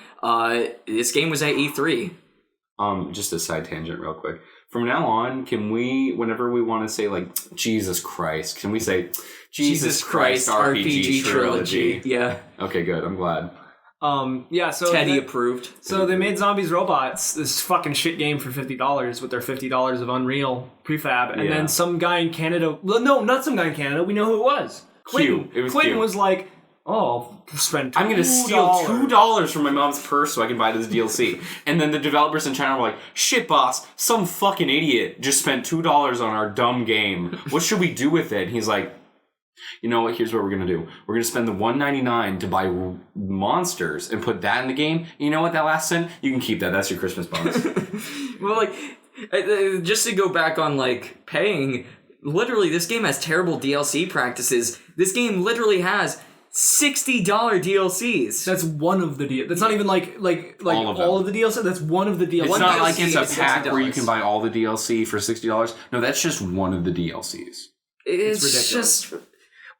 this game was at E3. Just a side tangent real quick. From now on, can we, whenever we want to say, like, Jesus Christ, can we say, Jesus Christ RPG Trilogy? Yeah. Okay, good. I'm glad. So Teddy approved. So they made Zombies Robots, this fucking shit game for $50 with their $50 of Unreal prefab, and then some guy in Canada, well, no, not some guy in Canada, we know who it was. Quentin. It was Quentin Q. was like, oh, spend $2. I'm going to steal $2 from my mom's purse so I can buy this DLC. And then the developers in China were like, shit, boss, some fucking idiot just spent $2 on our dumb game. What should we do with it? And he's like, you know what, here's what we're going to do. We're going to spend the $1.99 to buy monsters and put that in the game. And you know what, that last cent, you can keep that. That's your Christmas bonus. Well, just to go back on, paying, literally, this game has terrible DLC practices. This game literally has $60 DLCs. That's one of the DLCs. That's not even like all of the DLCs. That's one of the DLCs. It's not like it's a pack where you can buy all the DLC for $60. No, that's just one of the DLCs. It's ridiculous. Just...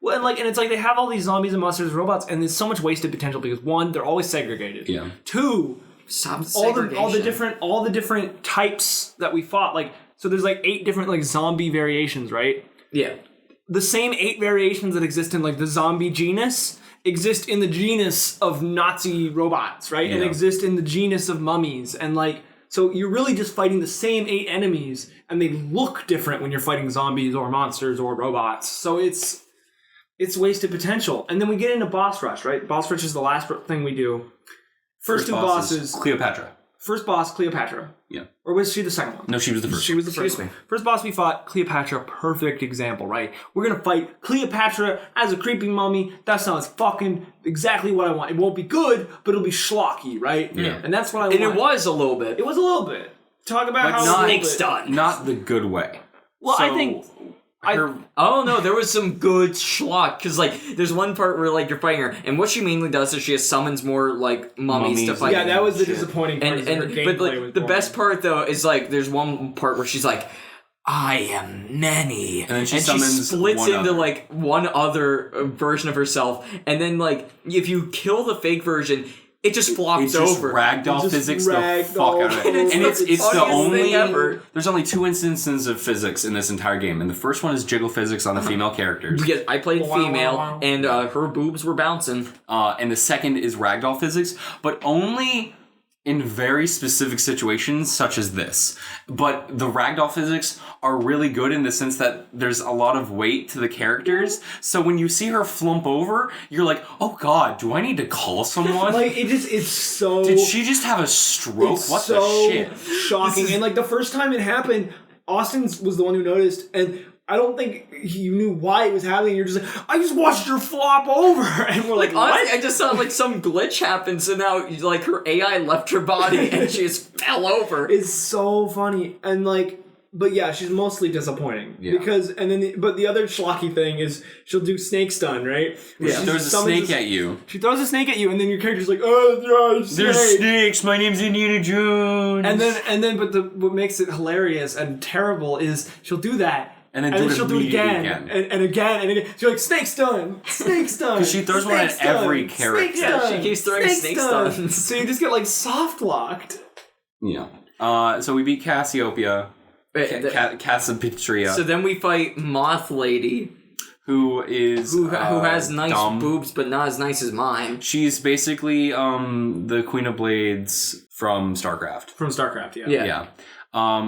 Well, and it's like they have all these zombies and monsters and robots, and there's so much wasted potential because one, they're always segregated. Yeah. Two, all the different types that we fought. So there's 8 different zombie variations, right? Yeah. The same 8 variations that exist in the zombie genus exist in the genus of Nazi robots, right? Yeah. And exist in the genus of mummies, and so you're really just fighting the same 8 enemies, and they look different when you're fighting zombies or monsters or robots. So it's wasted potential. And then we get into boss rush, right? Boss rush is the last thing we do. First two bosses. Cleopatra. First boss, Cleopatra. Yeah. Or was she the second one? No, she was the first. She was the first one. First boss we fought, Cleopatra, perfect example, right? We're going to fight Cleopatra as a creepy mummy. That sounds fucking exactly what I want. It won't be good, but it'll be schlocky, right? Yeah. And that's what I want. And it was a little bit. It was a little bit. Talk about how not the good way. Well, I think... Oh no, there was some good schlock because there's one part where you're fighting her, and what she mainly does is she summons more mummies to fight. Yeah, that was the disappointing part. But the best part though is there's one part where she's like, I am many, and then she splits into one other version of herself, and then if you kill the fake version, it just flops over. Ragdoll physics the fuck out of it. And it's the only ever. There's only 2 instances of physics in this entire game, and the first one is jiggle physics on the female characters. Because I played female, and her boobs were bouncing. And the second is ragdoll physics, but only in very specific situations such as this. But the ragdoll physics are really good in the sense that there's a lot of weight to the characters. So when you see her flump over, you're like, oh god, do I need to call someone? Like, it's so... Did she just have a stroke? What the shit? Shocking. And like the first time it happened, Austin was the one who noticed, and I don't think you knew why it was happening. You're just like, I just watched her flop over. And we're like, what? Honestly, I just saw like some glitch happen, so now like her AI left her body and she just fell over. It's so funny. And like, but yeah, she's mostly disappointing. Yeah. Because, and then, but the other schlocky thing is she'll do snake stun, right? Yeah. She throws a snake at you. She throws a snake at you, and then your character's like, oh, yeah, there's snakes. My name's Indiana Jones. And then, but what makes it hilarious and terrible is she'll do that. And then she'll do it again. And again and again. She's like, snake stun! Snake stun! Because she throws one at every character. Yeah, she keeps throwing snake stuns. So you just get like soft locked. Yeah. So we beat Cassiopeia. Cassiopeia. So then we fight Moth Lady. Who has nice dumb boobs, but not as nice as mine. She's basically the Queen of Blades from StarCraft. From StarCraft, yeah. Yeah.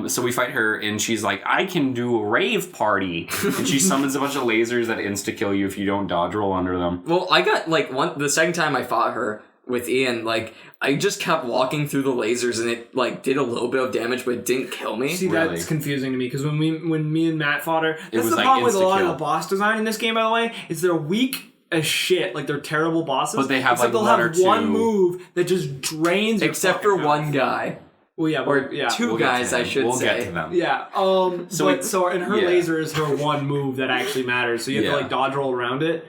So we fight her, and she's like, I can do a rave party. And she summons a bunch of lasers that insta-kill you if you don't dodge roll under them. Well, I got, like, the second time I fought her with Ian, like, I just kept walking through the lasers, and it, like, did a little bit of damage, but it didn't kill me. See, that's confusing to me, because when me and Matt fought her, that's the problem with a lot of the boss design in this game, by the way, is they're weak as shit. Like, they're terrible bosses. But they have, like, they'll have one move that just drains your except for one guy. Well, yeah, or two guys, I should say. We'll get to them. Yeah. And her laser is her one move that actually matters. So you have to like dodge roll around it.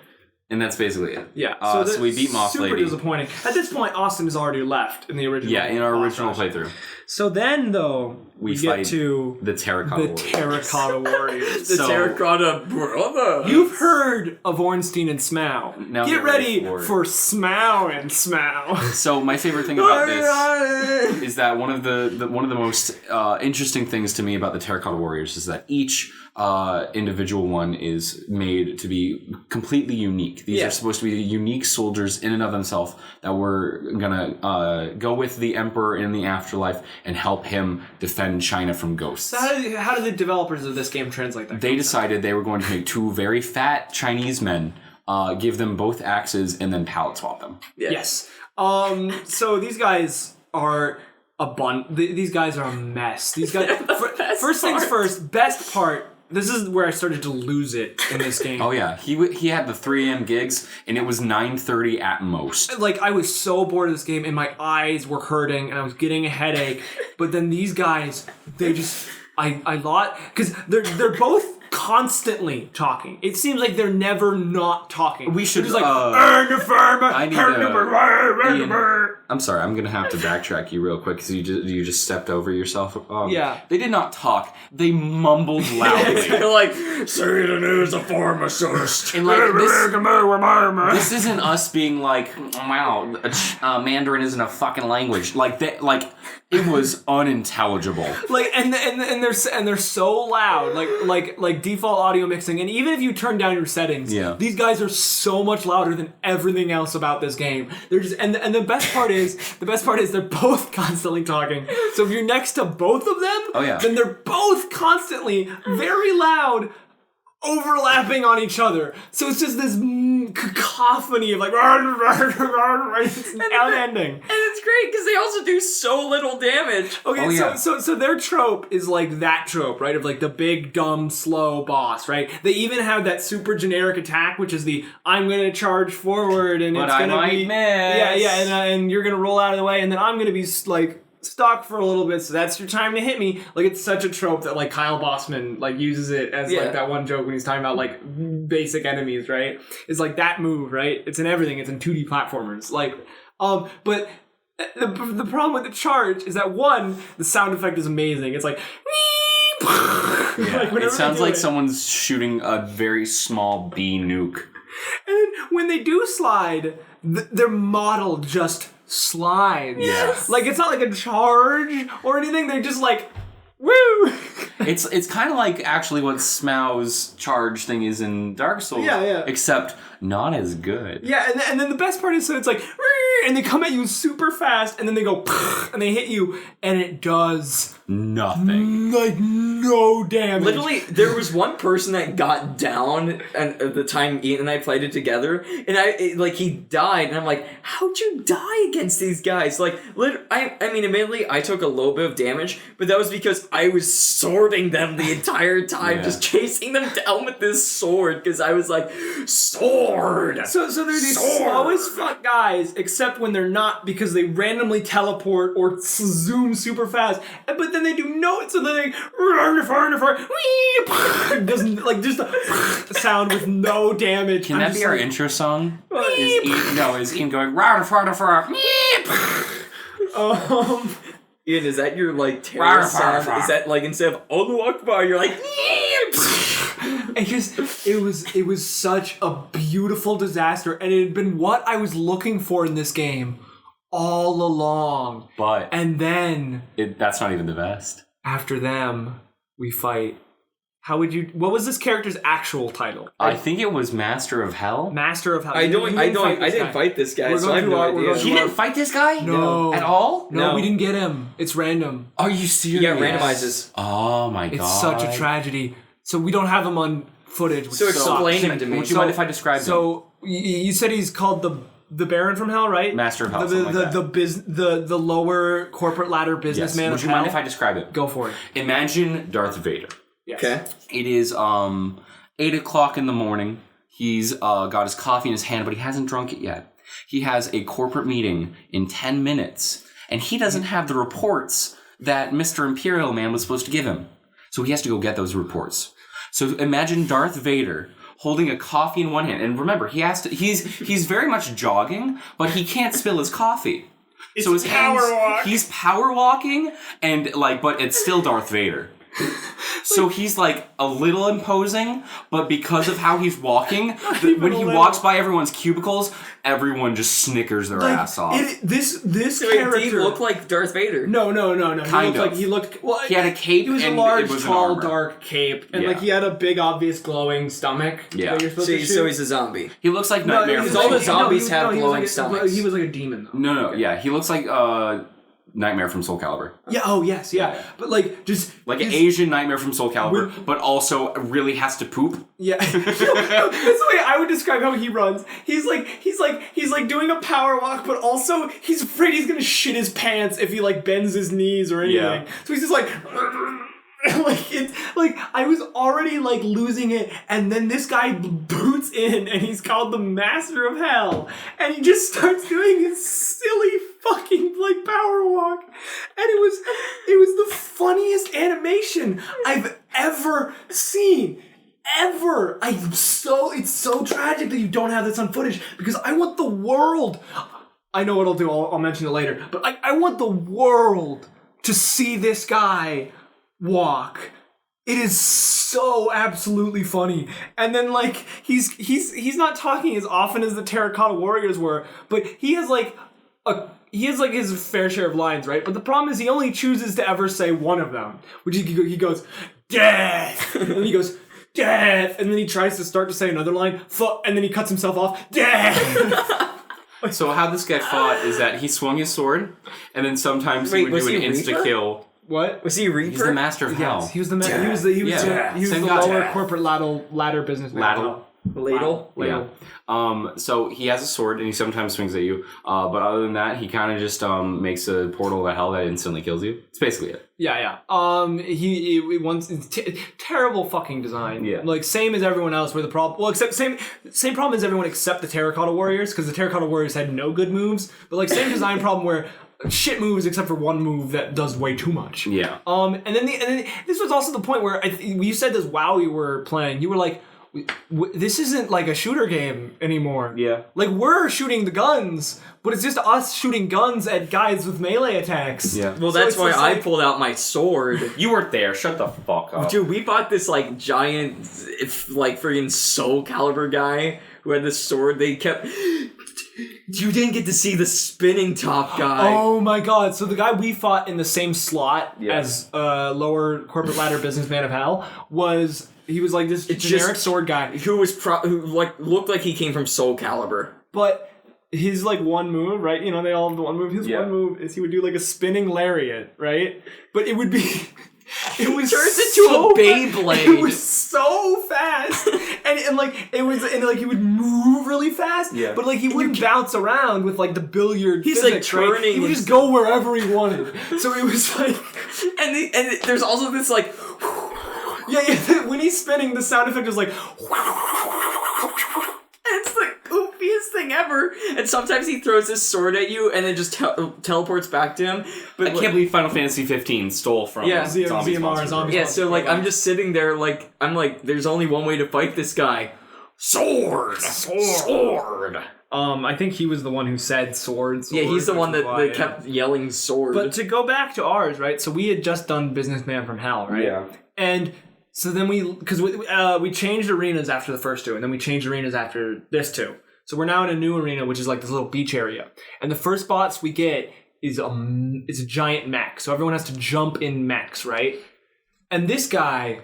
And that's basically it. Yeah. So we beat Moth Lady. Super disappointing. At this point, Austin has already left in the original. Yeah, in our original playthrough. So then, though, we get to the Terracotta Warriors. Terracotta Warriors. The Terracotta Brothers. You've heard of Ornstein and Smough. Now get ready for Smough and Smough. So my favorite thing about this is that one of the most interesting things to me about the Terracotta Warriors is that each individual one is made to be completely unique. These are supposed to be unique soldiers in and of themselves that were gonna go with the Emperor in the afterlife and help him defend China from ghosts. So how did the developers of this game translate that? They decided they were going to make 2 very fat Chinese men, give them both axes, and then palette swap them. Yes. So these guys are these guys are a mess. These guys. First things first. Best part. This is where I started to lose it in this game. Oh yeah, he had the 3 a.m. gigs, and it was 9:30 at most. Like, I was so bored of this game, and my eyes were hurting, and I was getting a headache. But then these guys, they just, I thought, because they're both constantly talking. It seems like they're never not talking. We should just like, I'm sorry, I'm gonna have to backtrack you real quick because you just stepped over yourself. Yeah. They did not talk. They mumbled loudly. They're like, Satan is a pharmacist. And like this isn't us being like, wow, Mandarin isn't a fucking language. Like it was unintelligible. Like and they're so loud. Like default audio mixing, and even if you turn down your settings, these guys are so much louder than everything else about this game. They're just and the best part is they're both constantly talking. So if you're next to both of them, then they're both constantly very loud, overlapping on each other. So it's just this cacophony of like it's unending. And it's great because they also do so little damage. Okay, so their trope is like that trope, right? Of like the big, dumb, slow boss, right? They even have that super generic attack, which is the I'm gonna charge forward and it's gonna be miss. And you're gonna roll out of the way, and then I'm gonna be like stuck for a little bit, so that's your time to hit me. Like, it's such a trope that like Kyle Bossman like uses it as like that one joke when he's talking about like basic enemies, right? It's like that move, right? It's in everything. It's in 2D platformers. Like, but the problem with the charge is that one, the sound effect is amazing. It's like it sounds like someone's shooting a very small bee nuke. And when they do slide, their model just slides. Yes. Like, it's not like a charge or anything. They're just like, woo! It's kind of like actually what Smau's charge thing is in Dark Souls. Yeah. Except not as good. Yeah, and then the best part is, so it's like, and they come at you super fast, and then they go, and they hit you, and it does nothing. Like, no damage. Literally, there was one person that got down at the time Ian and I played it together, and he died, and I'm like, how'd you die against these guys? Like, I mean, admittedly, I took a little bit of damage, but that was because I was swording them the entire time, just chasing them down with this sword, because I was like, sword! So they're these slow as fuck guys, except when they're not, because they randomly teleport or zoom super fast, but then they do so then they doesn't, like, just a sound with no damage. Can that be our intro song? Is Ian going Ian, is that your, like, terror sound? Is that, like, instead of Allahu Akbar, you're like, it was such a beautiful disaster, and it had been what I was looking for in this game all along. And then that's not even the best. After them, we fight. What was this character's actual title? I think it was Master of Hell. Master of Hell. I didn't fight this guy, so I have no idea. You didn't fight this guy? No. At all? No, we didn't get him. It's random. Are you serious? Yeah, randomizes. Oh my god. It's such a tragedy. So we don't have him on footage. Which so explain him to me. Would you mind if I describe him? So you said he's called the Baron from Hell, right? Master of Hell. The lower corporate ladder businessman. Yes. Would you mind if I describe it? Go for it. Imagine Darth Vader. Yes. Okay. It is 8 o'clock in the morning. He's got his coffee in his hand, but he hasn't drunk it yet. He has a corporate meeting in 10 minutes, and he doesn't have the reports that Mr. Imperial Man was supposed to give him. So he has to go get those reports. So imagine Darth Vader holding a coffee in one hand, and remember, he's very much jogging, but he can't spill his coffee. So his hands, he's power walking, and but it's still Darth Vader. So he's like a little imposing, but because of how he's walking, when he walks by everyone's cubicles, everyone just snickers their ass off. This So character did he look like Darth Vader? No. Kind of. He looked. He had a cape. He was and a large, it was tall, dark cape, and he had a big, obvious, glowing stomach. Yeah. That you're supposed to shoot. So he's a zombie. He looks like Nightmare. All the zombies have glowing stomachs. He was like a demon, though. No. Yeah, he looks like Nightmare from Soul Calibur. Yeah. Oh yes. Yeah. But just like an Asian Nightmare from Soul Calibur, but also really has to poop. Yeah. That's the way I would describe how he runs. He's like doing a power walk, but also he's afraid he's gonna shit his pants if he bends his knees or anything. Yeah. So he's just like I was already losing it, and then this guy boots in, and he's called the Master of Hell, and he just starts doing his silly fucking power walk, and it was the funniest animation I've ever seen. Ever. It's so tragic that you don't have this on footage, because I want the world. I know what I'll do. I'll mention it later, but I want the world to see this guy walk. It is so absolutely funny. And then he's not talking as often as the Terracotta Warriors were, but he has his fair share of lines, right? But the problem is he only chooses to ever say one of them, which he goes, death, and then he goes, death, and then he tries to start to say another line, and then he cuts himself off, death. So how this guy fought is that he swung his sword, and then sometimes he would do an insta-kill. What? Was he a Reaper? He's the Master of Hell. Yes, he was the lower corporate ladder business man. Ladle. Yeah. So he has a sword and he sometimes swings at you. But other than that, he kind of just makes a portal to hell that instantly kills you. It's basically it. Yeah. He wants terrible fucking design. Yeah. Same as everyone else. Where the problem, except same problem as everyone except the Terracotta Warriors, because the Terracotta Warriors had no good moves. But same design problem where shit moves except for one move that does way too much. Yeah. And then this was also the point where you said this while you were playing. You were like, this isn't a shooter game anymore. Yeah. We're shooting the guns, but it's just us shooting guns at guys with melee attacks. Yeah. Well, that's why I pulled out my sword. You weren't there. Shut the fuck up. Dude, we bought this giant friggin' Soul Calibur guy who had this sword. They kept You didn't get to see the spinning top guy. Oh my god. So the guy we fought in the same slot as lower corporate ladder businessman of hell was like this generic sword guy who was who like looked like he came from Soul Calibur. But his like one move, right? You know, they all have the one move. His one move is he would do like a spinning lariat, right? But it would be it was turns into a Beyblade. It was so fast, and like it was, and like he would move really fast. Yeah. But like he wouldn't bounce around with like the billiard. He's physics, like turning. Right? He would just go wherever he wanted. So it was like, and there's also this like. Yeah. When he's spinning, the sound effect is like. It's the goofiest thing ever. And sometimes he throws his sword at you and then just teleports back to him. But I can't believe Final Fantasy 15 stole from ZMR. Zombies. Yeah, so like I'm just sitting there like I'm like, there's only one way to fight this guy. Sword. I think he was the one who said sword. Yeah, he's the one that kept yelling sword. But to go back to ours, right? So we had just done Businessman from Hell, right? Yeah. And so then we changed arenas after the first two, and then we changed arenas after this two. So we're now in a new arena, which is like this little beach area. And the first bots we get is a giant mech. So everyone has to jump in mechs, right? And this guy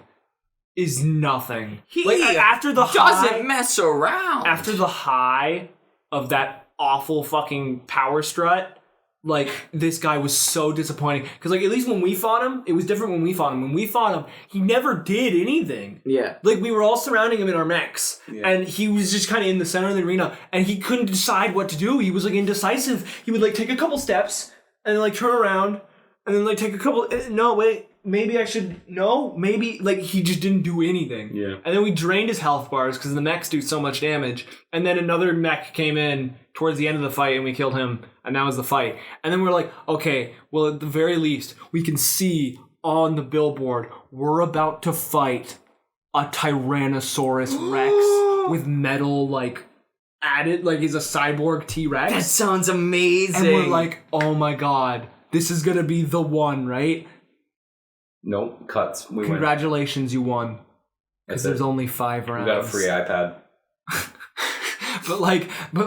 is nothing. After the doesn't mess around. After the high of that awful fucking power strut, like, this guy was so disappointing. Because, like, at least when we fought him, it was different when we fought him. When we fought him, he never did anything. Yeah. Like, we were all surrounding him in our mechs. Yeah. And he was just kind of in the center of the arena. And he couldn't decide what to do. He was, like, indecisive. He would, like, take a couple steps. And then, like, turn around. And then, like, take a couple... No, wait. Maybe I should... No? Maybe... Like, he just didn't do anything. Yeah. And then we drained his health bars because the mechs do so much damage. And then another mech came in towards the end of the fight and we killed him. And that was the fight. And then we're like, okay, well, at the very least, we can see on the billboard, we're about to fight a Tyrannosaurus Rex with metal, like, added, like he's a cyborg T-Rex. That sounds amazing. And we're like, oh my god, this is gonna be the one, right? Nope, cuts. Congratulations, you won. Because there's only 5 rounds. You got a free iPad. But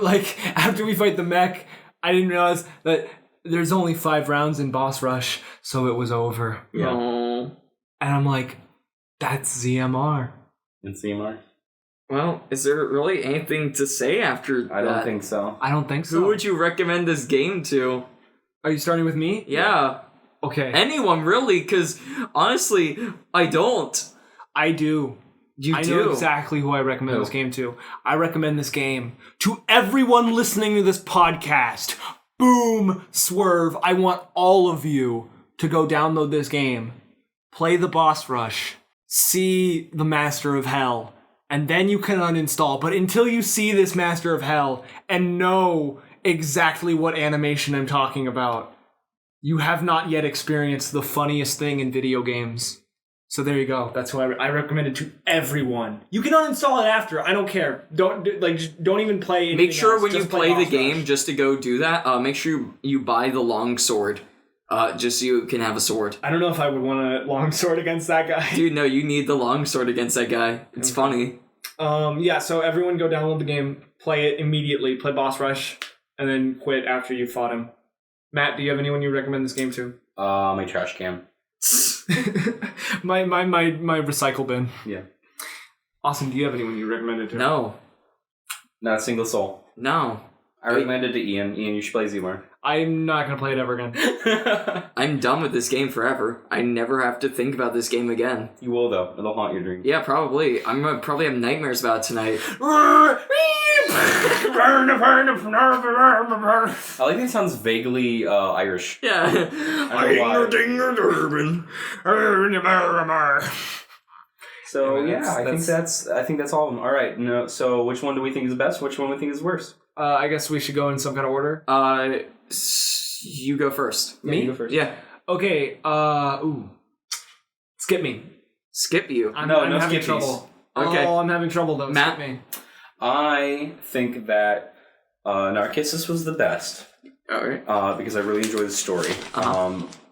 like, after we fight the mech, I didn't realize that there's only 5 rounds in Boss Rush, so it was over. Yeah. Aww. And I'm like, that's ZMR. And CMR? Well, is there really anything to say after that? I don't think so. I don't think so. Who would you recommend this game to? Are you starting with me? Yeah. Okay. Anyone, really, because honestly, I don't. I do. I know exactly who I recommend this game to. I recommend this game to everyone listening to this podcast. Boom, Swerve. I want all of you to go download this game, play the boss rush, see the Master of Hell, and then you can uninstall. But until you see this Master of Hell and know exactly what animation I'm talking about, you have not yet experienced the funniest thing in video games. So there you go. That's why I recommend it to everyone. You can uninstall it after. I don't care. Don't even play anything Make sure else. when Just you play the game, Rush. just to go do that, make sure you buy the long sword. Just so you can have a sword. I don't know if I would want a long sword against that guy. Dude, no, you need the long sword against that guy. It's funny. Yeah, so everyone go download the game, play it immediately, play Boss Rush, and then quit after you fought him. Matt, do you have anyone you recommend this game to? My trash can. my recycle bin. Yeah. Awesome. Do you have anyone you recommend it to? No. Not a single soul. No. I recommend it to Ian. Ian, you should play Zmar. I'm not going to play it ever again. I'm done with this game forever. I never have to think about this game again. You will, though. It'll haunt your dreams. Yeah, probably. I'm going to probably have nightmares about it tonight. I like that it sounds vaguely Irish. Yeah. I don't know why. So yeah, I think that's all of them. All right, no. So which one do we think is best? Which one do we think is worst? I guess we should go in some kind of order. You go first. Me? You go first. Yeah. Okay. Skip me. Skip you. I'm no having skippies. trouble. Okay. Oh, I'm having trouble though. Matt? Skip me. I think that Narcissus was the best. All right. Because I really enjoy the story.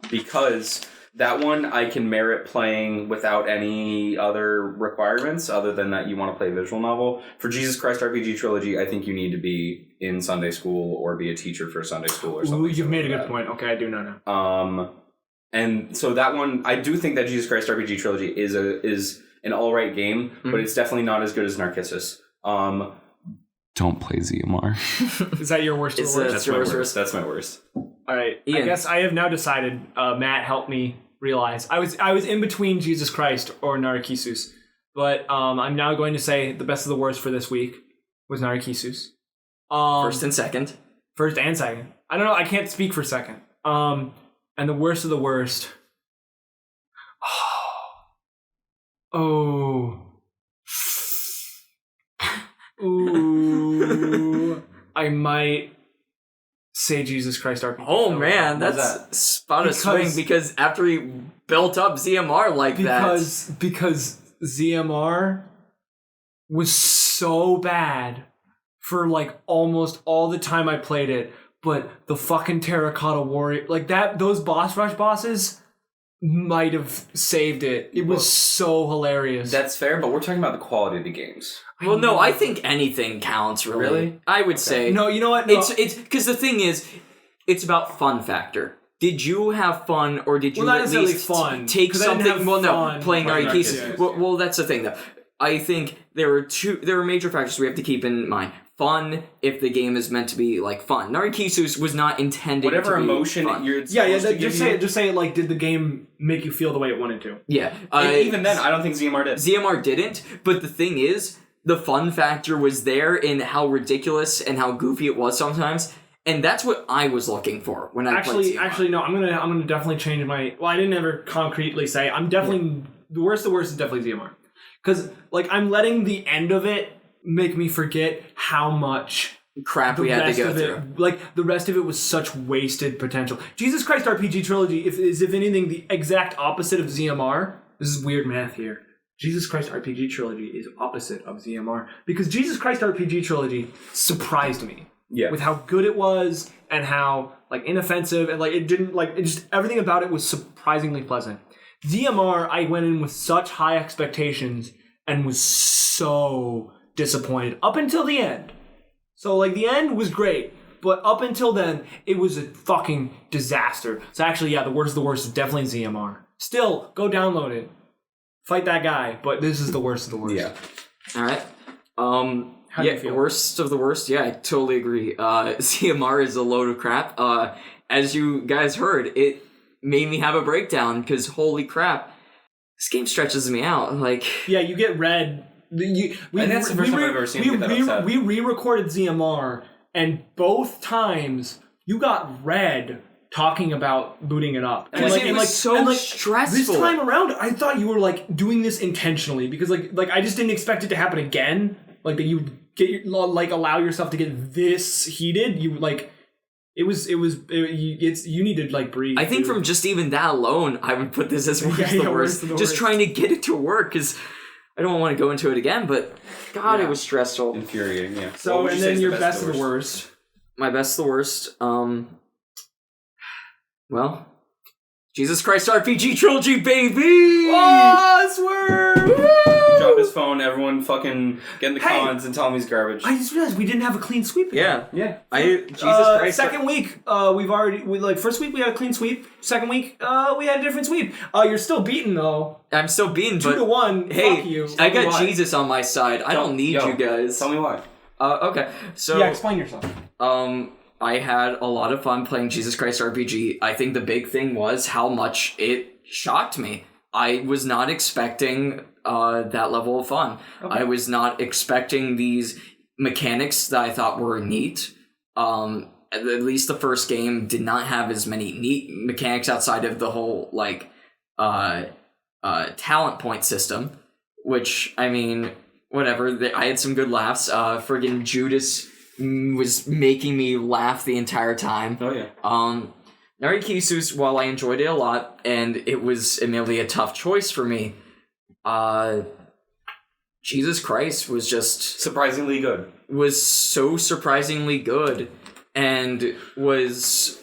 Because That one I can merit playing without any other requirements other than that you want to play a visual novel. For Jesus Christ RPG Trilogy, I think you need to be in Sunday school or be a teacher for Sunday school or something. Ooh, you've made a good point. Okay, I do know now. And so that one, I do think that Jesus Christ RPG Trilogy is an alright game, but it's definitely not as good as Narcissus. Don't play ZMR. Is that your worst? That's my worst. That's my worst. All right. Ian. I guess I have now decided. Matt helped me realize I was in between Jesus Christ or Narcissus, but I'm now going to say the best of the worst for this week was Narcissus. First and second. First and second. I don't know. I can't speak for second. And the worst of the worst. Oh. Ooh. I might say Jesus Christ RPG. Oh man, that's spot a swing because after he built up ZMR like that. Because ZMR was so bad for like almost all the time I played it, but the fucking Terracotta Warrior, like those boss rush bosses might have saved it. It was so hilarious. That's fair, but we're talking about the quality of the games. Well, no, I think anything counts, really. Really? I would say. No, you know what? No. It's because the thing is, it's about fun factor. Did you have fun, or did you not at necessarily least fun, take 'cause I didn't something? have Well, no, fun playing playing Narcissus. Narcissus. Well, that's the thing, though. I think there are major factors we have to keep in mind. Fun, if the game is meant to be like fun. Narcissus was not intended Whatever to be emotion fun. you're Just say it like, did the game make you feel the way it wanted to? Yeah. Even then, I don't think ZMR did. ZMR didn't, but the thing is, the fun factor was there in how ridiculous and how goofy it was sometimes, and that's what I was looking for when I played ZMR. Actually, no. I'm gonna definitely change my. Well, I didn't ever concretely say. I'm definitely the worst. The worst is definitely ZMR, because like I'm letting the end of it make me forget how much crap we had to go through. Like the rest of it was such wasted potential. Jesus Christ RPG Trilogy is if anything the exact opposite of ZMR. This is weird math here. Jesus Christ RPG Trilogy is opposite of ZMR because Jesus Christ RPG Trilogy surprised me with how good it was and how like inoffensive and like it didn't like it just everything about it was surprisingly pleasant. ZMR I went in with such high expectations and was so disappointed up until the end. So like the end was great, but up until then it was a fucking disaster. So actually the worst of the worst is definitely ZMR. Still, go download it. Fight that guy, but this is the worst of the worst. Yeah. All right. How do you feel? Worst of the worst. Yeah, I totally agree. CMR is a load of crap. As you guys heard, it made me have a breakdown because holy crap, this game stretches me out. Like, yeah, you get red. And that's the first time I've ever seen you get that upset. We re-recorded ZMR, and both times you got red talking about booting it up. Because it was so stressful. This time around, I thought you were like doing this intentionally because like I just didn't expect it to happen again. Like that you get allow yourself to get this heated. You like you need to like breathe. I think from just even that alone, I would put this as worst of the worst. Just trying to get it to work because I don't want to go into it again. But God, it was stressful, infuriating. Yeah. So and then your best of the worst. My best of the worst. Well, Jesus Christ RPG Trilogy, baby! Oh, swerve! Drop his phone, everyone fucking get in the comments and tell him he's garbage. I just realized we didn't have a clean sweep. Yeah. Jesus Christ. Second week, first week we had a clean sweep. Second week, we had a different sweep. You're still beaten though. I'm still beaten, 2-1. Hey, fuck you. I got Jesus on my side. I don't need you guys. Tell me why. Okay. So yeah, explain yourself. I had a lot of fun playing Jesus Christ RPG. I think the big thing was how much it shocked me. I was not expecting that level of fun. Okay. I was not expecting these mechanics that I thought were neat. At least the first game did not have as many neat mechanics outside of the whole talent point system, which, I mean, whatever. I had some good laughs. Friggin' Judas was making me laugh the entire time. Oh, yeah. Narcissus, while I enjoyed it a lot, and it was admittedly a tough choice for me, Jesus Christ was just... surprisingly good. Was so surprisingly good, and was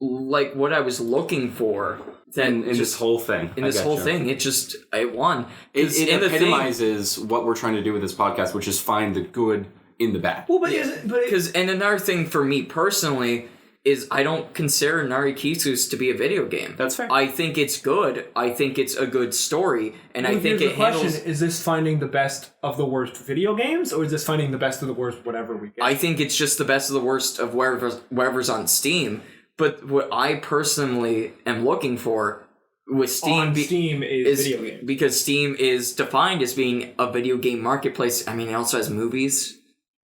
like what I was looking for. then in this whole thing. In this whole thing, it won. It epitomizes what we're trying to do with this podcast, which is find the good in the bad. Well, and another thing for me personally is I don't consider Narcissu to be a video game. That's fair. I think it's good. I think it's a good story, and I think it handles... Is this finding the best of the worst video games, or is this finding the best of the worst whatever we get? I think it's just the best of the worst of wherever's on Steam. But what I personally am looking for with Steam... Steam is video games. Because Steam is defined as being a video game marketplace. I mean, it also has movies.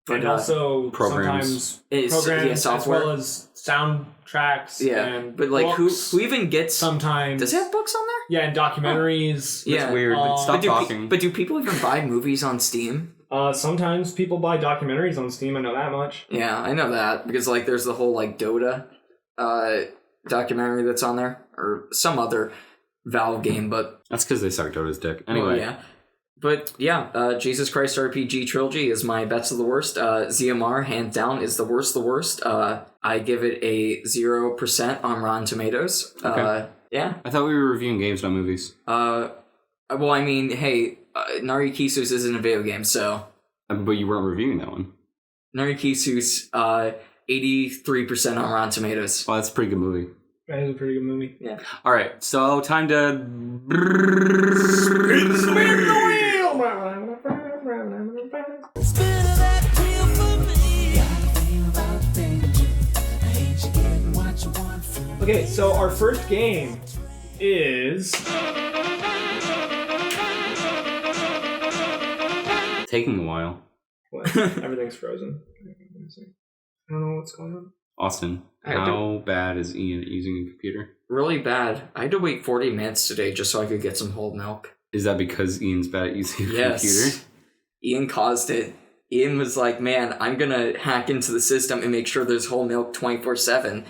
But also programs. Programs software. as well as soundtracks and but like books who even gets sometimes. Does it have books on there? Yeah, and documentaries. Yeah. Weird, but stop talking. But do people even buy movies on Steam? Sometimes people buy documentaries on Steam, I know that much. Yeah, I know that. Because like there's the whole like Dota documentary that's on there. Or some other Valve game, but that's because they suck Dota's dick. Anyway. Yeah. But yeah, Jesus Christ RPG Trilogy is my best of the worst. ZMR, hands down, is the worst. I give it a 0% on Rotten Tomatoes. Okay. Yeah. I thought we were reviewing games, not movies. Well, I mean, hey, Narcissu isn't a video game, so... But you weren't reviewing that one. Narcissu's 83% on Rotten Tomatoes. Well, that's a pretty good movie. That is a pretty good movie. Yeah. All right, so time to... Spin that wheel for me. Okay, so our first game is... Taking a while. What? Everything's frozen. I don't know what's going on. Austin, how bad is Ian at using a computer? Really bad. I had to wait 40 minutes today just so I could get some whole milk. Is that because Ian's bad at using a computer? Ian caused it. Ian was like, man, I'm gonna hack into the system and make sure there's whole milk 24/7.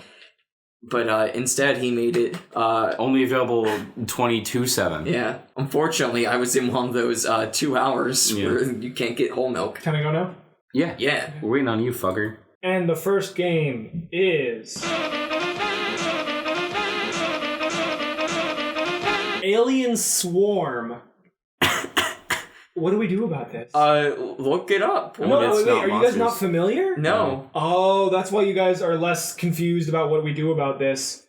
But instead he made it... only available 22/7. Yeah. Unfortunately, I was in one of those 2 hours where you can't get whole milk. Can I go now? Yeah. Yeah. We're waiting on you, fucker. And the first game is... Alien Swarm. What do we do about this? Look it up. No, wait, are you guys not familiar? No. Oh, that's why you guys are less confused about what we do about this.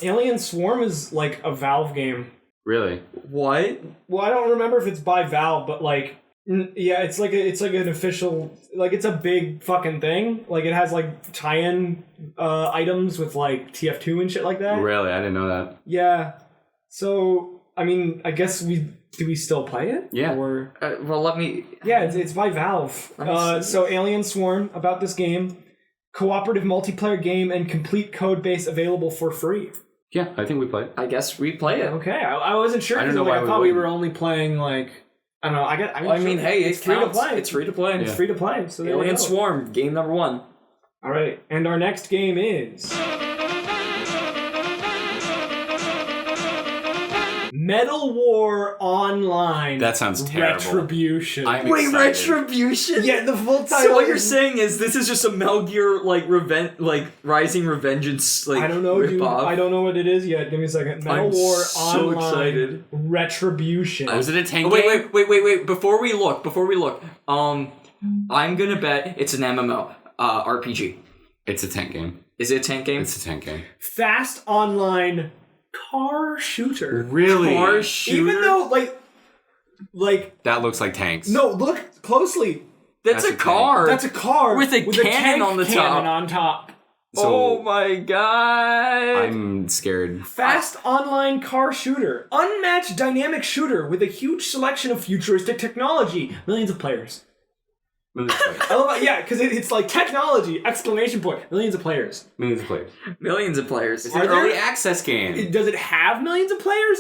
Alien Swarm is like a Valve game. Really? What? Well, I don't remember if it's by Valve, but like, yeah, it's like an official, like it's a big fucking thing. Like it has like tie-in items with like TF2 and shit like that. Really? I didn't know that. Yeah. So, I mean, I guess do we still play it? Yeah. Or well, let me... Yeah, it's by Valve. So Alien Swarm, about this game, cooperative multiplayer game and complete code base available for free. Yeah, I think we play it. I guess we play it. Okay, I wasn't sure. I don't know why I thought we were only playing like... I don't know. I mean, hey, it's free to play. It's free to play. It's free to play. So Alien Swarm, game number 1. All right, and our next game is... Metal War Online. That sounds terrible. Retribution. Wait, Retribution? Yeah, the full title. So what you're saying is this is just a Metal Gear Rising Revengeance I don't know, dude. rip-off. I don't know what it is yet. Give me a second. Metal War so Online. excited. Retribution. Was it a tank game? Wait. Before we look. I'm gonna bet it's an MMO. RPG. It's a tank game. Is it a tank game? It's a tank game. Fast Online car shooter. Really? Car shooter? Even though, like... That looks like tanks. No, look closely. That's a car. That's a car. With a cannon tank on the top. cannon on top. So, oh my god. I'm scared. Fast online car shooter. Unmatched dynamic shooter with a huge selection of futuristic technology. Millions of players. I love it, yeah, because it's like technology, exclamation point. Millions of players. Millions of players. Millions of players. It's an early access game. Does it have millions of players?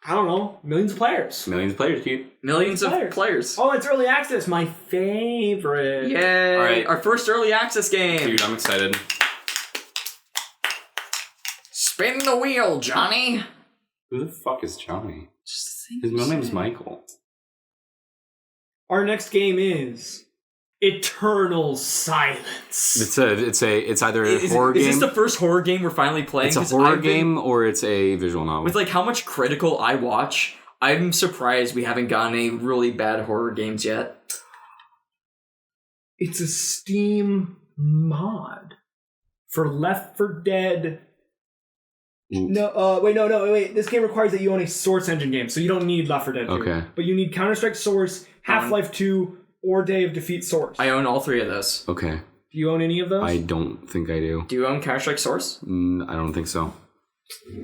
I don't know. Millions of players. Millions of players, dude. Millions of players. Oh, it's early access. My favorite. Yay. All right. Our first early access game. Dude, I'm excited. Spin the wheel, Johnny. Who the fuck is Johnny? His middle name's Michael. Our next game is Eternal Silence. It's either a horror game. Is this the first horror game we're finally playing? It's a horror game or it's a visual novel. With like how much critical I watch, I'm surprised we haven't gotten any really bad horror games yet. It's a Steam mod for Left 4 Dead. No, wait. This game requires that you own a Source engine game, so you don't need Left 4 Dead 2. Okay. But you need Counter-Strike Source, Half-Life 2, or Day of Defeat Source. I own all three of those. Okay. Do you own any of those? I don't think I do. Do you own Counter-Strike Source? I don't think so.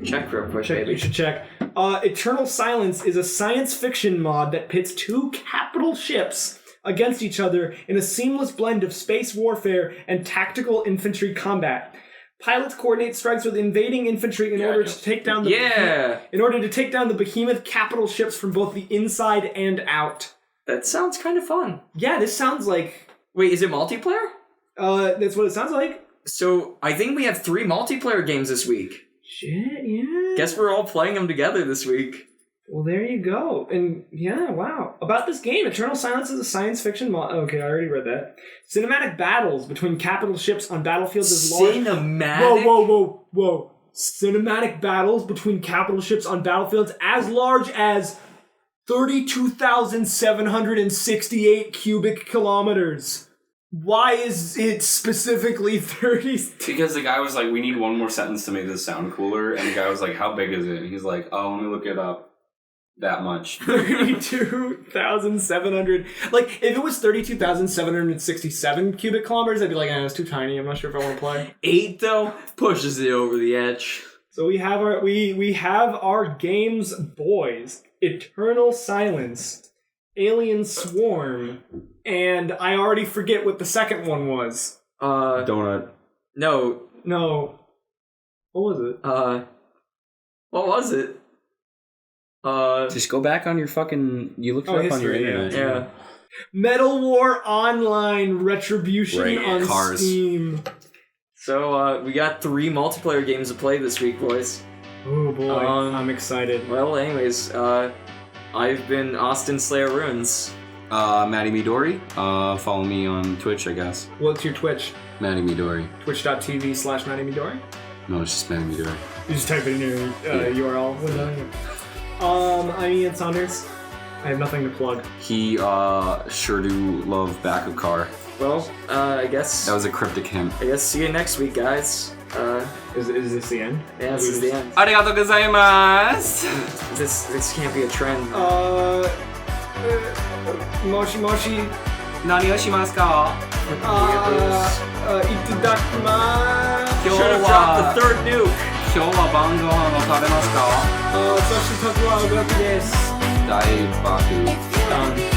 Check real quick, baby. You should check. Eternal Silence is a science fiction mod that pits two capital ships against each other in a seamless blend of space warfare and tactical infantry combat. Pilots coordinate strikes with invading infantry in order to take down the behemoth capital ships from both the inside and out. That sounds kind of fun. Yeah, this sounds like... Wait, is it multiplayer? That's what it sounds like. So, I think we have 3 multiplayer games this week. Shit, yeah. Guess we're all playing them together this week. Well, there you go. And, yeah, wow. About this game, Eternal Silence is a science fiction mod... Okay, I already read that. Cinematic battles between capital ships on battlefields as large... Cinematic? Whoa. Cinematic battles between capital ships on battlefields as large as 32,768 cubic kilometers. Why is it specifically 30? Because the guy was like, we need one more sentence to make this sound cooler. And the guy was like, how big is it? And he's like, oh, let me look it up. That much. 32,700. Like, if it was 32,767 cubic kilometers, I'd be like, it's too tiny. I'm not sure if I want to play. 8, though, pushes it over the edge. So we have our games, boys. Eternal Silence, Alien Swarm, and I already forget what the second one was. Donut. No. What was it? What was it? Just go back on your fucking... You looked it up on your internet. Yeah. Metal War Online Retribution on Cars. Steam. So, we got 3 multiplayer games to play this week, boys. Oh boy, I'm excited. Well, anyways, I've been Austin Slayerrunes. MattyMidori. Follow me on Twitch, I guess. What's your Twitch? MattyMidori. Twitch.tv/MattyMidori? No, it's just MattyMidori. You just type it in your URL window. I'm Ian Saunders. I have nothing to plug. He sure do love back of car. Well, I guess... That was a cryptic hint. I guess see you next week, guys. Is this the end? Yeah, this is the end. Arigatou gozaimasu! This can't be a trend. Moshi Moshi. Nani o shimasu ka? Itadakimasu. Should have dropped the 3rd nuke. 今日は晩ご飯を食べますか? 少し時はお楽です。大爆。Done.